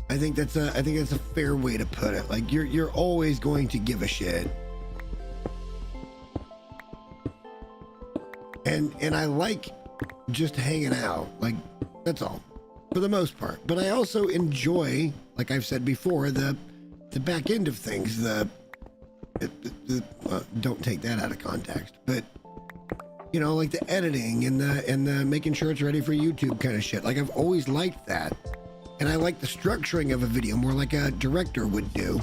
I think that's a fair way to put it. Like you're always going to give a shit. And I like just hanging out. Like that's all for the most part. But I also enjoy, like I've said before, the back end of things, don't take that out of context, but you know, like the editing and the making sure it's ready for YouTube kind of shit. Like I've always liked that. And I like the structuring of a video more like a director would do,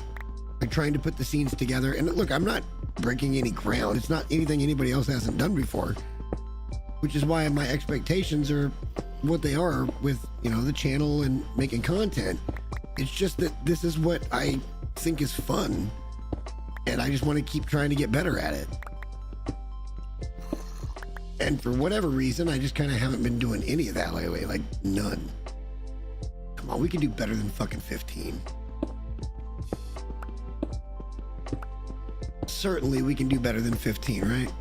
like trying to put the scenes together. And look, I'm not breaking any ground. It's not anything anybody else hasn't done before, which is why my expectations are what they are with, you know, the channel and making content. It's just that this is what I think is fun, and I just want to keep trying to get better at it. And for whatever reason, I just kind of haven't been doing any of that lately. Like, none. Come on, we can do better than fucking 15. Certainly we can do better than 15, right?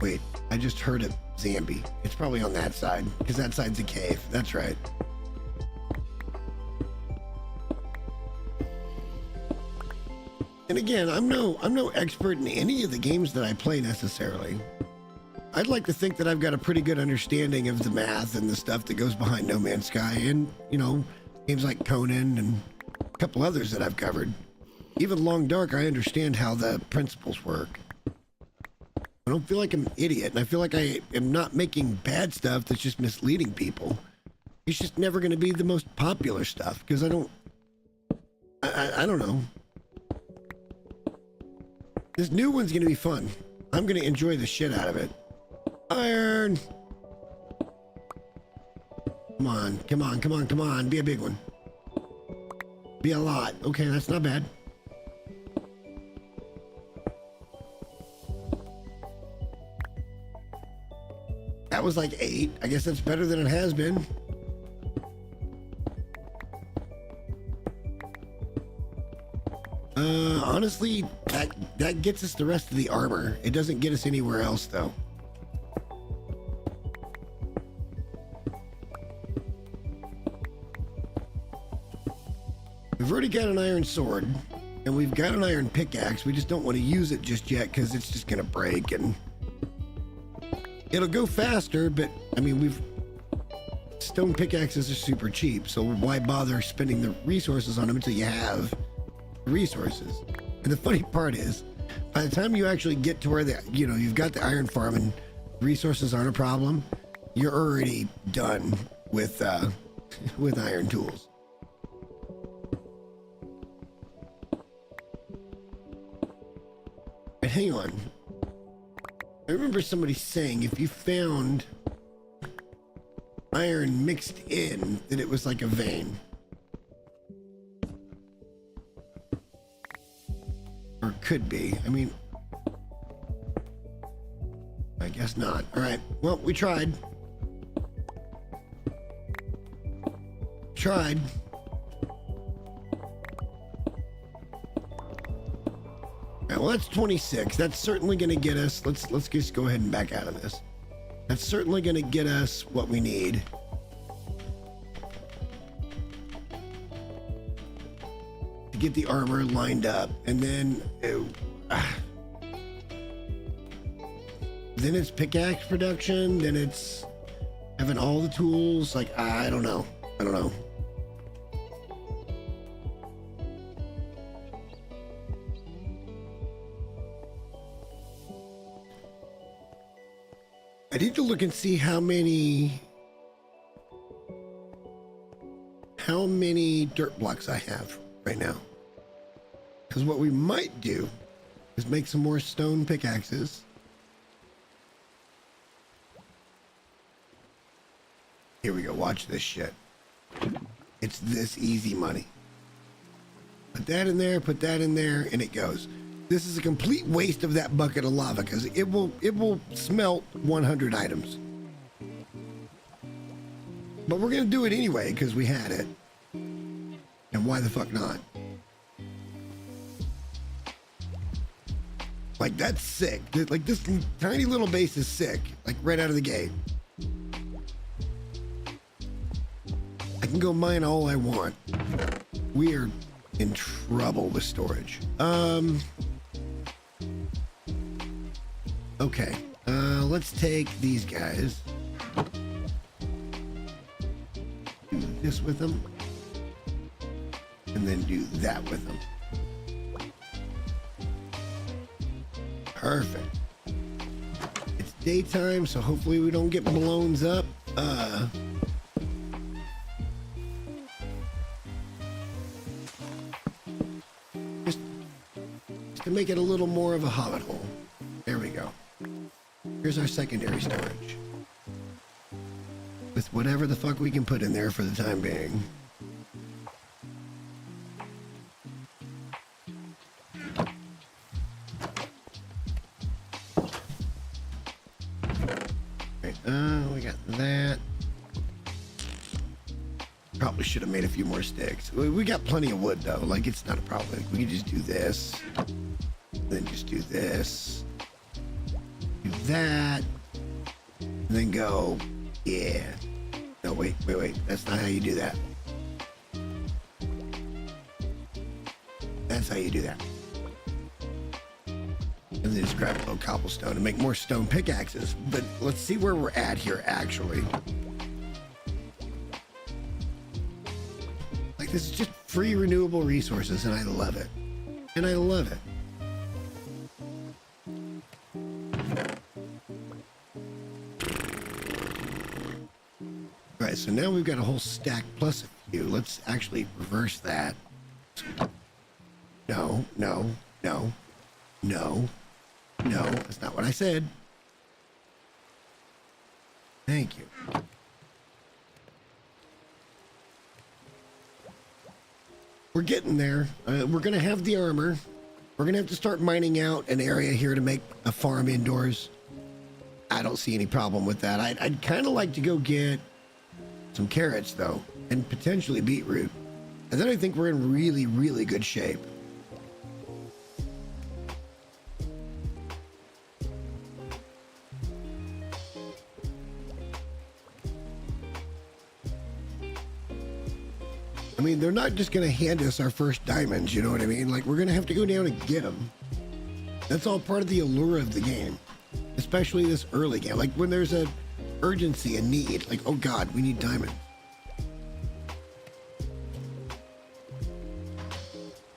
Wait, I just heard a zombie. It's probably on that side, because that side's a cave. That's right. And again, I'm no expert in any of the games that I play necessarily. I'd like to think that I've got a pretty good understanding of the math and the stuff that goes behind No Man's Sky and, you know, games like Conan and a couple others that I've covered. Even Long Dark, I understand how the principles work. I don't feel like I'm an idiot, and I feel like I am not making bad stuff that's just misleading people. It's just never going to be the most popular stuff, because I don't know. This new one's going to be fun. I'm going to enjoy the shit out of it. Iron! Come on, come on, come on, come on. Be a big one. Be a lot. Okay, that's not bad. That was like 8. I guess that's better than it has been. Honestly, that gets us the rest of the armor. It doesn't get us anywhere else, though. We've already got an iron sword, and we've got an iron pickaxe. We just don't want to use it just yet because it's just going to break, and it'll go faster, but, I mean, stone pickaxes are super cheap, so why bother spending the resources on them until you have resources? And the funny part is, by the time you actually get to where you've got the iron farm and resources aren't a problem, you're already done with iron tools. But hang on. I remember somebody saying if you found iron mixed in, that it was like a vein. Or could be. I mean, I guess not. All right. Well, we tried. Tried. All right, well, that's 26. That's certainly going to get us. Let's just go ahead and back out of this. That's certainly going to get us what we need. Get the armor lined up, and then it's pickaxe production, then it's having all the tools. Like, I don't know. I need to look and see how many dirt blocks I have right now. Because what we might do is make some more stone pickaxes. Here we go. Watch this shit. It's this easy money. Put that in there, and it goes. This is a complete waste of that bucket of lava because it will smelt 100 items. But we're going to do it anyway because we had it. And why the fuck not? Like, that's sick. Like, this tiny little base is sick. Like, right out of the gate. I can go mine all I want. We are in trouble with storage. Okay. Let's take these guys. Do this with them. And then do that with them. Perfect. It's daytime, so hopefully we don't get blown up. Just to make it a little more of a hobbit hole. There we go. Here's our secondary storage. With whatever the fuck we can put in there for the time being. We got that. Probably should have made a few more sticks. We got plenty of wood though. Like, it's not a problem. We can just do this. Then just do this. Do that. And then go. Yeah. No, wait. That's not how you do that. That's how you do that. And then just grab a little cobblestone and make more stone pickaxes. But let's see where we're at here, actually. Like, this is just free renewable resources, and I love it. And I love it. All right, so now we've got a whole stack plus a few. Let's actually reverse that. No. That's not what I said. Thank you. We're getting there. We're going to have the armor. We're going to have to start mining out an area here to make a farm indoors. I don't see any problem with that. I'd kind of like to go get some carrots, though, and potentially beetroot. And then I think we're in really, really good shape. I mean, they're not just going to hand us our first diamonds, you know what I mean? Like, we're going to have to go down and get them. That's all part of the allure of the game, especially this early game. Like, when there's a urgency and need, like, oh God, we need diamonds.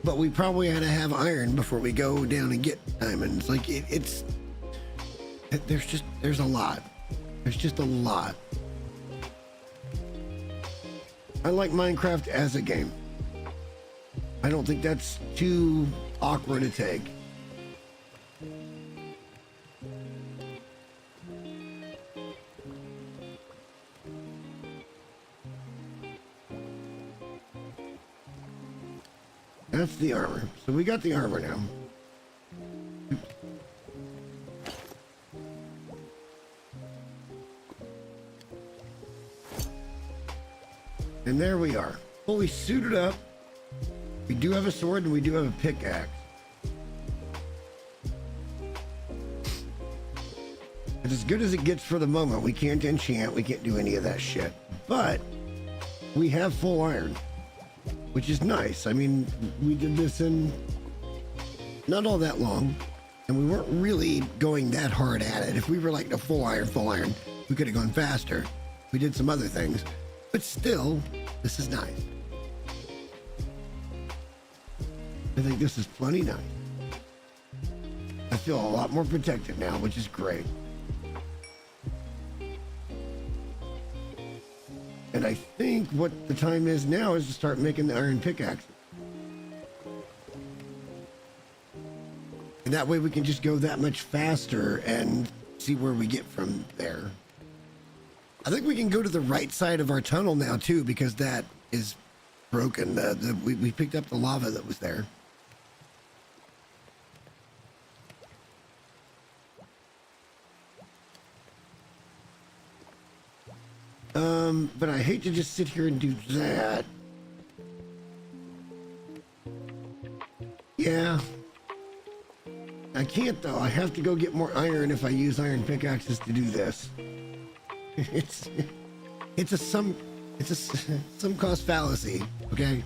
But we probably had to have iron before we go down and get diamonds. Like, there's a lot. There's just a lot. I like Minecraft as a game. I don't think that's too awkward to take. That's the armor. So we got the armor now. And there we are, fully suited up. We do have a sword and we do have a pickaxe. It's as good as it gets for the moment. We can't enchant, we can't do any of that shit. But we have full iron, which is nice. I mean, we did this in not all that long, and we weren't really going that hard at it. If we were like the full iron, we could have gone faster. We did some other things. But still, this is nice. I think this is plenty nice. I feel a lot more protected now, which is great. And I think what the time is now is to start making the iron pickaxes. And that way we can just go that much faster and see where we get from there. I think we can go to the right side of our tunnel now too, because that is broken. We picked up the lava that was there. But I hate to just sit here and do that. Yeah. I can't though. I have to go get more iron if I use iron pickaxes to do this. It's a some cost fallacy, okay?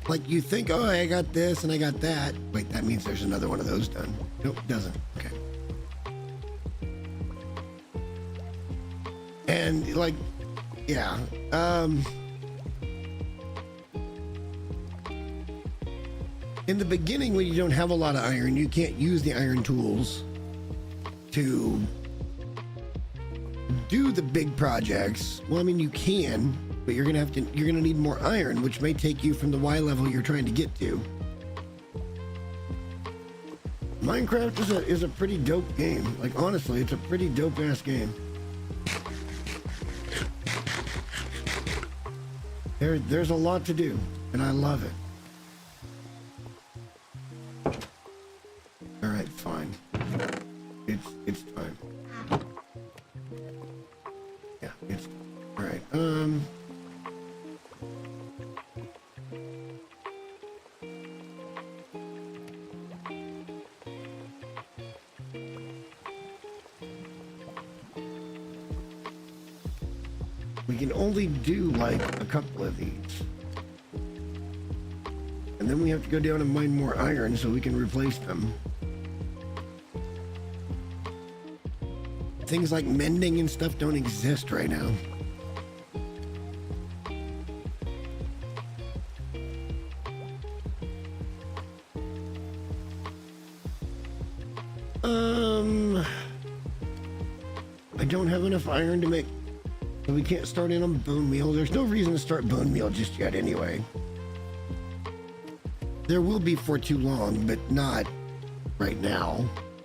Like, you think, oh, I got this and I got that. Wait, that means there's another one of those done. Nope, doesn't. Okay. And like, yeah. In the beginning, when you don't have a lot of iron, you can't use the iron tools to do the big projects. Well, I mean, you can, but you're gonna need more iron, which may take you from the Y level you're trying to get to. Minecraft is a pretty dope game. Like, honestly, it's a pretty dope ass game. There's a lot to do, and I love it. All right, fine. It's time. We can only do like a couple of these. And then we have to go down and mine more iron so we can replace them. Things like mending and stuff don't exist right now. I don't have enough iron to make, so we can't start in on bone meal. There's no reason to start bone meal just yet anyway. There will be for too long, but not right now.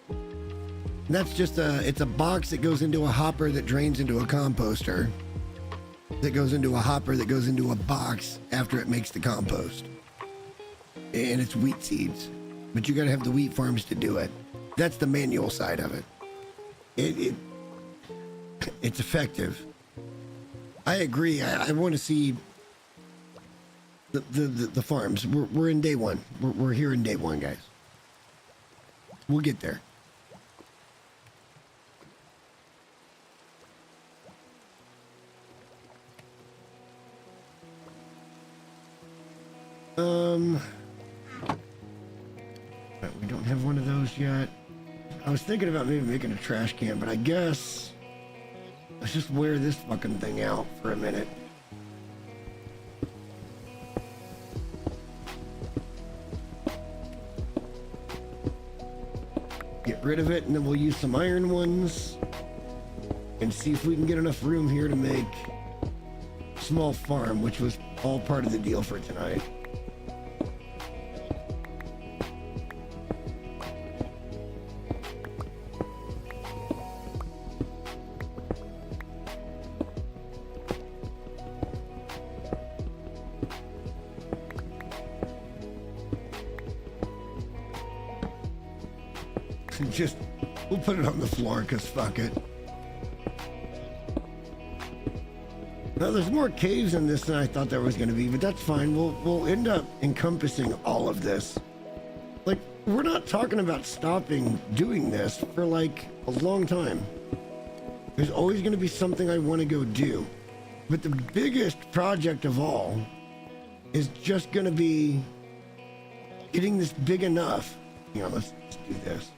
And that's just it's a box that goes into a hopper that drains into a composter. That goes into a hopper that goes into a box after it makes the compost. And it's wheat seeds. But you gotta have the wheat farms to do it. That's the manual side of it. It's effective. I agree. I want to see the farms. We're in day one. We're here in day one, guys. We'll get there. We don't have one of those yet. I was thinking about maybe making a trash can, but I guess let's just wear this fucking thing out for a minute. Get rid of it, and then we'll use some iron ones and see if we can get enough room here to make a small farm, which was all part of the deal for tonight. Just, we'll put it on the floor because fuck it. Now there's more caves in this than I thought there was going to be, but that's fine. We'll end up encompassing all of this. Like, we're not talking about stopping doing this for like a long time. There's always going to be something I want to go do. But the biggest project of all is just going to be getting this big enough. You know, let's do this.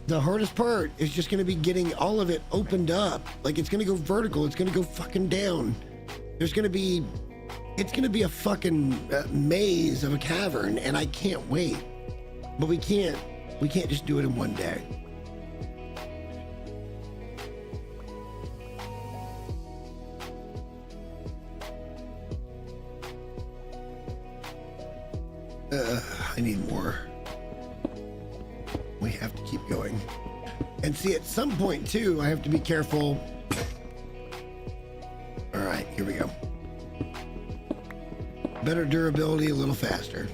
The hardest part is just going to be getting all of it opened up. Like, it's going to go vertical. It's going to go fucking down. There's going to be, it's going to be a fucking maze of a cavern, and I can't wait. But we can't just do it in one day. I need more. We have to keep going. And see, at some point too, I have to be careful. All right, here we go. Better durability, a little faster.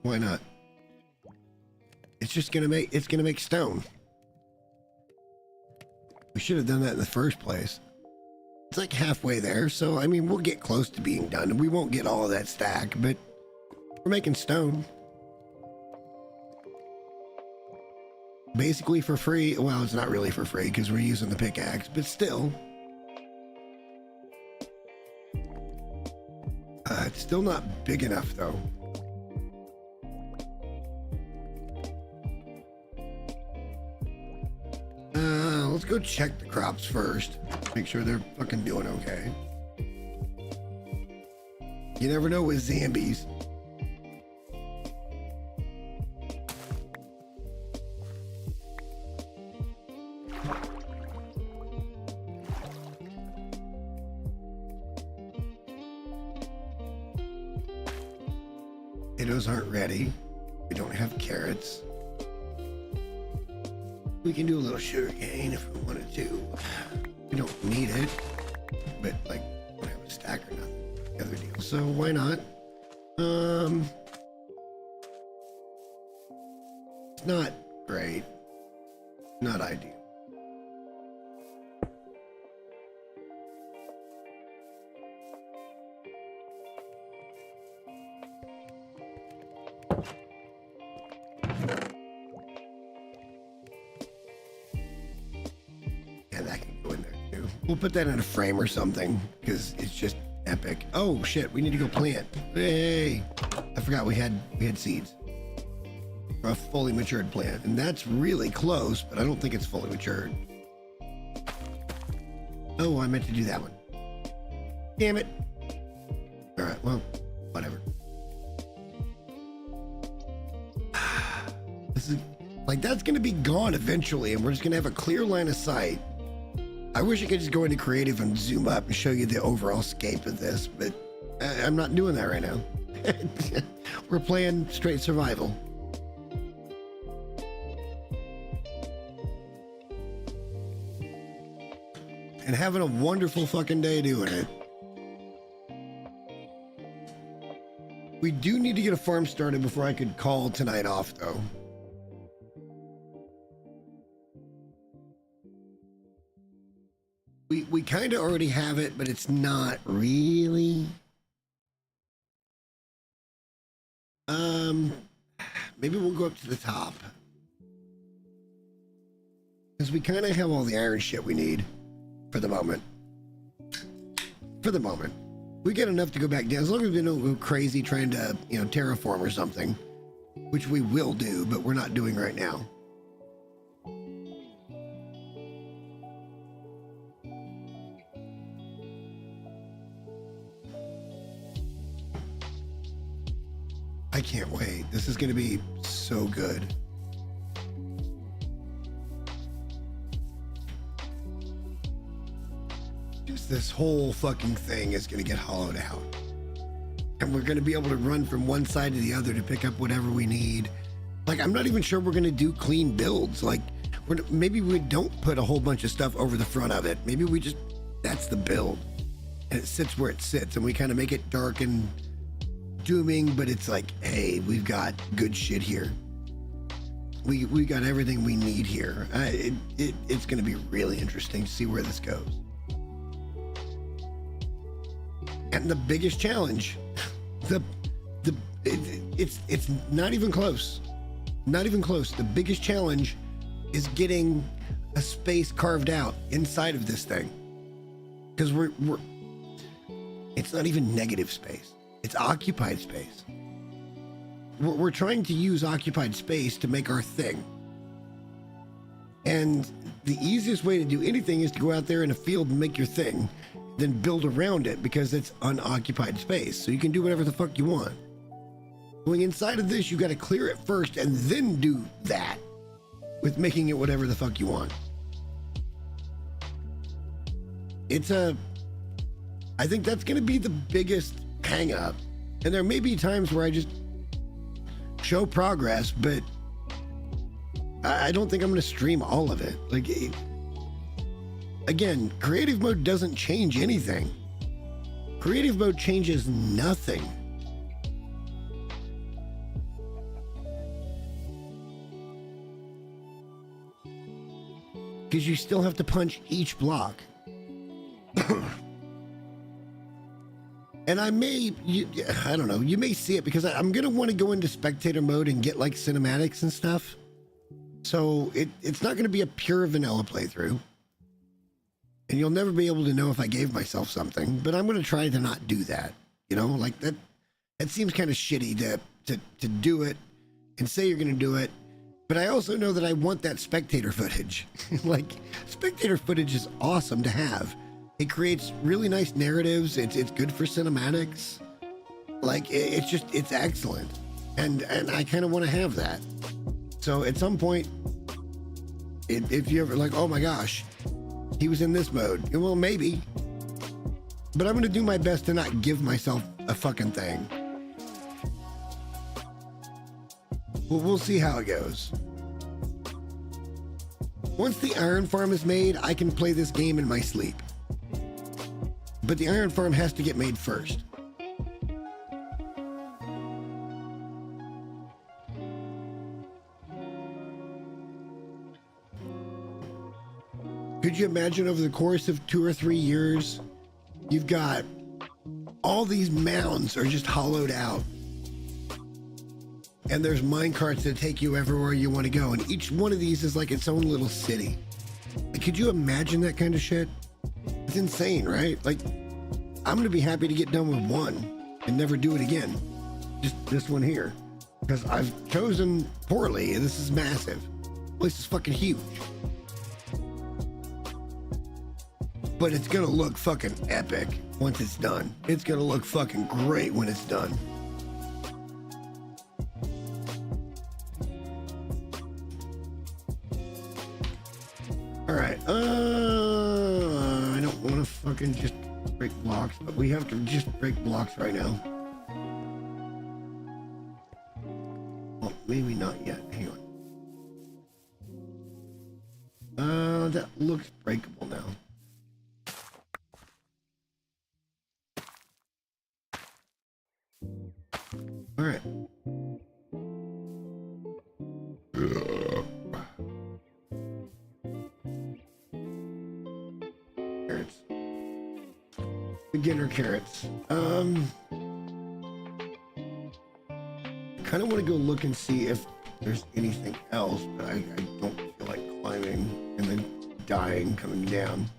Why not? It's just gonna make stone. We should have done that in the first place. It's like halfway there, so I mean, we'll get close to being done. We won't get all of that stack, but we're making stone. Basically for free. Well, it's not really for free because we're using the pickaxe, but still. It's still not big enough though. Let's go check the crops first. Make sure they're fucking doing okay. You never know with zombies. Potatoes aren't ready. We don't have carrots. We can do a little sugar cane if we wanted to. We don't need it, but like, we don't have a stack or nothing. The other deal. So why not? It's not great. Not ideal. Yeah, that can go in there too. We'll put that in a frame or something because it's just epic. Oh shit, we need to go plant. Hey, I forgot we had seeds for a fully matured plant, and that's really close, but I don't think it's fully matured. Oh, I meant to do that one. Damn it. All right, well, whatever. This is like, that's going to be gone eventually, and we're just going to have a clear line of sight. I wish I could just go into creative and zoom up and show you the overall scape of this, but I'm not doing that right now. We're playing straight survival. And having a wonderful fucking day doing it. We do need to get a farm started before I could call tonight off, though. We kind of already have it, but it's not really. Maybe we'll go up to the top. Because we kind of have all the iron shit we need for the moment. For the moment. We get enough to go back down. As long as we don't go crazy trying to, terraform or something. Which we will do, but we're not doing right now. I can't wait. This is going to be so good. Just this whole fucking thing is going to get hollowed out. And we're going to be able to run from one side to the other to pick up whatever we need. Like, I'm not even sure we're going to do clean builds. Like, maybe we don't put a whole bunch of stuff over the front of it. Maybe we just, that's the build. And it sits where it sits. And we kind of make it dark and dooming, but it's like, hey, we've got good shit here. We got everything we need here. It's going to be really interesting to see where this goes. And the biggest challenge, it's not even close. Not even close. The biggest challenge is getting a space carved out inside of this thing, because it's not even negative space. It's occupied space. We're trying to use occupied space to make our thing. And the easiest way to do anything is to go out there in a field and make your thing, then build around it because it's unoccupied space. So you can do whatever the fuck you want. Going inside of this, you got to clear it first and then do that with making it whatever the fuck you want. I think that's going to be the biggest hang up. And there may be times where I just show progress, but I don't think I'm going to stream all of it. Like, again, creative mode doesn't change anything. Creative mode changes nothing. Because you still have to punch each block. And I don't know, you may see it because I'm going to want to go into spectator mode and get like cinematics and stuff. So it's not going to be a pure vanilla playthrough. And you'll never be able to know if I gave myself something, but I'm going to try to not do that. Like that seems kind of shitty to do it and say you're going to do it. But I also know that I want that spectator footage. Like, spectator footage is awesome to have. It creates really nice narratives. It's good for cinematics. Like, it's excellent. And I kind of want to have that. So at some point, if you ever like, oh my gosh, he was in this mode. Well, maybe. But I'm going to do my best to not give myself a fucking thing. Well, we'll see how it goes. Once the iron farm is made, I can play this game in my sleep. But the iron farm has to get made first. Could you imagine over the course of 2 or 3 years, you've got all these mounds are just hollowed out. And there's mine carts that take you everywhere you want to go. And each one of these is like its own little city. Like, could you imagine that kind of shit? It's insane, right? Like, I'm going to be happy to get done with one and never do it again. Just this one here. Because I've chosen poorly, and this is massive. This place is fucking huge. But it's going to look fucking epic once it's done. It's going to look fucking great when it's done. All right. I don't want to fucking just break blocks, but we have to just break blocks right now. Well, maybe not yet. Hang on. That looks breakable now. All right. Carrots. Beginner carrots. Kind of want to go look and see if there's anything else, but I don't feel like climbing and then dying coming down.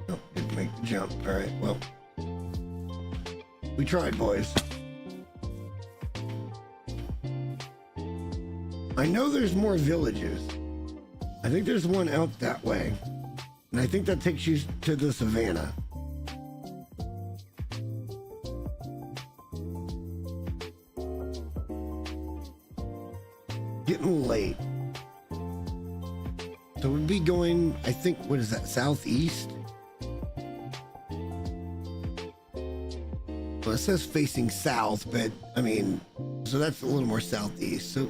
Oh, didn't make the jump. All right, well, we tried, boys. I know there's more villages. I think there's one out that way. And I think that takes you to the savannah. Getting late. So we'd be going, I think, what is that, southeast? Well, it says facing south, but I mean, so that's a little more southeast. So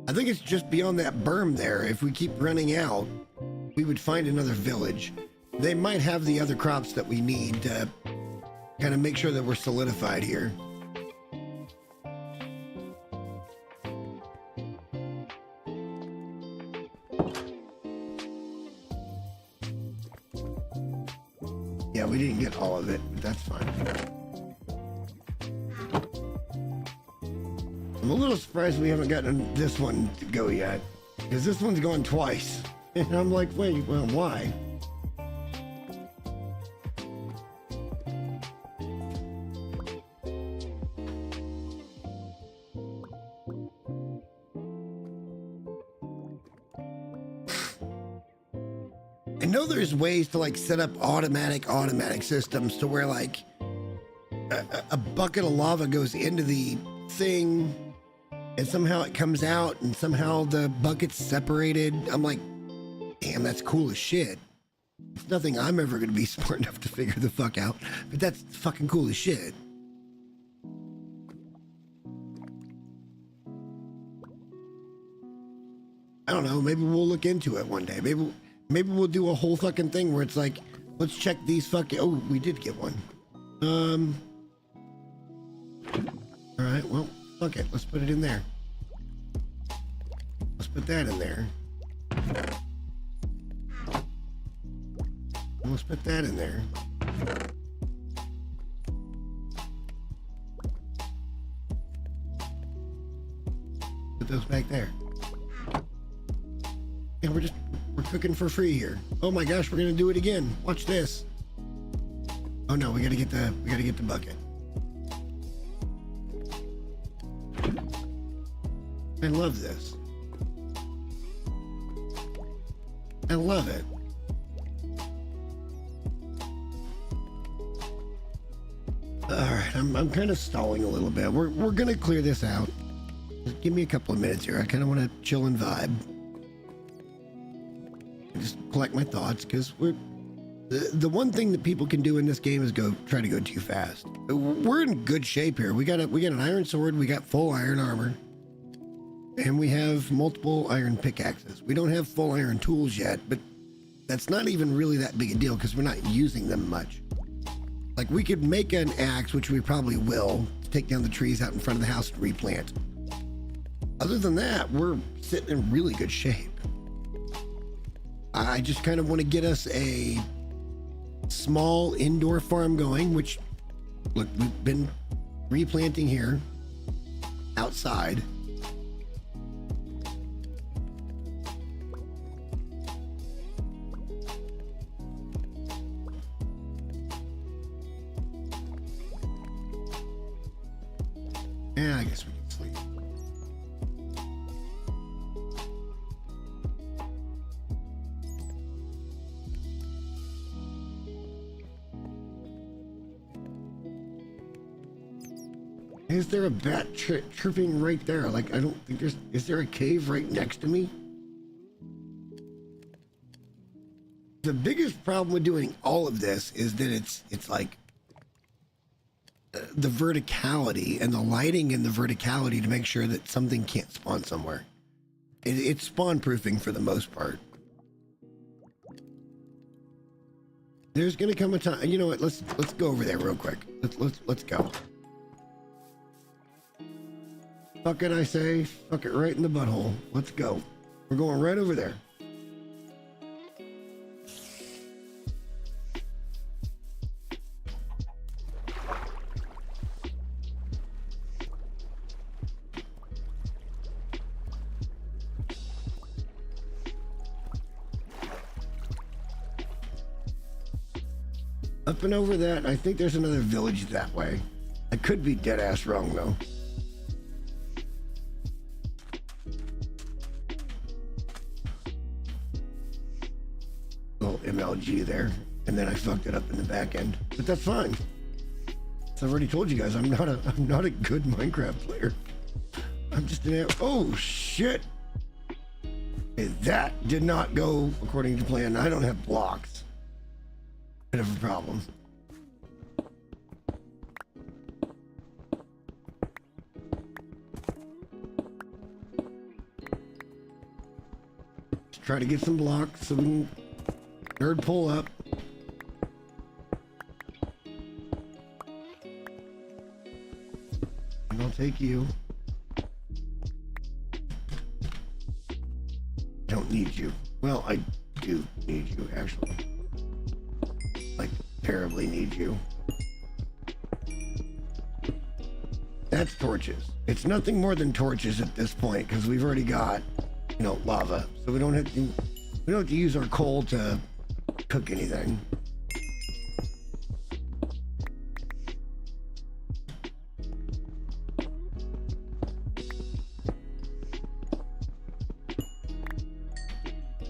I think it's just beyond that berm there. If we keep running out, we would find another village. They might have the other crops that we need to kind of make sure that we're solidified here. Yeah, we didn't get all of it, but that's fine. I'm a little surprised we haven't gotten this one to go yet, because this one's gone twice. And I'm like, wait, well, why? I know there's ways to like set up automatic systems to where like a bucket of lava goes into the thing and somehow it comes out and somehow the bucket's separated. I'm like, damn, that's cool as shit. It's nothing I'm ever going to be smart enough to figure the fuck out, but that's fucking cool as shit. I don't know, maybe we'll look into it one day. Maybe we'll do a whole fucking thing where it's like, let's check these fucking, oh, we did get one. All right, well, fuck it, let's put it in there. Let's put that in there. And let's put that in there. Put those back there. And we're cooking for free here. Oh my gosh, we're gonna do it again. Watch this. Oh no, we gotta get the bucket. I love this. I love it. All right, I'm kind of stalling a little bit. We're gonna clear this out. Just give me a couple of minutes here. I kind of want to chill and vibe. Just collect my thoughts, because the one thing that people can do in this game is try to go too fast. We're in good shape here. We got an iron sword, we got full iron armor, and we have multiple iron pickaxes. We don't have full iron tools yet, but that's not even really that big a deal because we're not using them much. Like we could make an axe, which we probably will, to take down the trees out in front of the house and replant. Other than that, we're sitting in really good shape. I just kind of want to get us a small indoor farm going, which, look, we've been replanting here outside. Yeah, I guess we can sleep. Is there a bat chirping right there? Like, I don't think there's... Is there a cave right next to me? The biggest problem with doing all of this is that it's like... the verticality and the lighting and the verticality to make sure that something can't spawn somewhere. It's spawn proofing for the most part. There's gonna come a time. You know what? Let's go over there real quick. Let's go. Fuck it, I say. Fuck it right in the butthole. Let's go. We're going right over there. Up and over that, I think there's another village that way. I could be dead ass wrong though. Little MLG there, and then I fucked it up in the back end, but that's fine. So I've already told you guys I'm not a good Minecraft player. I'm just an oh shit. Okay, that did not go according to plan. I don't have blocks. Bit of a problem. Let's try to get some blocks so we can nerd pull up. And I'll take you. Don't need you. Well, I do need you actually. Like, terribly need you. That's torches. It's nothing more than torches at this point because we've already got, you know, lava. So we don't have to use our coal to cook anything.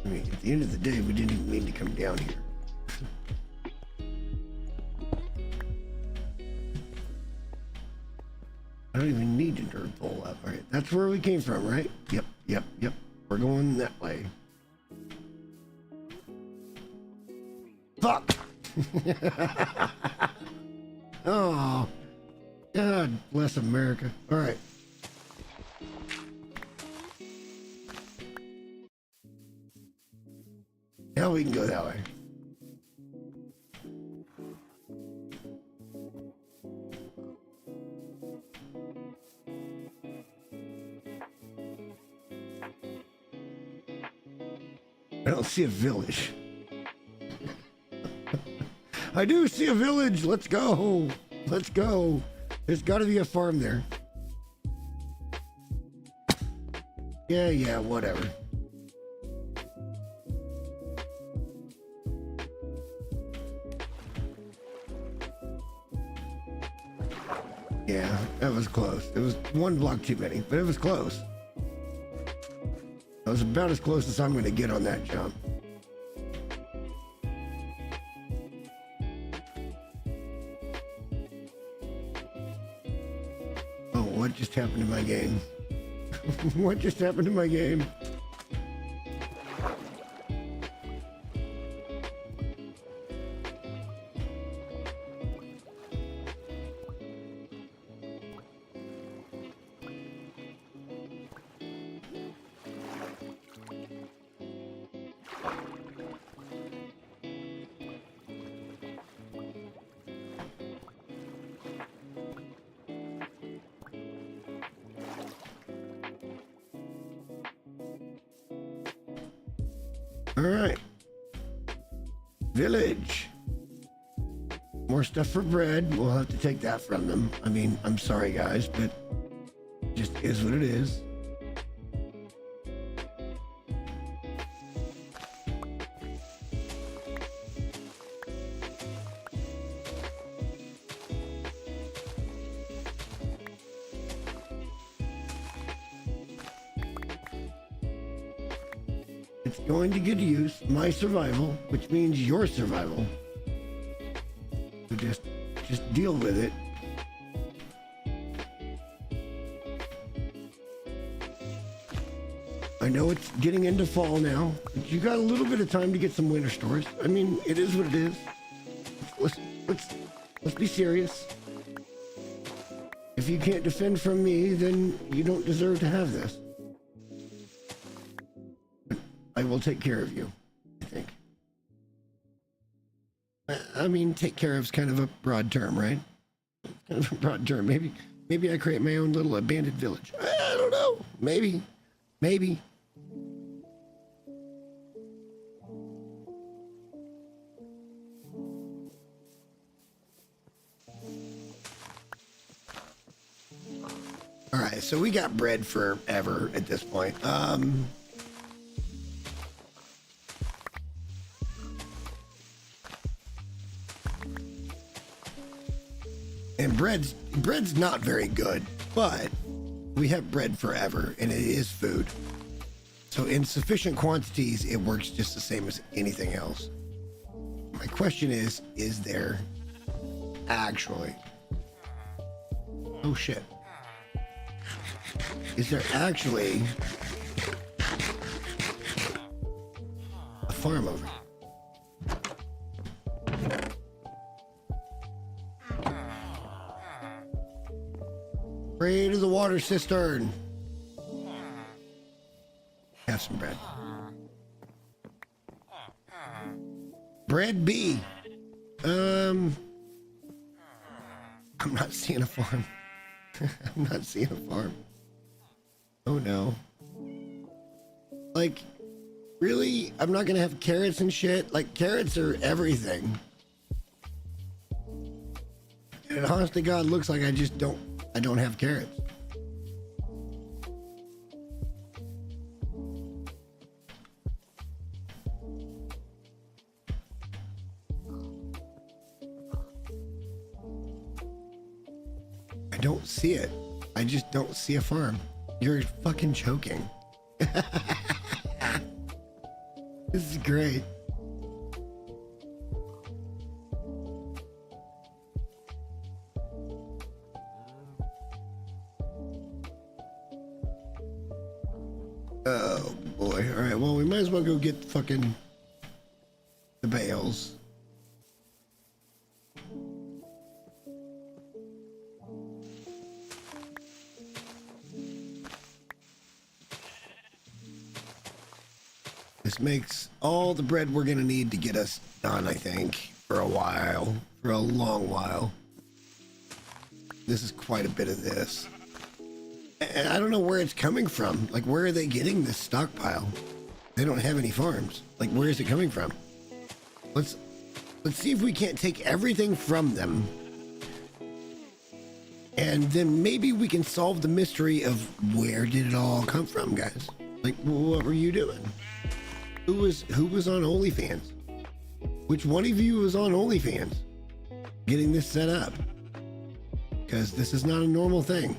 I mean, at the end of the day, we didn't even mean to come down here. I don't even need to nerd pull up. All right, that's where we came from, right? Yep. We're going that way. Fuck! Oh, God bless America. All right. Now we can go that way. I don't see a village. I do see a village. Let's go. Let's go. There's got to be a farm there. Yeah, whatever. Yeah, that was close. It was one block too many, but it was close. That was about as close as I'm going to get on that jump. Oh, what just happened to my game? What just happened to my game? All right. Village. More stuff for bread. We'll have to take that from them. I mean, I'm sorry, guys, but it just is what it is. It's going to get use, my survival, which means your survival. So just deal with it. I know it's getting into fall now, but you got a little bit of time to get some winter stores. I mean, it is what it is. Let's be serious. If you can't defend from me, then you don't deserve to have this. I will take care of you, I think. I mean, take care of is kind of a broad term, right? Kind of a broad term. Maybe I create my own little abandoned village. I don't know. Maybe. All right, so we got bread forever at this point. And bread's not very good, but we have bread forever, and it is food. So in sufficient quantities, it works just the same as anything else. My question is there actually... Oh shit. Is there actually a farm over here? Pray to the water cistern. Have some bread. Bread B. I'm not seeing a farm. I'm not seeing a farm. Oh no. Like, really? I'm not gonna have carrots and shit? Like, carrots are everything. And honest to God, looks like I don't have carrots. I don't see it. I just don't see a farm. You're fucking joking. This is great. Oh boy. All right. Well, we might as well go get fucking the bales. This makes all the bread we're gonna need to get us done, I think, for a while, for a long while. This is quite a bit of this. And I don't know where it's coming from. Like, where are they getting this stockpile? They don't have any farms. Like, where is it coming from? Let's see if we can't take everything from them. And then maybe we can solve the mystery of where did it all come from, guys? Like, what were you doing? Who was on OnlyFans? Which one of you was on OnlyFans getting this set up? Because this is not a normal thing.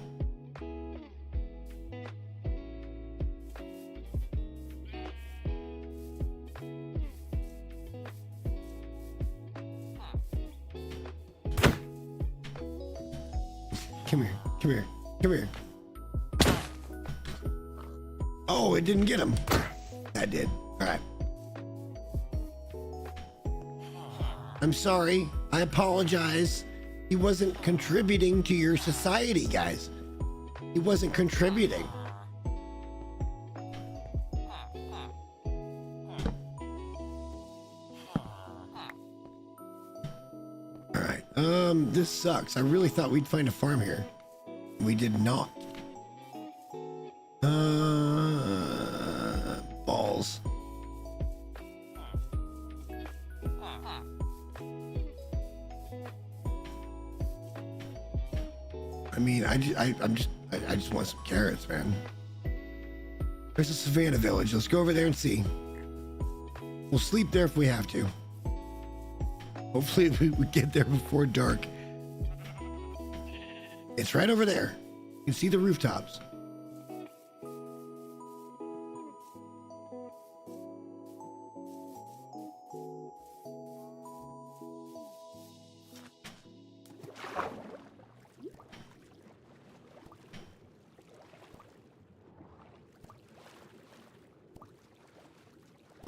Come here. Oh, it didn't get him. That did. All right. I'm sorry. I apologize. He wasn't contributing to your society, guys. He wasn't contributing. All right. This sucks. I really thought we'd find a farm here. We did not. Balls. I mean, I just want some carrots, man. There's a savannah village. Let's go over there and see. We'll sleep there if we have to. Hopefully we get there before dark. It's right over there. You can see the rooftops.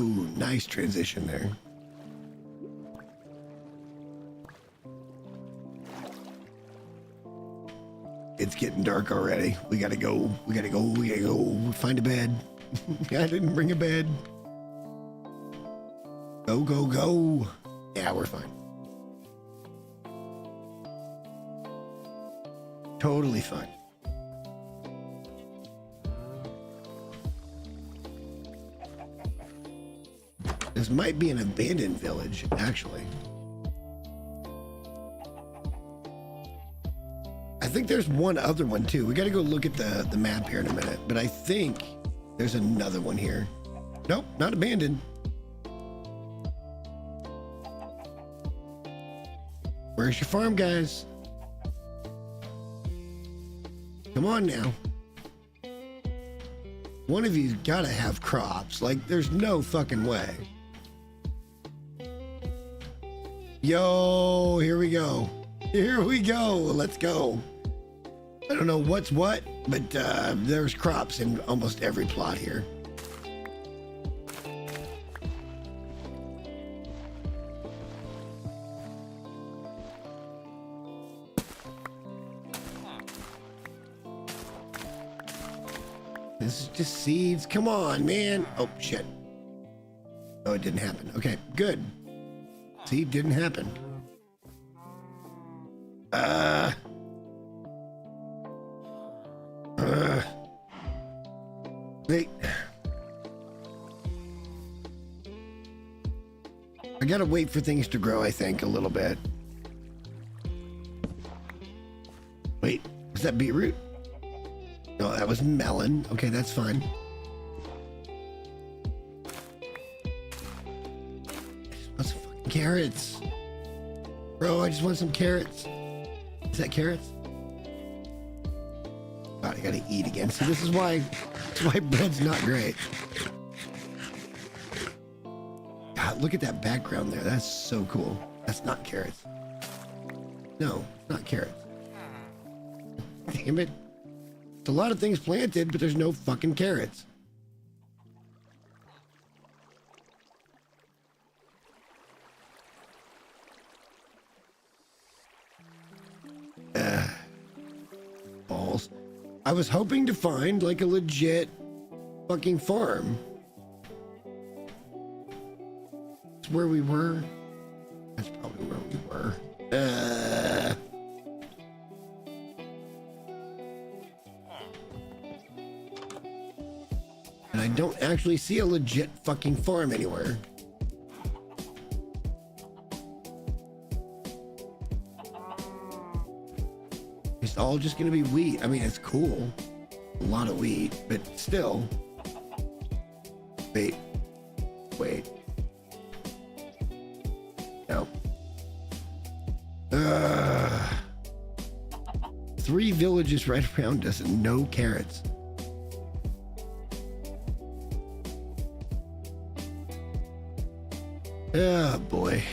Ooh, nice transition there. It's getting dark already. We gotta go. We gotta go. We gotta go. Find a bed. I didn't bring a bed. Go, go, go. Yeah, we're fine. Totally fine. This might be an abandoned village, actually. I think there's one other one too. We got to go look at the map here in a minute, but I think there's another one here. Nope, not abandoned. Where's your farm, guys? Come on now. One of you's got to have crops. Like, there's no fucking way. Yo, here we go. Here we go. Let's go. I don't know what's what, but there's crops in almost every plot here. This is just seeds. Come on, man. Oh, shit. Oh, it didn't happen. Okay, good. See, didn't happen. Wait. I gotta wait for things to grow, I think, a little bit. Wait, was that beetroot? No, that was melon. Okay, that's fine. I just want some fucking carrots. Bro, I just want some carrots. Is that carrots? God, I gotta eat again. See, this is why bread's not great. God, look at that background there. That's so cool. That's not carrots. No, it's not carrots. Damn it. It's a lot of things planted, but there's no fucking carrots. Balls. I was hoping to find like a legit fucking farm. That's where we were. That's probably where we were. And I don't actually see a legit fucking farm anywhere. It's all just gonna be wheat. I mean, it's cool. A lot of wheat, but still. Wait. Wait. No. 3 villages right around us and no carrots. Oh boy.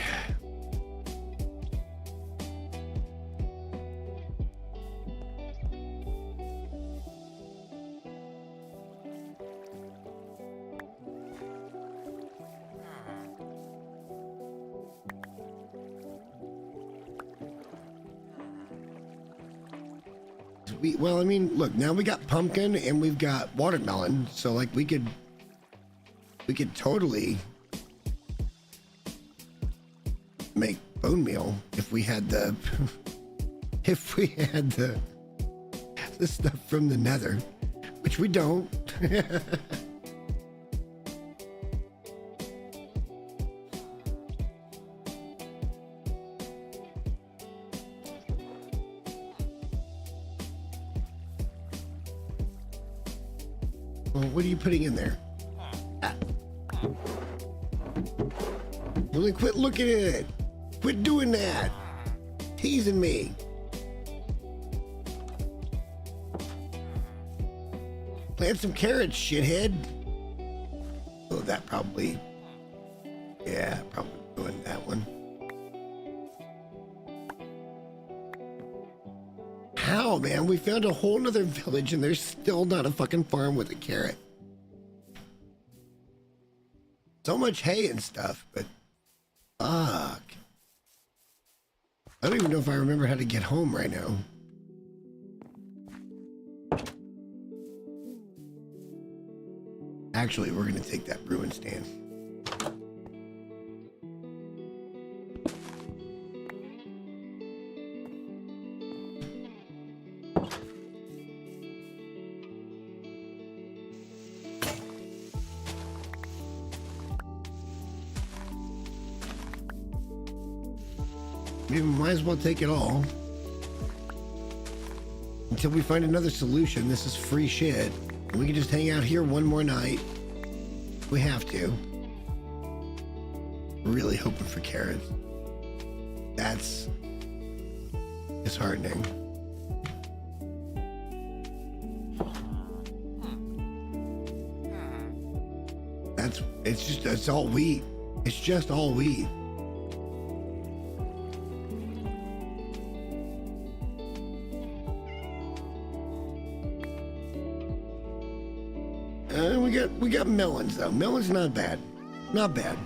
Well, I mean, look, now we got pumpkin and we've got watermelon, so like we could totally make bone meal if we had the the stuff from the nether, which we don't. Well, what are you putting in there? Ah. Well, quit looking at it. Quit doing that. Teasing me. Plant some carrots, shithead. Oh, that probably... Yeah, probably ruined that one. How, man? We found a whole nother village and there's still not a fucking farm with a carrot. So much hay and stuff, but... Fuck. I don't even know if I remember how to get home right now. Actually, we're gonna take that brewing stand. We might as well take it all. Until we find another solution. This is free shit. We can just hang out here one more night. We have to. Really hoping for carrots. That's disheartening. It's all wheat. It's just all wheat. We got melons though. Melons not bad. Not bad.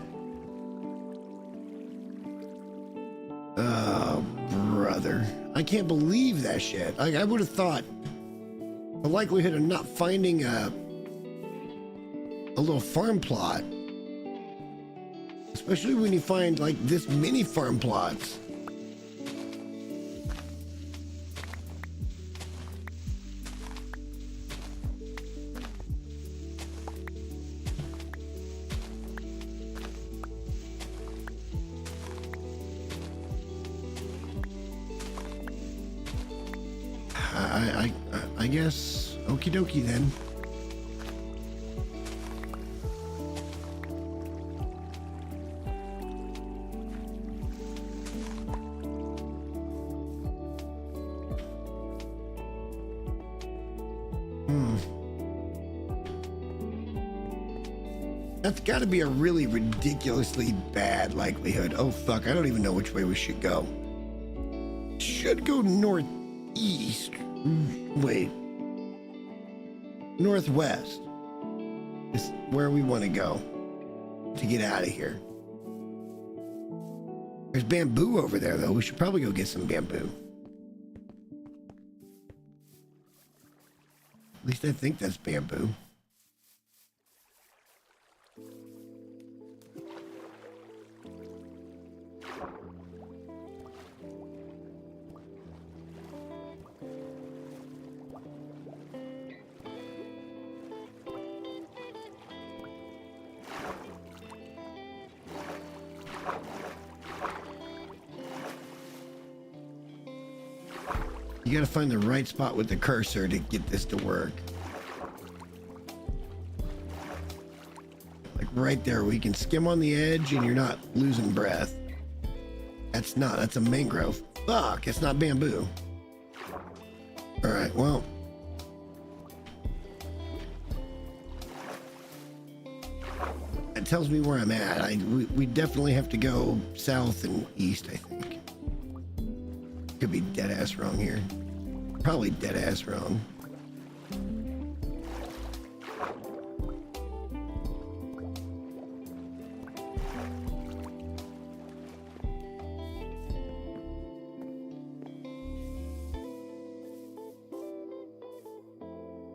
Oh, brother. I can't believe that shit. I would have thought the likelihood of not finding a little farm plot, especially when you find like this many farm plots. I guess okie dokie then. That's got to be a really ridiculously bad likelihood. Oh fuck, I don't even know which way we should go. Should go northeast. Wait. Northwest is where we want to go to get out of here. There's bamboo over there, though. We should probably go get some bamboo. At least I think that's bamboo. You gotta find the right spot with the cursor to get this to work. Like right there, where you can skim on the edge and you're not losing breath. That's a mangrove. Fuck, it's not bamboo. All right, well. That tells me where I'm at. We definitely have to go south and east, I think. Could be dead ass wrong here. Probably dead ass wrong.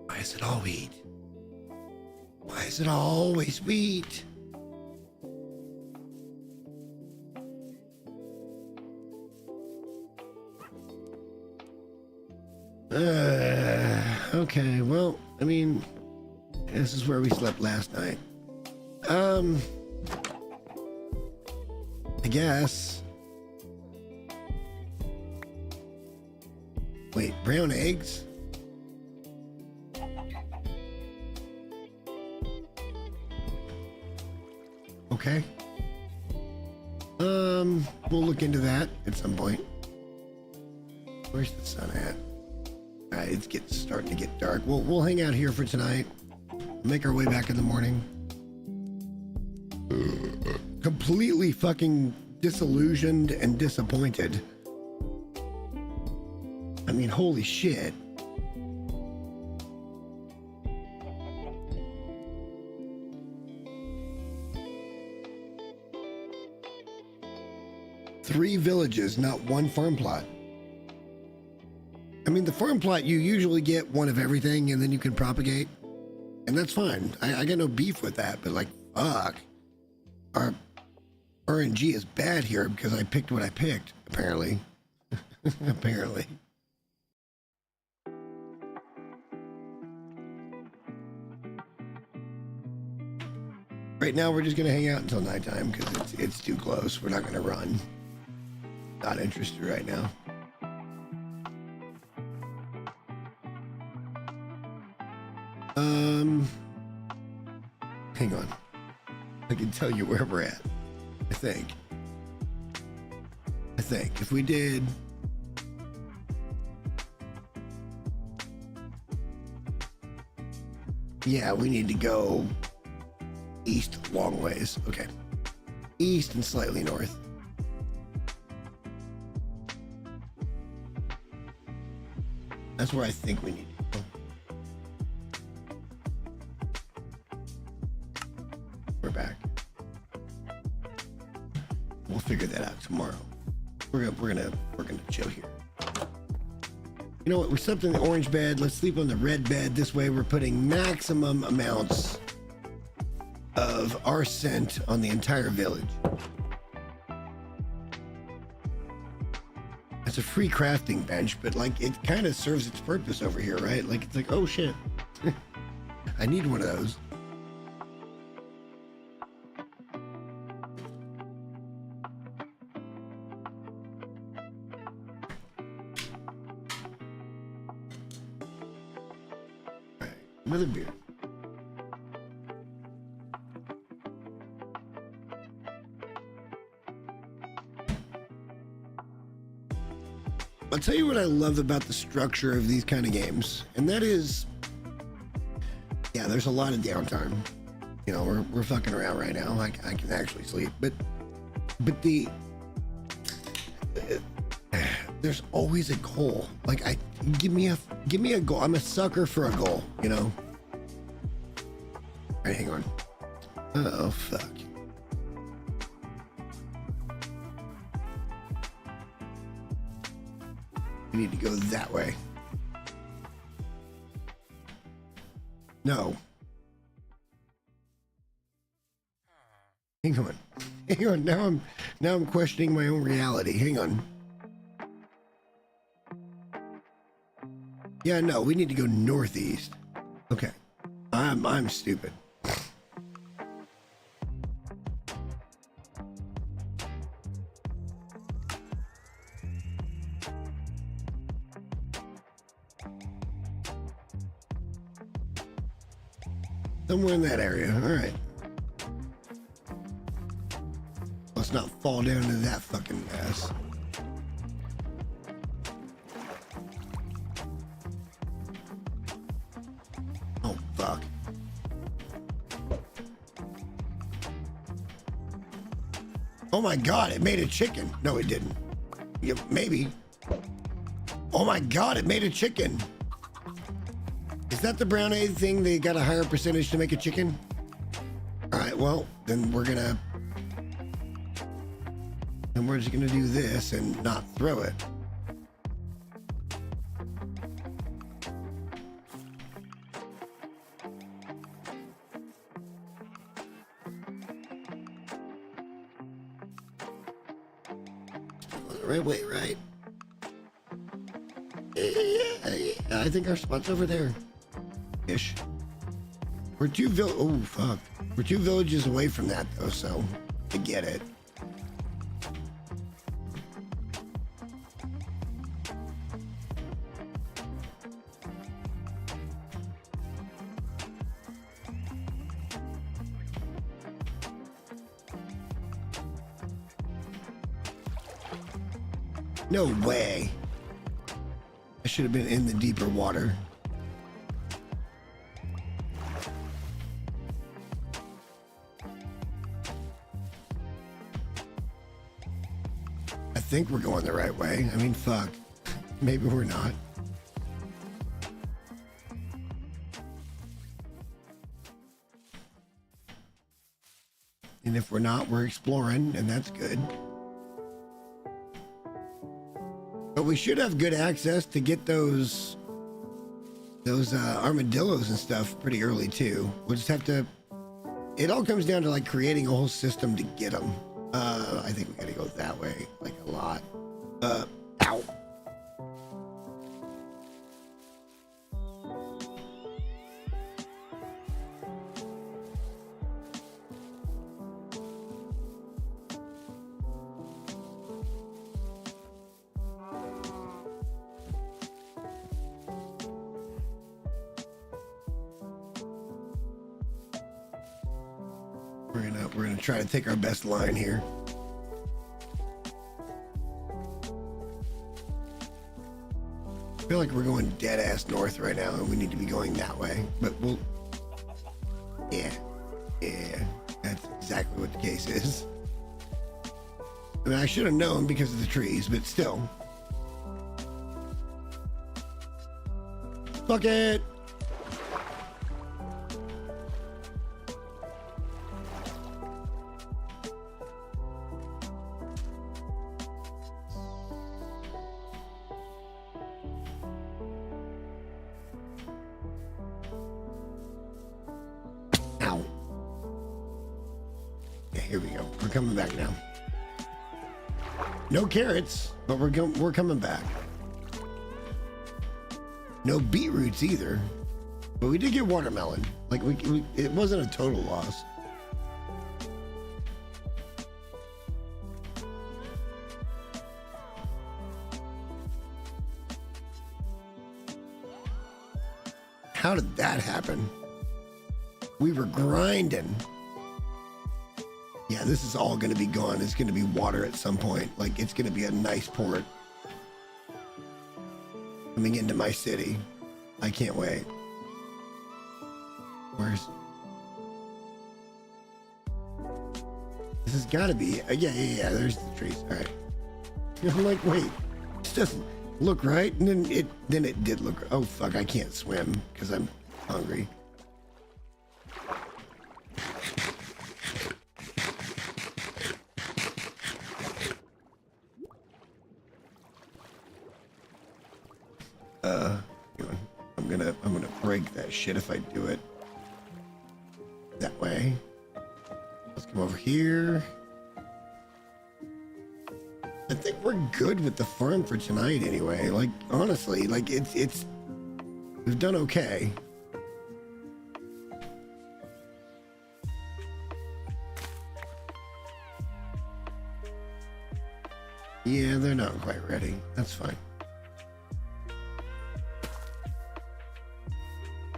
Why is it all wheat? Why is it always wheat? Okay, well, I mean, this is where we slept last night. I guess. Wait, brown eggs? Okay. We'll look into that at some point. Where's the sun at? All right, it's starting to get dark. We'll hang out here for tonight. Make our way back in the morning. Completely fucking disillusioned and disappointed. I mean, holy shit. Three villages, not one farm plot. I mean, the farm plot, you usually get one of everything and then you can propagate. And that's fine. I got no beef with that, but like, fuck. Our RNG is bad here because I picked what I picked, apparently. Apparently. Right now, we're just going to hang out until nighttime because it's too close. We're not going to run. Not interested right now. Hang on. I can tell you where we're at. I think. If we did... Yeah, we need to go east a long ways. Okay. East and slightly north. That's where I think we need to go. We're back. We'll figure that out tomorrow. We're gonna chill here. You know what? We slept in the orange bed. Let's sleep on the red bed. This way, we're putting maximum amounts of our scent on the entire village. It's a free crafting bench, but like it kind of serves its purpose over here, right? Like it's like, oh shit, I need one of those. All right, another beer. I'll tell you what I love about the structure of these kind of games, and that is, yeah, there's a lot of downtime. You know, we're fucking around right now. I can actually sleep, but there's always a goal. Like give me a goal. I'm a sucker for a goal. You know. All right, hang on. Oh fuck. We need to go that way. No. Hang on. Hang on. Now I'm questioning my own reality. Hang on. Yeah, no, we need to go northeast. Okay. I'm stupid. Somewhere in that area. All right. Let's not fall down into that fucking mess. Oh, fuck. Oh my God, it made a chicken. No, it didn't. Yeah, maybe. Oh my God, it made a chicken. Is that the brown egg thing? They got a higher percentage to make a chicken? All right, well, then we're just gonna do this and not throw it. Right way, right? Yeah, I think our spot's over there. Ish. We're oh fuck. We're 2 villages away from that though, so I get it. No way. I should have been in the deeper water. I think we're going the right way. I mean, fuck. Maybe we're not. And if we're not, we're exploring, and that's good. But we should have good access to get those armadillos and stuff pretty early too. We'll just have to. It all comes down to like creating a whole system to get them. I think we gotta go that way, like a lot. Ow. We're gonna try to take our best line here. I feel like we're going dead ass north right now, and we need to be going that way. But we'll, yeah, that's exactly what the case is. I mean, I should have known because of the trees, but still. Fuck it. Here we go. We're coming back now. No carrots, but we're coming back. No beetroots either, but we did get watermelon. Like it wasn't a total loss. How did that happen? We were grinding. Yeah, this is all going to be gone. It's going to be water at some point. Like, it's going to be a nice port coming into my city. I can't wait. Where's... This has got to be... yeah, there's the trees. All right. I'm like, wait. This doesn't look right. And then it did look... Oh, fuck, I can't swim because I'm hungry. I'm gonna break that shit if I do it that way. Let's come over here. I think we're good with the farm for tonight anyway. Like, honestly, like it's we've done okay. Yeah, they're not quite ready. That's fine.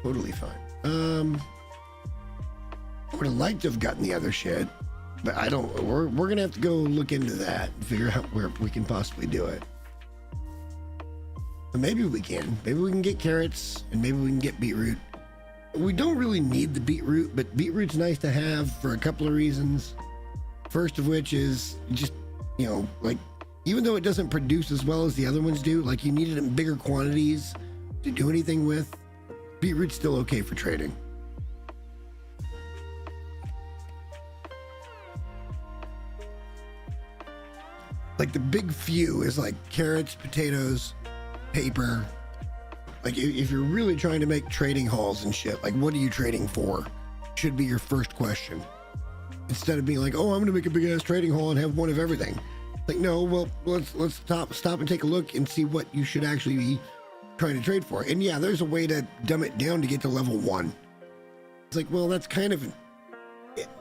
Totally fine. I would have liked to have gotten the other shit, but I don't. We're gonna have to go look into that and figure out where we can possibly do it. But maybe we can. Maybe we can get carrots, and maybe we can get beetroot. We don't really need the beetroot, but beetroot's nice to have for a couple of reasons. First of which is just, you know, like, even though it doesn't produce as well as the other ones do, like you need it in bigger quantities to do anything with. Beetroot's still okay for trading. Like the big few is like carrots, potatoes, paper. Like if you're really trying to make trading halls and shit, like what are you trading for? Should be your first question. Instead of being like, oh, I'm gonna make a big ass trading hall and have one of everything. Like, no, well, let's stop and take a look and see what you should actually be trying to trade for. And yeah, there's a way to dumb it down to get to level 1. It's like, well, that's kind of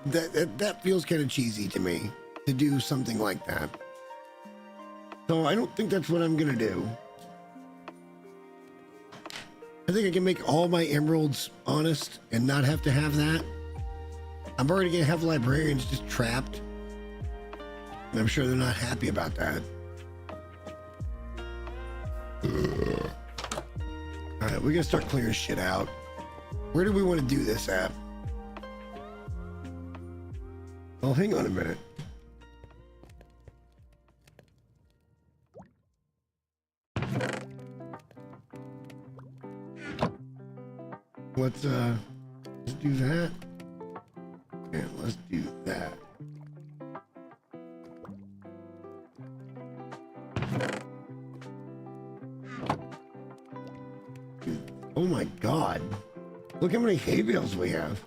that feels kind of cheesy to me to do something like that. So I don't think that's what I'm gonna do. I think I can make all my emeralds honest and not have to have that. I'm already gonna have librarians just trapped, and I'm sure they're not happy about that. All right, we gotta start clearing shit out. Where do we want to do this at? Oh, hang on a minute. Let's do that. And let's do that. Oh my God. Look how many hay bales we have.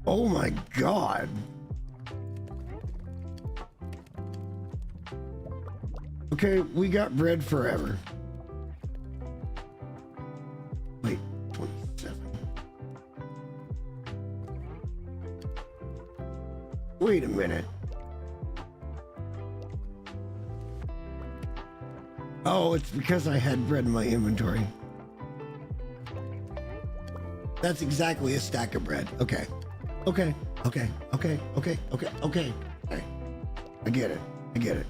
Oh my God. Okay, we got bread forever. Wait, 27. Wait a minute. Oh, it's because I had bread in my inventory. That's exactly a stack of bread. Okay. Okay. Okay. Okay. Okay. Okay. Okay. Okay. I get it. I get it.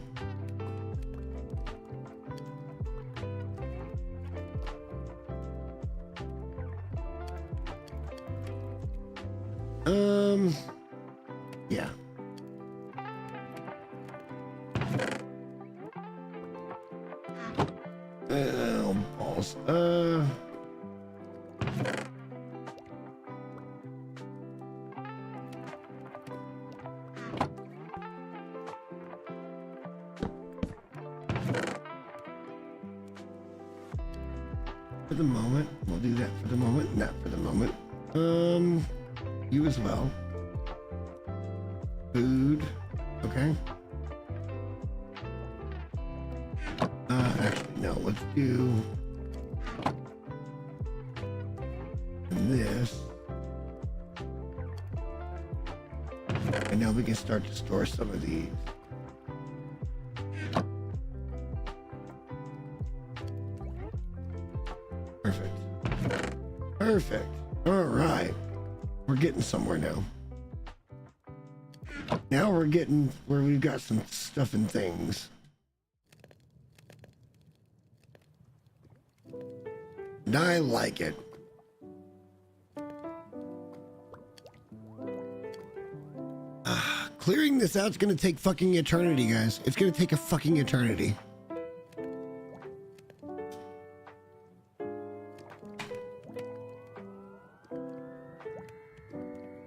Yeah. Oh, balls. For the moment, we'll do that for the moment. Not for the moment. You as well. Food. Okay. Actually, no. Let's do this. And now we can start to store some of these. Perfect. Perfect. All right. We're getting somewhere now. Now we're getting where we've got some stuff and things. And I like it. Clearing this out's gonna take fucking eternity, guys. It's gonna take a fucking eternity.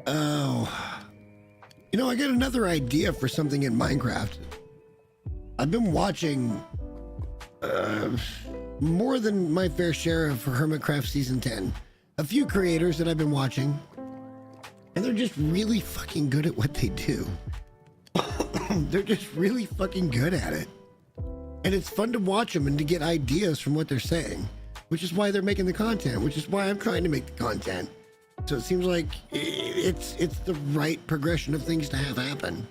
Oh. You know, I got another idea for something in Minecraft. I've been watching more than my fair share of Hermitcraft Season 10. A few creators that I've been watching, and they're just really fucking good at what they do. They're just really fucking good at it. And it's fun to watch them and to get ideas from what they're saying, which is why they're making the content, which is why I'm trying to make the content. So it seems like it's the right progression of things to have happen.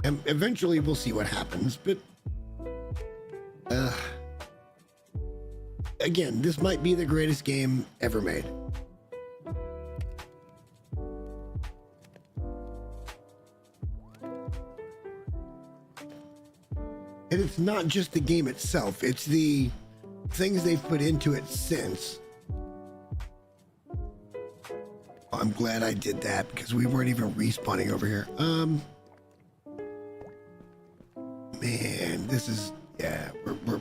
And eventually we'll see what happens, but again, this might be the greatest game ever made. And it's not just the game itself, it's the things they've put into it since. I'm glad I did that because we weren't even respawning over here. Man, this is, yeah, we're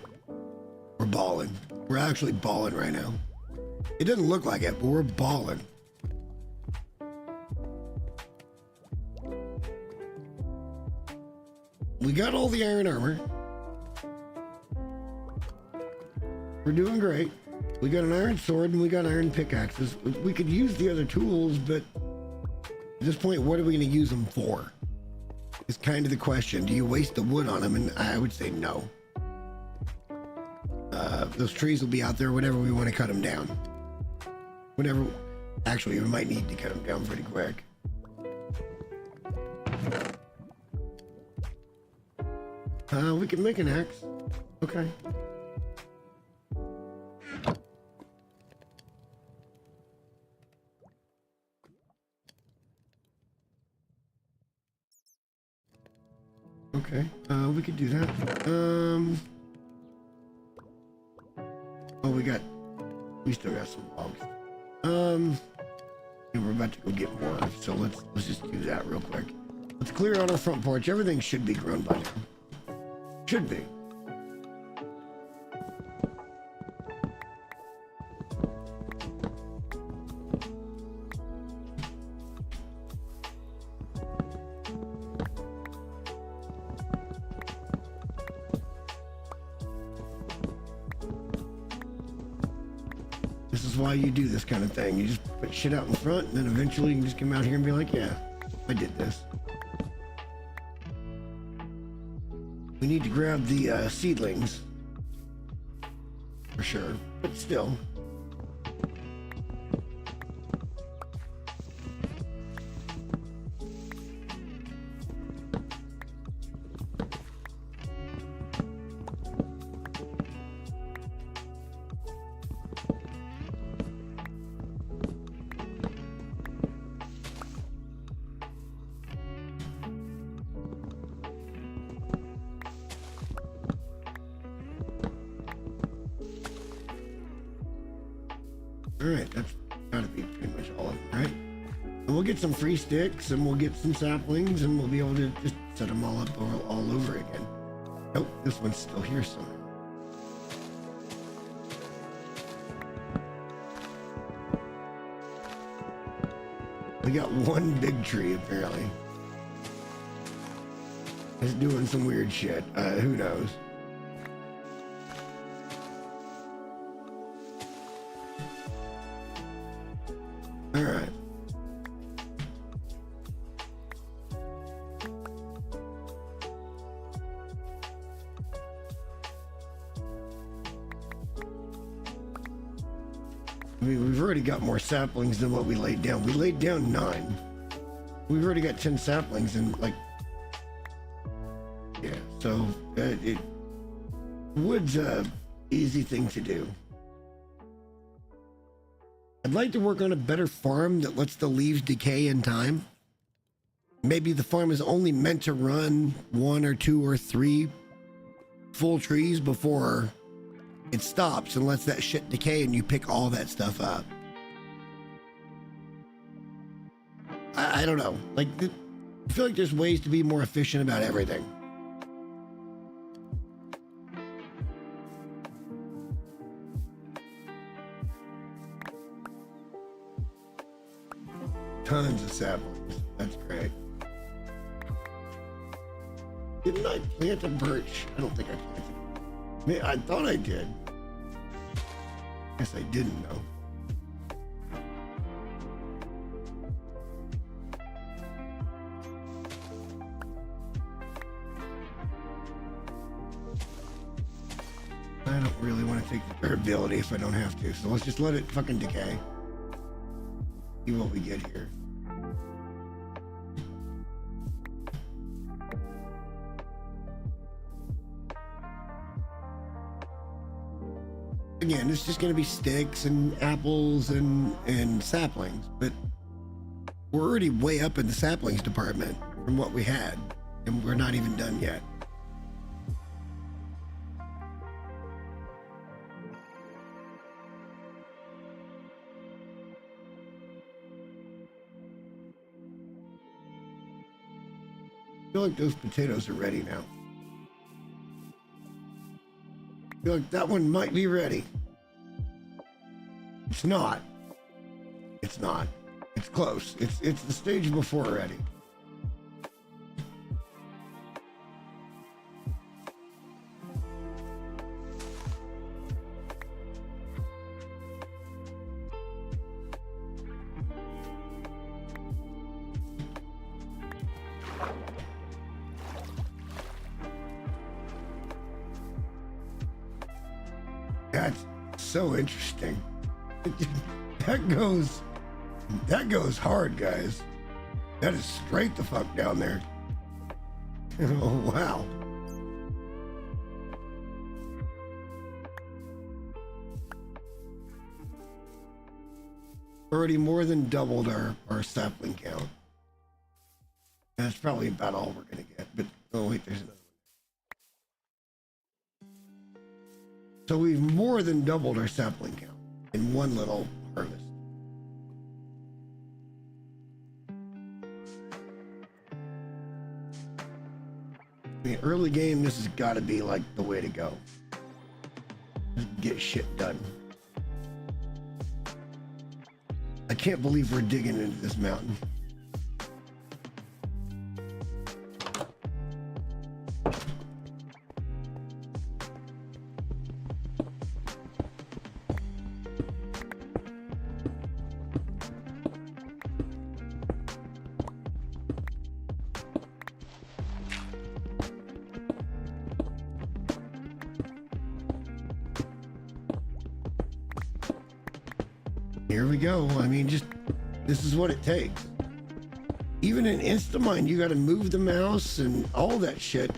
balling. We're actually balling right now. It doesn't look like it, but we're balling. We got all the iron armor. We're doing great. We got an iron sword and we got iron pickaxes. We could use the other tools, but at this point, what are we going to use them for? It's kind of the question. Do you waste the wood on them? And I would say no. Those trees will be out there whenever we want to cut them down. Whenever, actually, we might need to cut them down pretty quick. We can make an axe. Okay. Okay. We could do that. Oh, we still got some logs. And we're about to go get more, so let's just do that real quick. Let's clear out our front porch. Everything should be grown by now. Should be. This is why you do this kind of thing. You just put shit out in front, and then eventually you can just come out here and be like, yeah, I did this. We need to grab the seedlings. For sure, but still. Alright, that's gotta be pretty much all of them, right? And we'll get some free sticks, and we'll get some saplings, and we'll be able to just set them all up all over again. Nope, this one's still here somewhere. We got one big tree, apparently. It's doing some weird shit. Who knows? All right. I mean, we've already got more saplings than what we laid down. We laid down 9. We've already got 10 saplings, and like, yeah. So wood's a easy thing to do. I'd like to work on a better farm that lets the leaves decay in time. Maybe the farm is only meant to run 1 or 2 or 3 full trees before it stops and lets that shit decay, and you pick all that stuff up. I don't know. Like, I feel like there's ways to be more efficient about everything. Tons of saplings. That's great. Didn't I plant a birch? I don't think I planted. I mean, I thought I did. Guess I didn't though. I don't really want to take the durability if I don't have to, so let's just let it fucking decay. See what we get here. Again, it's just going to be sticks and apples and saplings, but we're already way up in the saplings department from what we had, and we're not even done yet. I feel like those potatoes are ready now. I feel like that one might be ready. It's not. It's not. It's close. It's the stage before ready. That's so interesting. That goes hard, guys. That is straight the fuck down there. Oh, wow. Already more than doubled our sapling count. That's probably about all we're gonna get, but oh wait, there's another one. So we've more than doubled our sapling count in one little harvest. I mean, early game, this has got to be like the way to go. Just get shit done. I can't believe we're digging into this mountain. Here we go. I mean, just this is what it takes. Even in Instamine, you got to move the mouse and all that shit.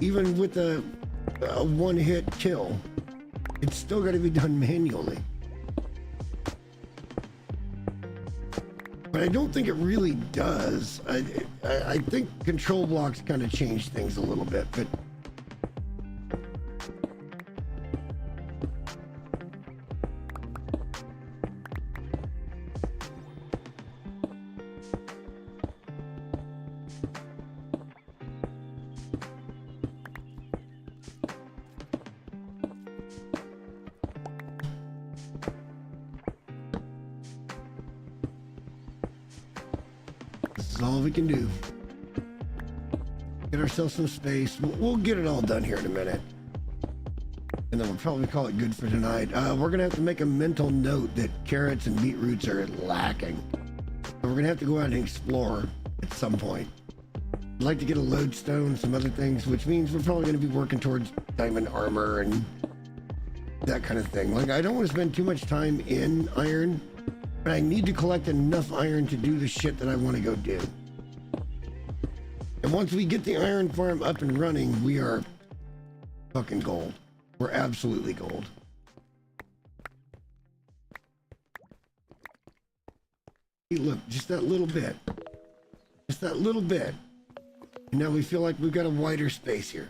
Even with a one-hit kill, it's still got to be done manually. But I don't think it really does. I think control blocks kind of change things a little bit, but this is all we can do. Get ourselves some space. We'll get it all done here in a minute. And then we'll probably call it good for tonight. We're going to have to make a mental note that carrots and beetroots are lacking. So we're going to have to go out and explore at some point. I'd like to get a lodestone, some other things, which means we're probably going to be working towards diamond armor and that kind of thing. Like, I don't want to spend too much time in iron, but I need to collect enough iron to do the shit that I want to go do. And once we get the iron farm up and running, we are fucking gold. We're absolutely gold. Hey, look, just that little bit. Just that little bit. And now we feel like we've got a wider space here.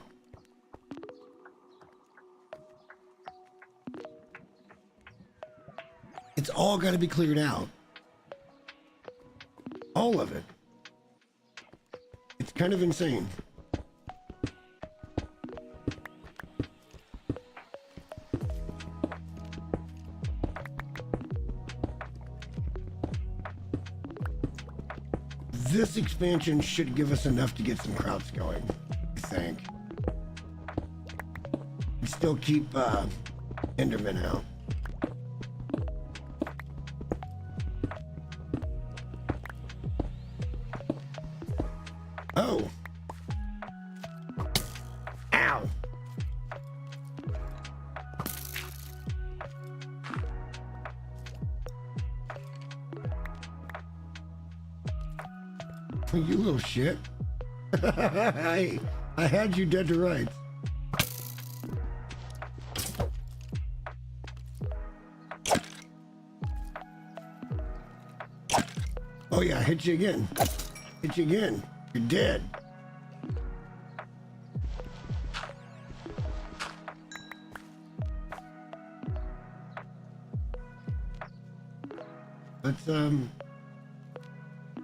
It's all got to be cleared out. All of it. It's kind of insane. This expansion should give us enough to get some crops going, I think. We still keep Enderman out. Oh. Ow. You little shit. I had you dead to rights. Oh yeah, I hit you again. Hit you again. You're dead.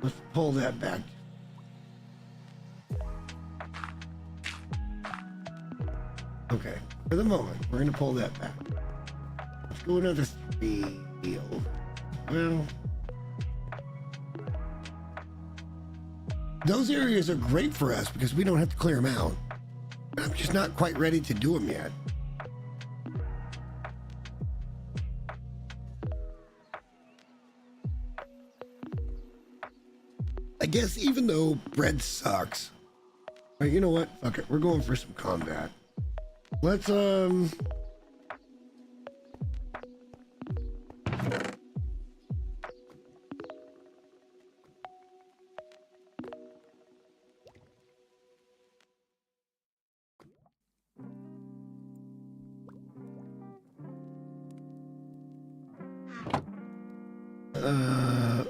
Let's pull that back. Okay, for the moment, we're gonna pull that back. Let's go another 3 over. Well, those areas are great for us because we don't have to clear them out. I'm just not quite ready to do them yet. I guess even though bread sucks, right, you know what? Fuck it, we're going for some combat. Let's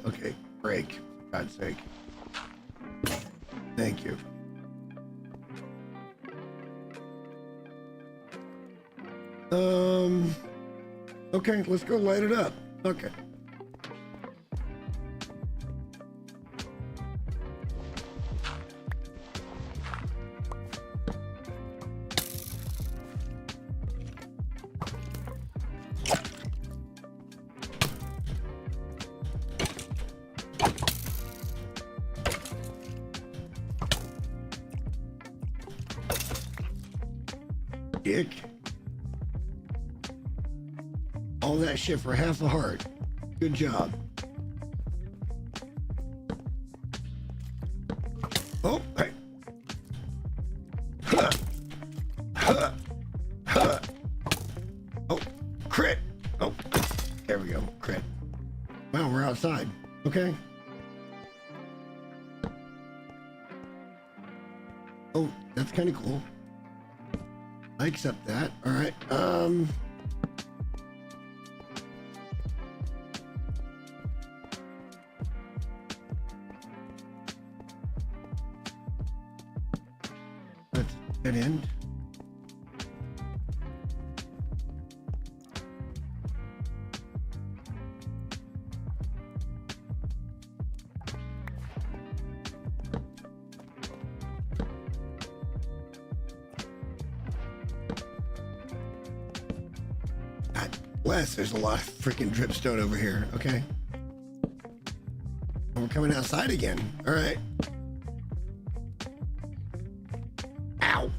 okay, break, for God's sake. Thank you. Okay, let's go light it up. Okay. Dick. All that shit for half a heart. Good job. Oh, hey. Huh. Huh. Huh. Oh, crit. Oh, there we go. Crit. Wow, we're outside. Okay. Oh, that's kind of cool. I accept that. All right. Let's get in. Bless, there's a lot of freaking dripstone over here. Okay. And we're coming outside again. All right. Ow.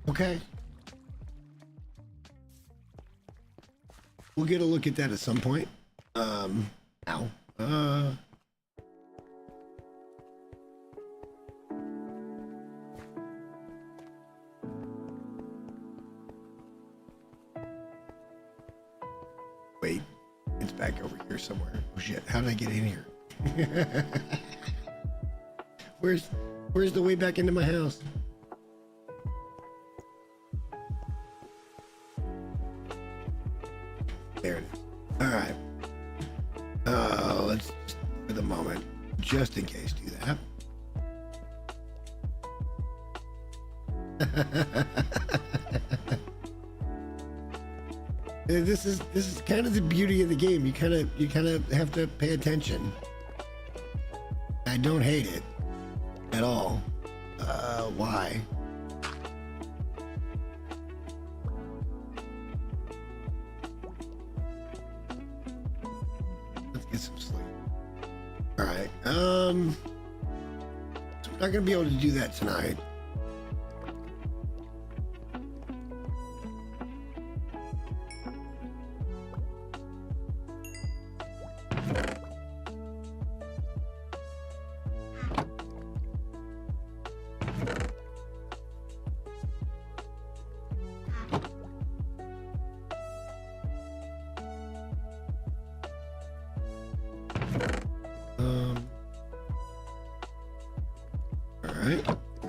Okay. We'll get a look at that at some point. Ow. Wait, it's back over here somewhere. Oh shit, how did I get in here? Where's the way back into my house? There it is. All right. Let's, for the moment, just in case, do that. This is kind of the beauty of the game. You kind of have to pay attention. I don't hate it at all. Why? Let's get some sleep. All right. So we're not gonna be able to do that tonight.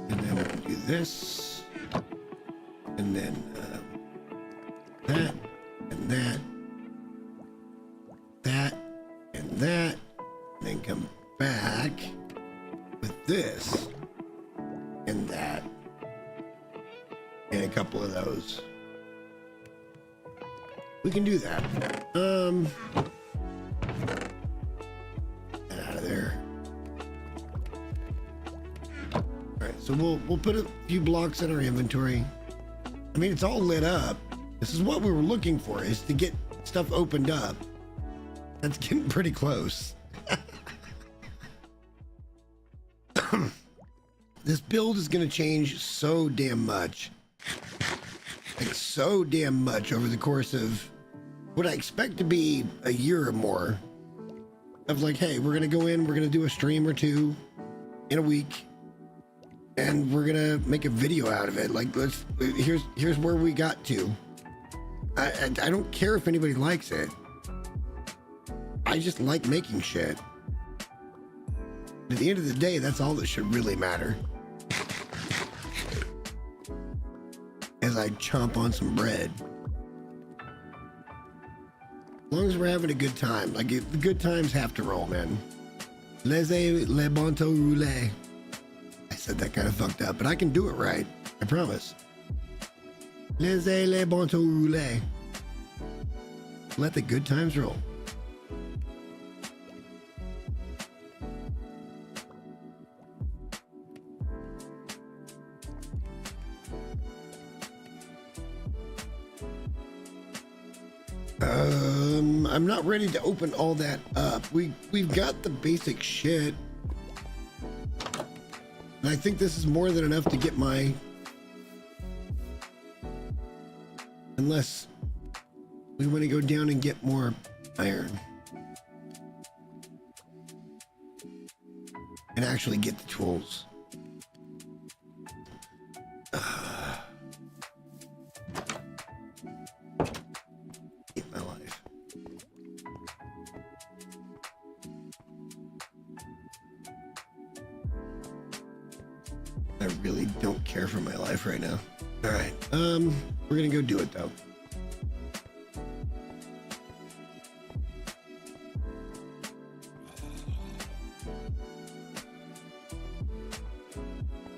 And then we can do this, and then that, and that, that, and that, and then come back with this, and that, and a couple of those. We can do that. Get out of there. So we'll put a few blocks in our inventory. I mean, it's all lit up. This is what we were looking for, is to get stuff opened up. That's getting pretty close. This build is going to change so damn much. Like, so damn much over the course of what I expect to be a year or more. Of like, hey, we're going to go in, we're going to do a stream or two in a week. And we're gonna make a video out of it. Like, here's where we got to. I don't care if anybody likes it. I just like making shit. At the end of the day, that's all that should really matter. As I chomp on some bread. As long as we're having a good time. Like, the good times have to roll, man. Laissez le bon temps rouler. said that kind of fucked up, but I can do it right. I promise. Laissez les bons temps rouler. Let the good times roll. I'm not ready to open all that up. We've got the basic shit. And I think this is more than enough to get my... Unless we want to go down and get more iron. And actually get the tools. Hate my life. I really don't care for my life right now. All right. We're gonna go do it though.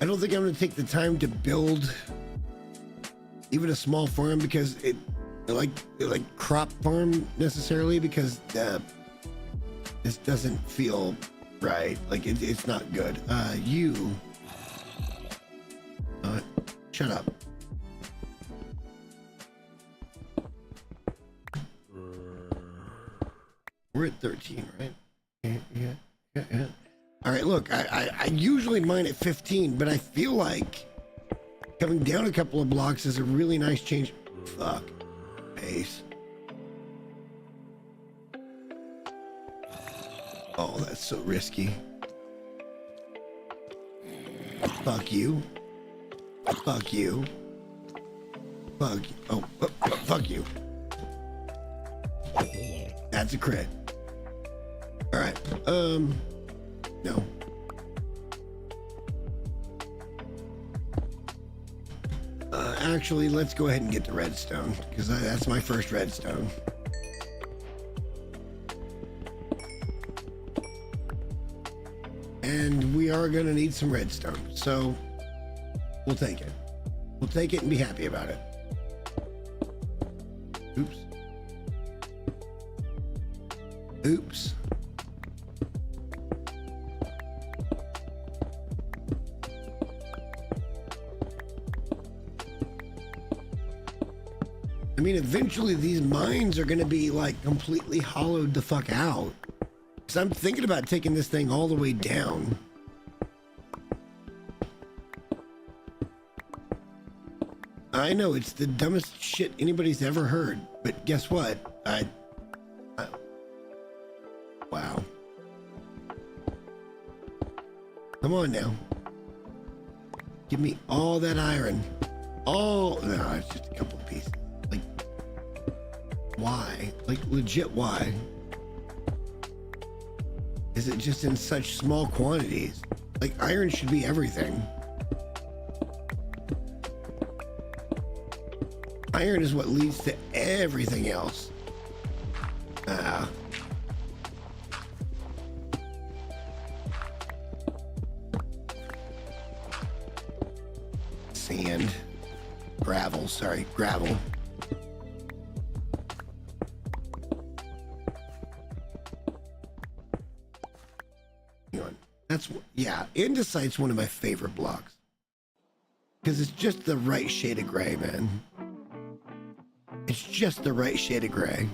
I don't think I'm gonna take the time to build even a small farm because it like crop farm necessarily because this doesn't feel right. Like it's not good. Shut up. We're at 13, right? Yeah. All right, look, I usually mine at 15, but I feel like coming down a couple of blocks is a really nice change. Fuck. Pace. Oh, that's so risky. Fuck you. Fuck you. Fuck you. Oh, fuck you. That's a crit. All right. No. Actually, let's go ahead and get the redstone because that's my first redstone. And we are going to need some redstone, so we'll take it. We'll take it and be happy about it. Oops. Oops. I mean, eventually these mines are going to be like completely hollowed the fuck out. Because I'm thinking about taking this thing all the way down. I know it's the dumbest shit anybody's ever heard, but guess what? Wow. Come on now. Give me all that iron. No, it's just a couple of pieces. Like, why? Like, legit, why? Is it just in such small quantities? Like, iron should be everything. Iron is what leads to everything else. Sand. Gravel, sorry, gravel. Yeah, andesite's one of my favorite blocks. Because it's just the right shade of gray, man. It's just the right shade of gray.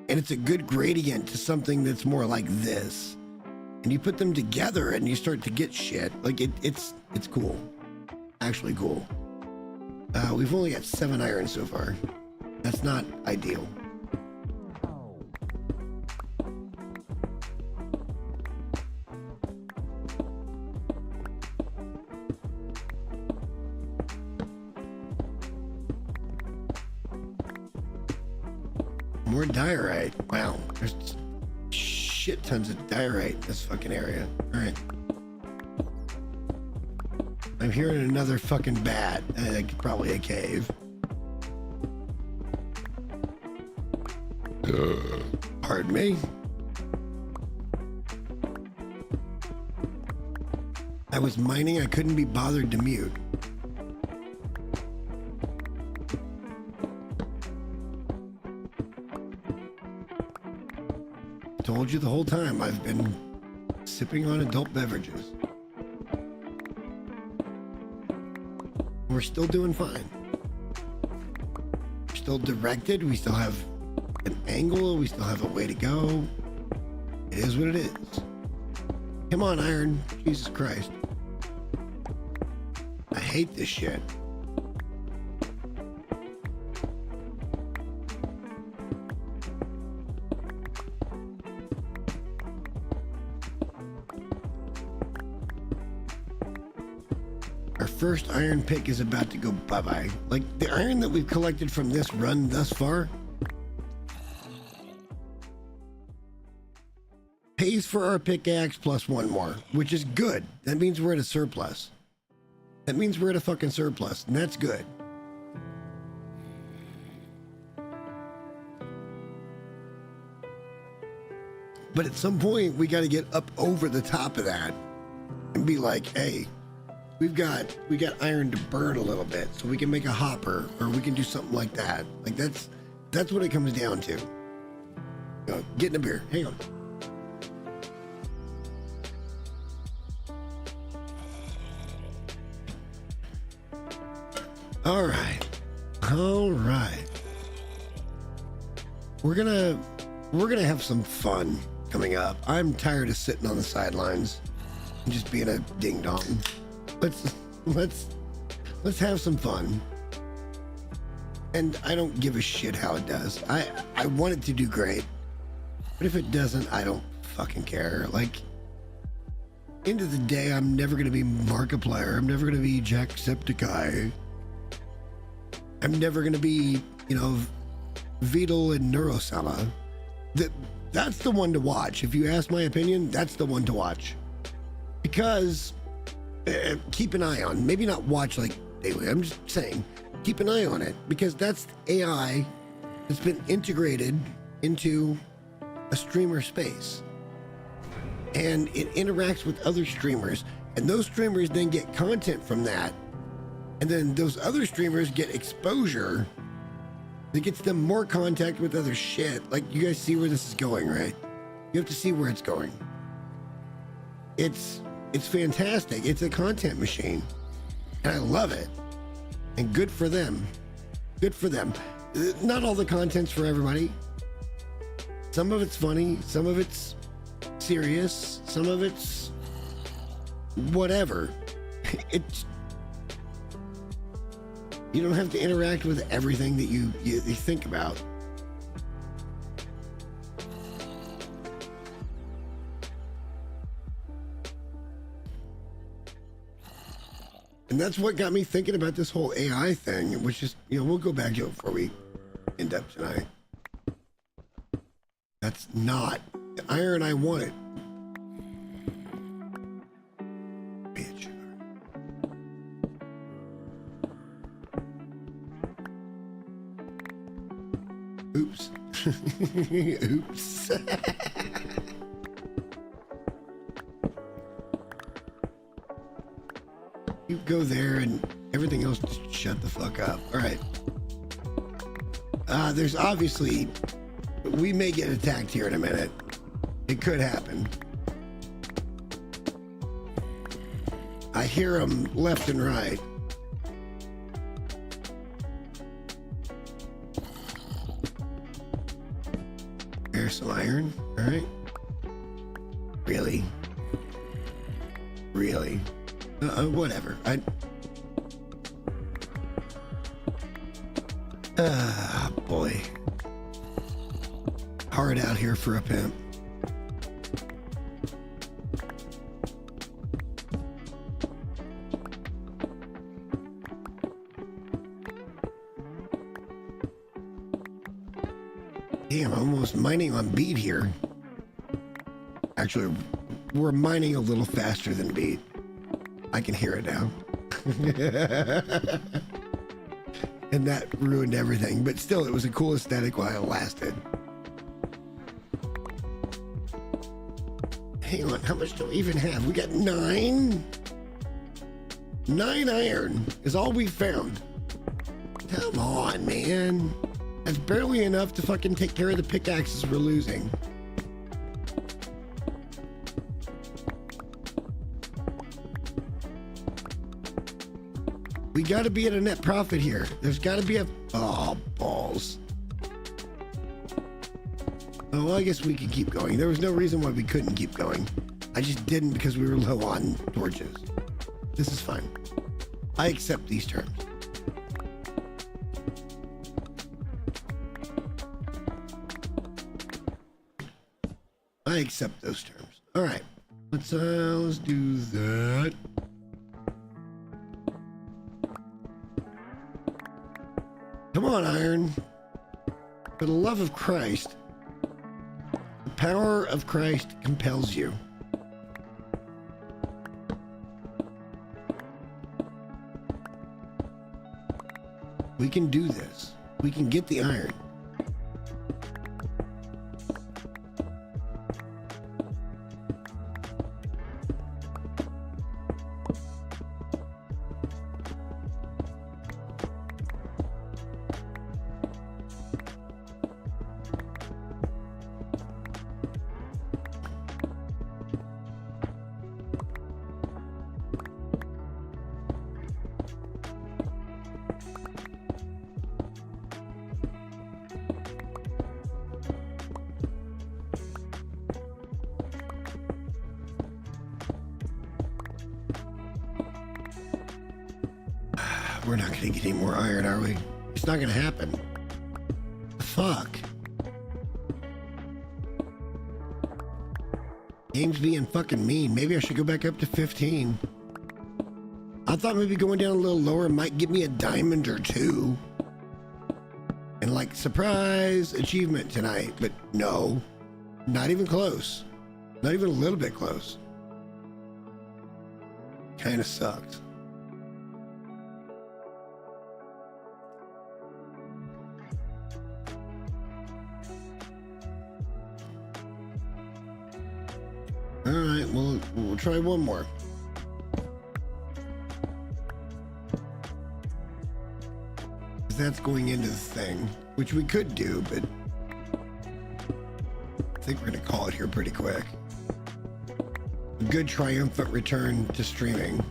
And it's a good gradient to something that's more like this. And you put them together and you start to get shit. Like, it's cool. Actually cool. We've only got 7 iron so far. That's not ideal. More diorite. Wow, there's shit tons of diorite in this fucking area. All right. I'm hearing another fucking bat. Probably a cave. Pardon me. I was mining, I couldn't be bothered to mute. Told you the whole time I've been sipping on adult beverages. We're still doing fine. We're still directed. We still have an angle. We still have a way to go. It is what it is. Come on, Iron. Jesus Christ. I hate this shit. Our first iron pick is about to go bye-bye. Like, the iron that we've collected from this run thus far pays for our pickaxe plus one more, which is good. That means we're at a surplus. That means we're at a fucking surplus, and that's good. But at some point, we got to get up over the top of that and be like, hey, we got iron to burn a little bit, so we can make a hopper, or we can do something like that. Like, that's what it comes down to. Get in a beer. Hang on. All right. We're gonna have some fun coming up. I'm tired of sitting on the sidelines and just being a ding dong. Let's have some fun. And I don't give a shit how it does. I want it to do great, but if it doesn't, I don't fucking care. Like, end of the day, I'm never gonna be Markiplier. I'm never gonna be Jacksepticeye. I'm never gonna be, Beetle and Neurosama. That's the one to watch. If you ask my opinion, that's the one to watch. Because keep an eye on, maybe not watch like daily, I'm just saying, keep an eye on it, because that's AI that's been integrated into a streamer space. And it interacts with other streamers, and those streamers then get content from that. And then those other streamers get exposure that gets them more contact with other shit. Like, you guys see where this is going, right? You have to see where it's going. It's fantastic. It's a content machine. And I love it. And good for them. Good for them. Not all the content's for everybody. Some of it's funny. Some of it's serious. Some of it's whatever. You don't have to interact with everything that you think about. And that's what got me thinking about this whole AI thing, which is, we'll go back to it before we end up tonight. That's not the iron I wanted. Bitch. Oops. Oops. You go there and everything else just shut the fuck up. All right. There's obviously, we may get attacked here in a minute. It could happen. I hear them left and right. There's some iron. All right. Really? Whatever. Boy. Hard out here for a pimp. Damn, I'm almost mining on beat here. Actually, we're mining a little faster than beat. I can hear it now. And that ruined everything, but still, it was a cool aesthetic while it lasted. Hang on, how much do we even have? We got 9? 9 iron is all we found. Come on, man. That's barely enough to fucking take care of the pickaxes we're losing. We gotta be at a net profit here. There's gotta be a... Oh, balls. Oh, well, I guess we could keep going. There was no reason why we couldn't keep going. I just didn't because we were low on torches. This is fine. I accept these terms. I accept those terms. All right. Let's do that. Come on, iron. For the love of Christ. The power of Christ compels you. We can do this. We can get the iron. We're not gonna get any more iron, are we? It's not gonna happen. Fuck. Game's being fucking mean. Maybe I should go back up to 15. I thought maybe going down a little lower might give me a diamond or 2. And like, surprise achievement tonight. But no, not even close. Not even a little bit close. Kinda sucked. All right, we'll try one more. That's going into the thing, which we could do, but I think we're gonna call it here pretty quick. A good triumphant return to streaming.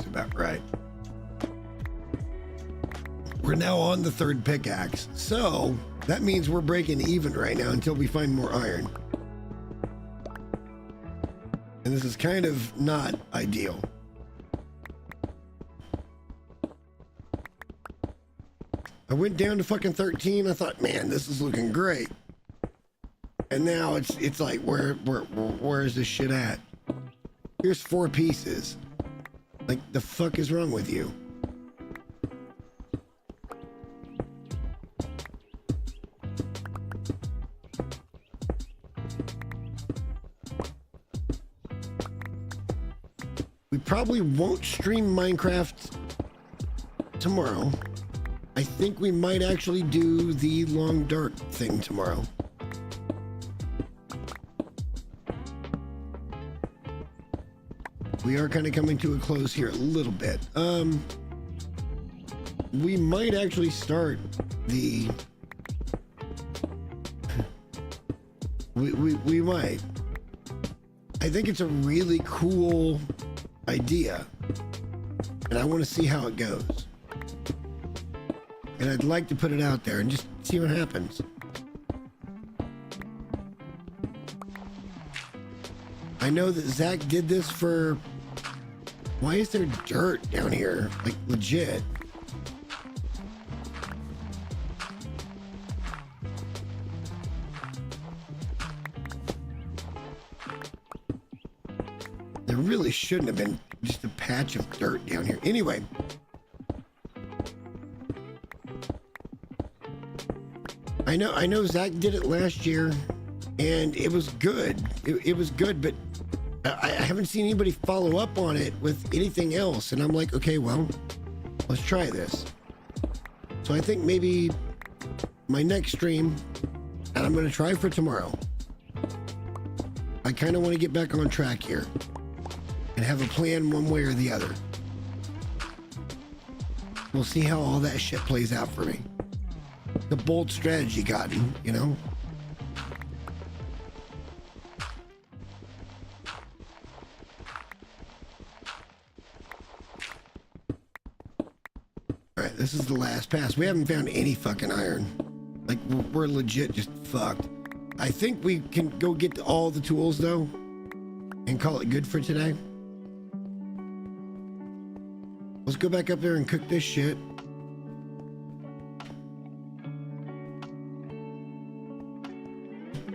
About right. We're now on the 3rd pickaxe, so that means we're breaking even right now until we find more iron. And this is kind of not ideal. I went down to fucking 13. I thought, man, this is looking great. And now it's like, where is this shit at? Here's 4 pieces. Like, the fuck is wrong with you? We probably won't stream Minecraft tomorrow. I think we might actually do the long dark thing tomorrow. We are kind of coming to a close here a little bit. We might actually start the... We might. I think it's a really cool idea. And I want to see how it goes. And I'd like to put it out there and just see what happens. I know that Zach did this for... Why is there dirt down here? Like, legit. There really shouldn't have been just a patch of dirt down here. Anyway. I know Zach did it last year, and it was good. It was good, but I haven't seen anybody follow up on it with anything else. And I'm like, okay, well, let's try this. So I think maybe my next stream, and I'm going to try for tomorrow. I kind of want to get back on track here and have a plan one way or the other. We'll see how all that shit plays out for me. The bold strategy gotten, you know? Alright, this is the last pass. We haven't found any fucking iron. Like, we're legit just fucked. I think we can go get all the tools, though, and call it good for today. Let's go back up there and cook this shit.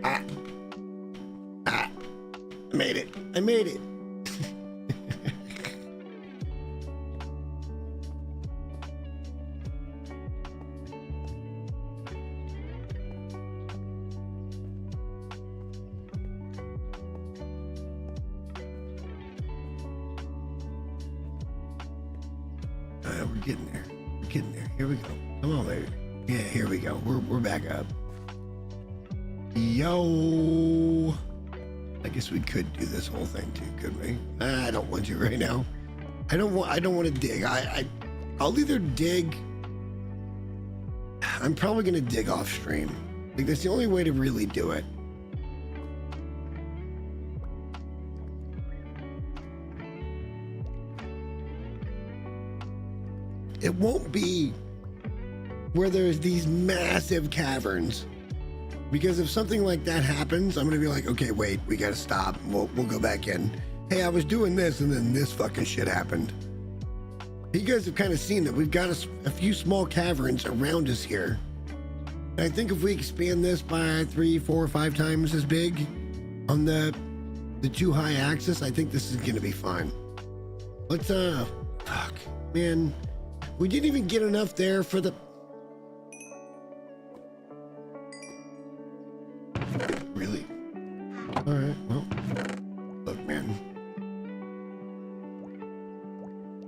I made it. I made it. We're getting there. We're getting there. Here we go. Come on, baby. Yeah, here we go. We're back up. Yo. I guess we could do this whole thing too, couldn't we? I don't want to right now. I don't want to dig. I'll either dig. I'm probably gonna dig off stream. Like, that's the only way to really do it. It won't be where there's these massive caverns, because if something like that happens, I'm gonna be like, okay, wait, we gotta stop. We'll go back in. Hey, I was doing this, and then this fucking shit happened. You guys have kind of seen that we've got a few small caverns around us here. And I think if we expand this by 3, 4, 5 times as big on the 2 high axis, I think this is gonna be fine. Let's fuck, man. We didn't even get enough there for the... Really? All right, well, look, man.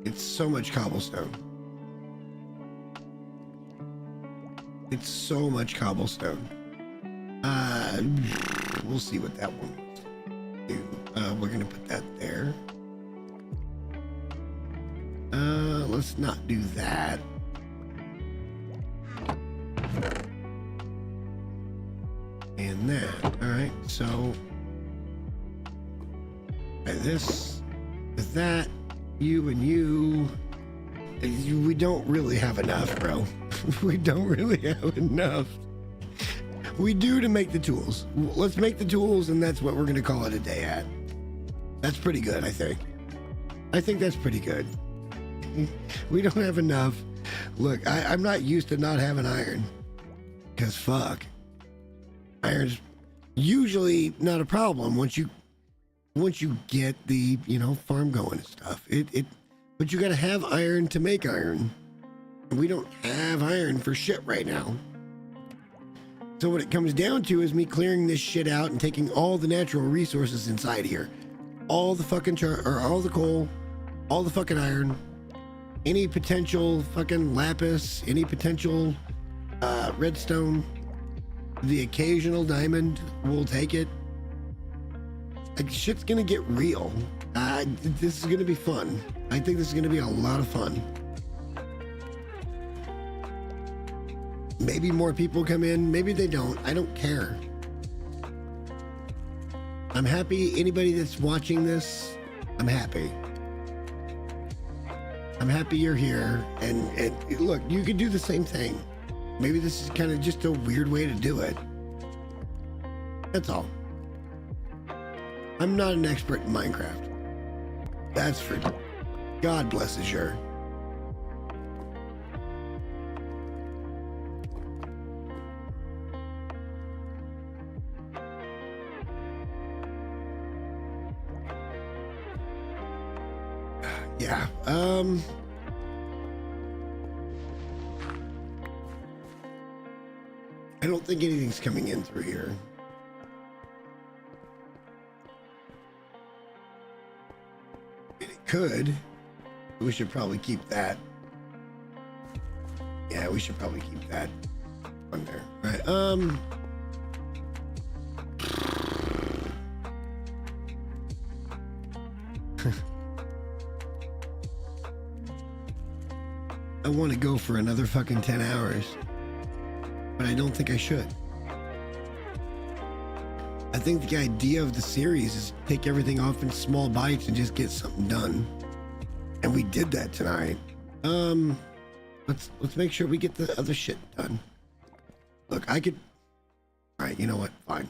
It's so much cobblestone. It's so much cobblestone. We'll see what that one do. We're gonna put that there. Let's not do that. And that. All right, so this with that, you and you. We don't really have enough, bro. We don't really have enough. We do to make the tools. Let's make the tools, and that's what we're gonna call it a day at. That's pretty good, I think. I think that's pretty good. We don't have enough. Look, I'm not used to not having iron, because fuck, iron's usually not a problem once you get the, you know, farm going and stuff. But you gotta have iron to make iron, and we don't have iron for shit right now. So what it comes down to is me clearing this shit out and taking all the natural resources inside here, all the fucking all the coal, all the fucking iron, any potential fucking lapis, any potential redstone, the occasional diamond, we'll take it. Like, shit's gonna get real. This is gonna be fun. I think this is gonna be a lot of fun. Maybe more people come in, maybe they don't. I don't care. I'm happy. Anybody that's watching this, I'm happy. I'm happy you're here. And look, you could do the same thing. Maybe this is kind of just a weird way to do it. That's all. I'm not an expert in Minecraft. That's for God bless Azure. Yeah. I don't think anything's coming in through here. could. We should probably keep that. Yeah, we should probably keep that on there. Right. I want to go for another fucking 10 hours, but I don't think I should. I think the idea of the series is take everything off in small bites and just get something done. And we did that tonight. Let's make sure we get the other shit done. Look, I could... All right, you know what? Fine.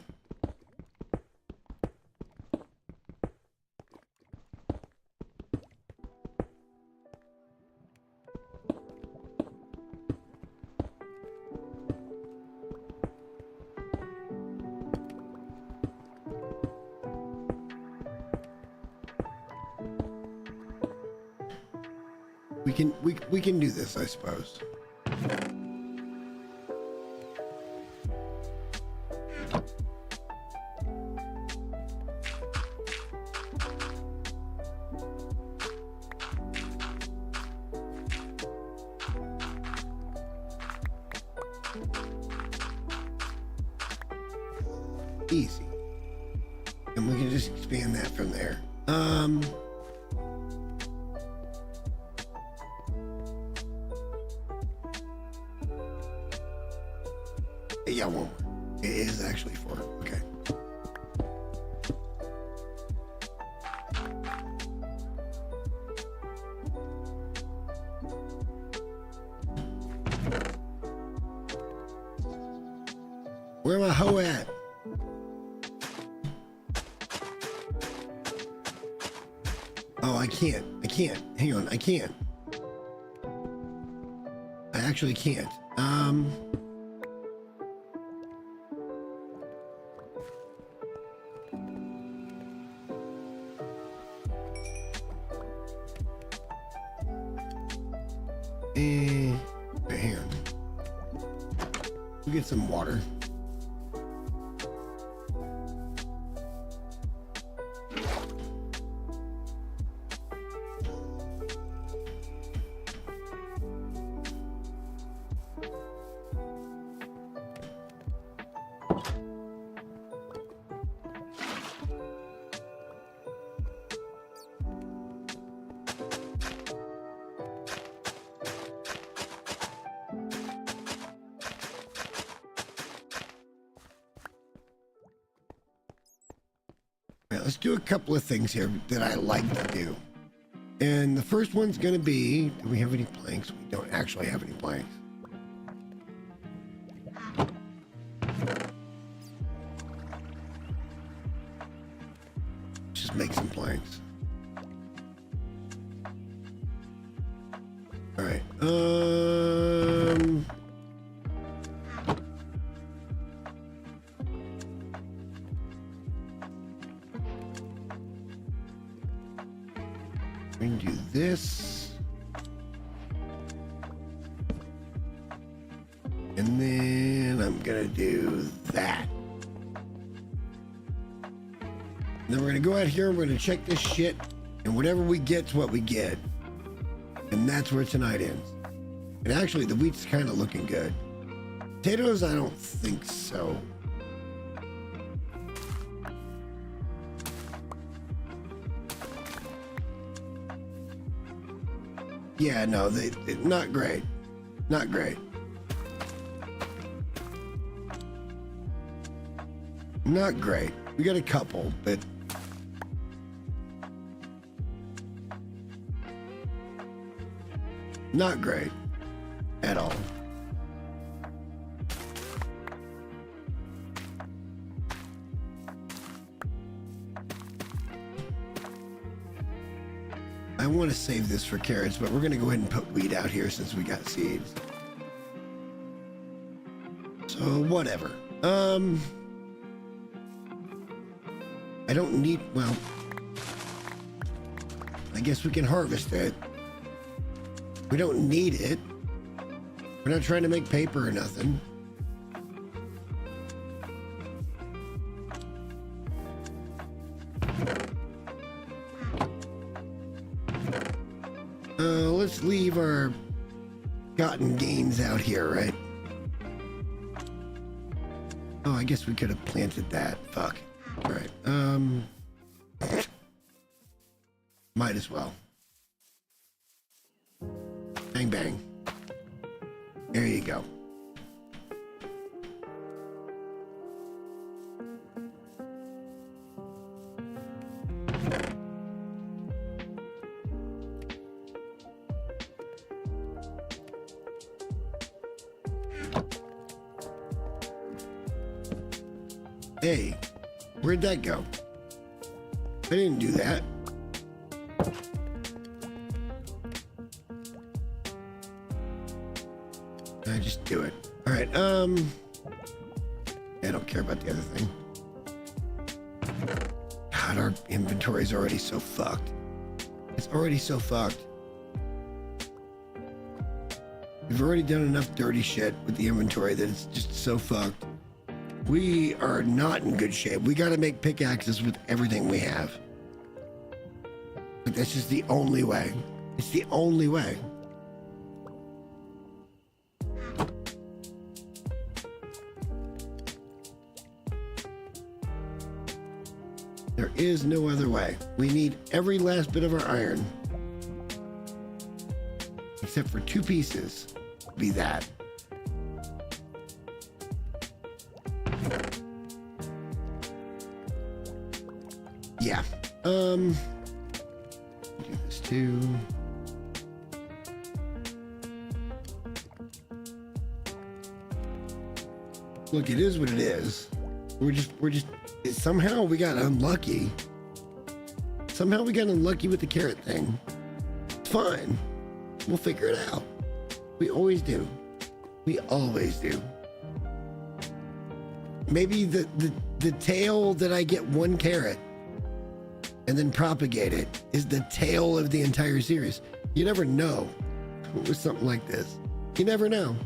We can do this, I suppose. Easy. And we can just expand that from there. Yeah, one more. It is actually 4. Okay. Where my hoe at? Oh, I can't. Hang on, I can't. I actually can't. Hang on. We'll get some water. Let's do a couple of things here that I like to do. And the first one's going to be, do we have any planks? We don't actually have any planks. Just make some planks. All right. We can do this. And then I'm gonna do that. And then we're gonna go out here and we're gonna check this shit, and whatever we get's what we get. And that's where tonight ends. And actually the wheat's kind of looking good. Potatoes, I don't think so. Yeah, no, not great. Not great. Not great. We got a couple, but not great at all. I want to save this for carrots, but we're going to go ahead and put wheat out here since we got seeds. So whatever. I don't need, well, I guess we can harvest it. We don't need it. We're not trying to make paper or nothing. our gotten gains out here, right? Oh, I guess we could have planted that. Fuck. All right. Might as well. Bang, bang. There you go. Hey, where'd that go? I didn't do that. I just do it. All right. I don't care about the other thing. God, our inventory's already so fucked. It's already so fucked. We've already done enough dirty shit with the inventory that it's just so fucked. We are not in good shape. We got to make pickaxes with everything we have. But that's just the only way. It's the only way. There is no other way. We need every last bit of our iron. Except for 2 pieces. Be that. Yeah. Do this too. Look, it is what it is. We're just somehow we got unlucky. Somehow we got unlucky with the carrot thing. It's fine. We'll figure it out. We always do. We always do. Maybe the tail that I get 1 carrot and then propagate it is the tail of the entire series. You never know with something like this. You never know.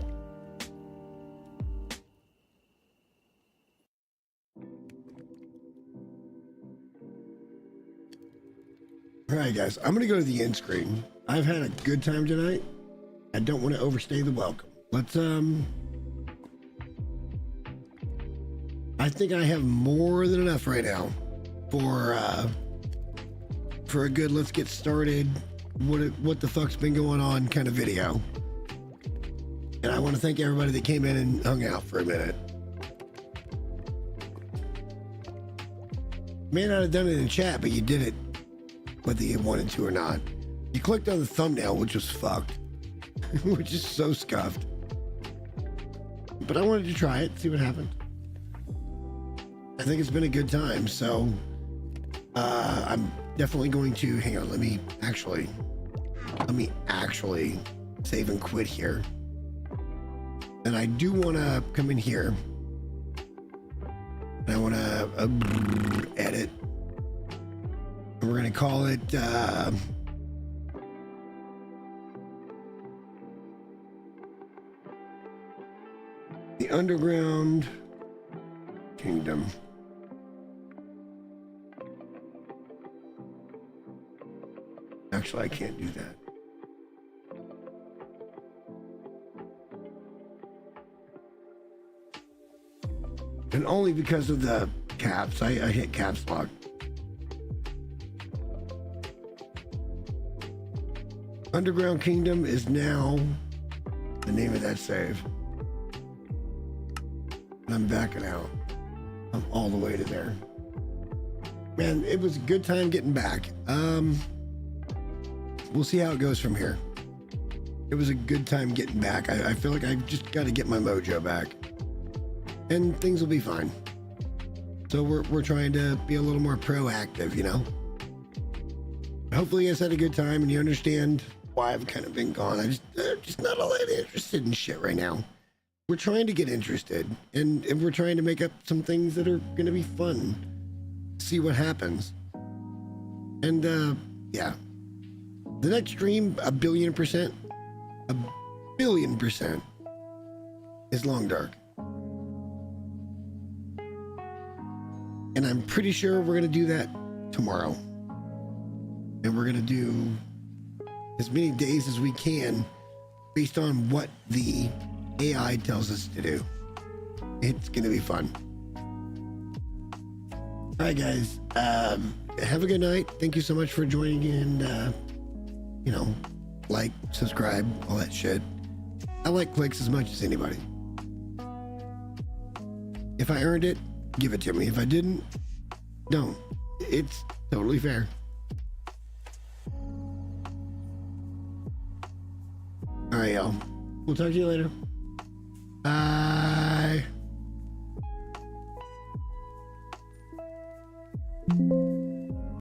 All right, guys, I'm gonna go to the end screen. I've had a good time tonight. I don't want to overstay the welcome. Let's I think I have more than enough right now for a good let's get started, what the fuck's been going on kind of video. And I want to thank everybody that came in and hung out for a minute. May not have done it in chat, but you did it whether you wanted to or not. You clicked on the thumbnail, which was fucked. Which is so scuffed. But I wanted to try it, see what happened. I think it's been a good time, so I'm definitely going to hang on. Let me actually save and quit here. And I do want to come in here. And I want to edit. And we're going to call it the Underground Kingdom. Actually, I can't do that. And only because of the caps. I hit caps lock. Underground Kingdom is now the name of that save. And I'm backing out. I'm all the way to there. Man, it was a good time getting back. We'll see how it goes from here. It was a good time getting back. I feel like I've just got to get my mojo back. And things will be fine. So we're trying to be a little more proactive, you know? Hopefully you guys had a good time and you understand why I've kind of been gone. I'm just not all that interested in shit right now. We're trying to get interested and we're trying to make up some things that are going to be fun. See what happens. And yeah. The next stream, 1,000,000,000%, 1,000,000,000% is Long Dark. And I'm pretty sure we're going to do that tomorrow. And we're going to do as many days as we can based on what the AI tells us to do. It's going to be fun. All right, guys. Have a good night. Thank you so much for joining in. Like, subscribe, all that shit. I like clicks as much as anybody. If I earned it, give it to me. If I didn't, don't. It's totally fair. All right, y'all. We'll talk to you later. Bye.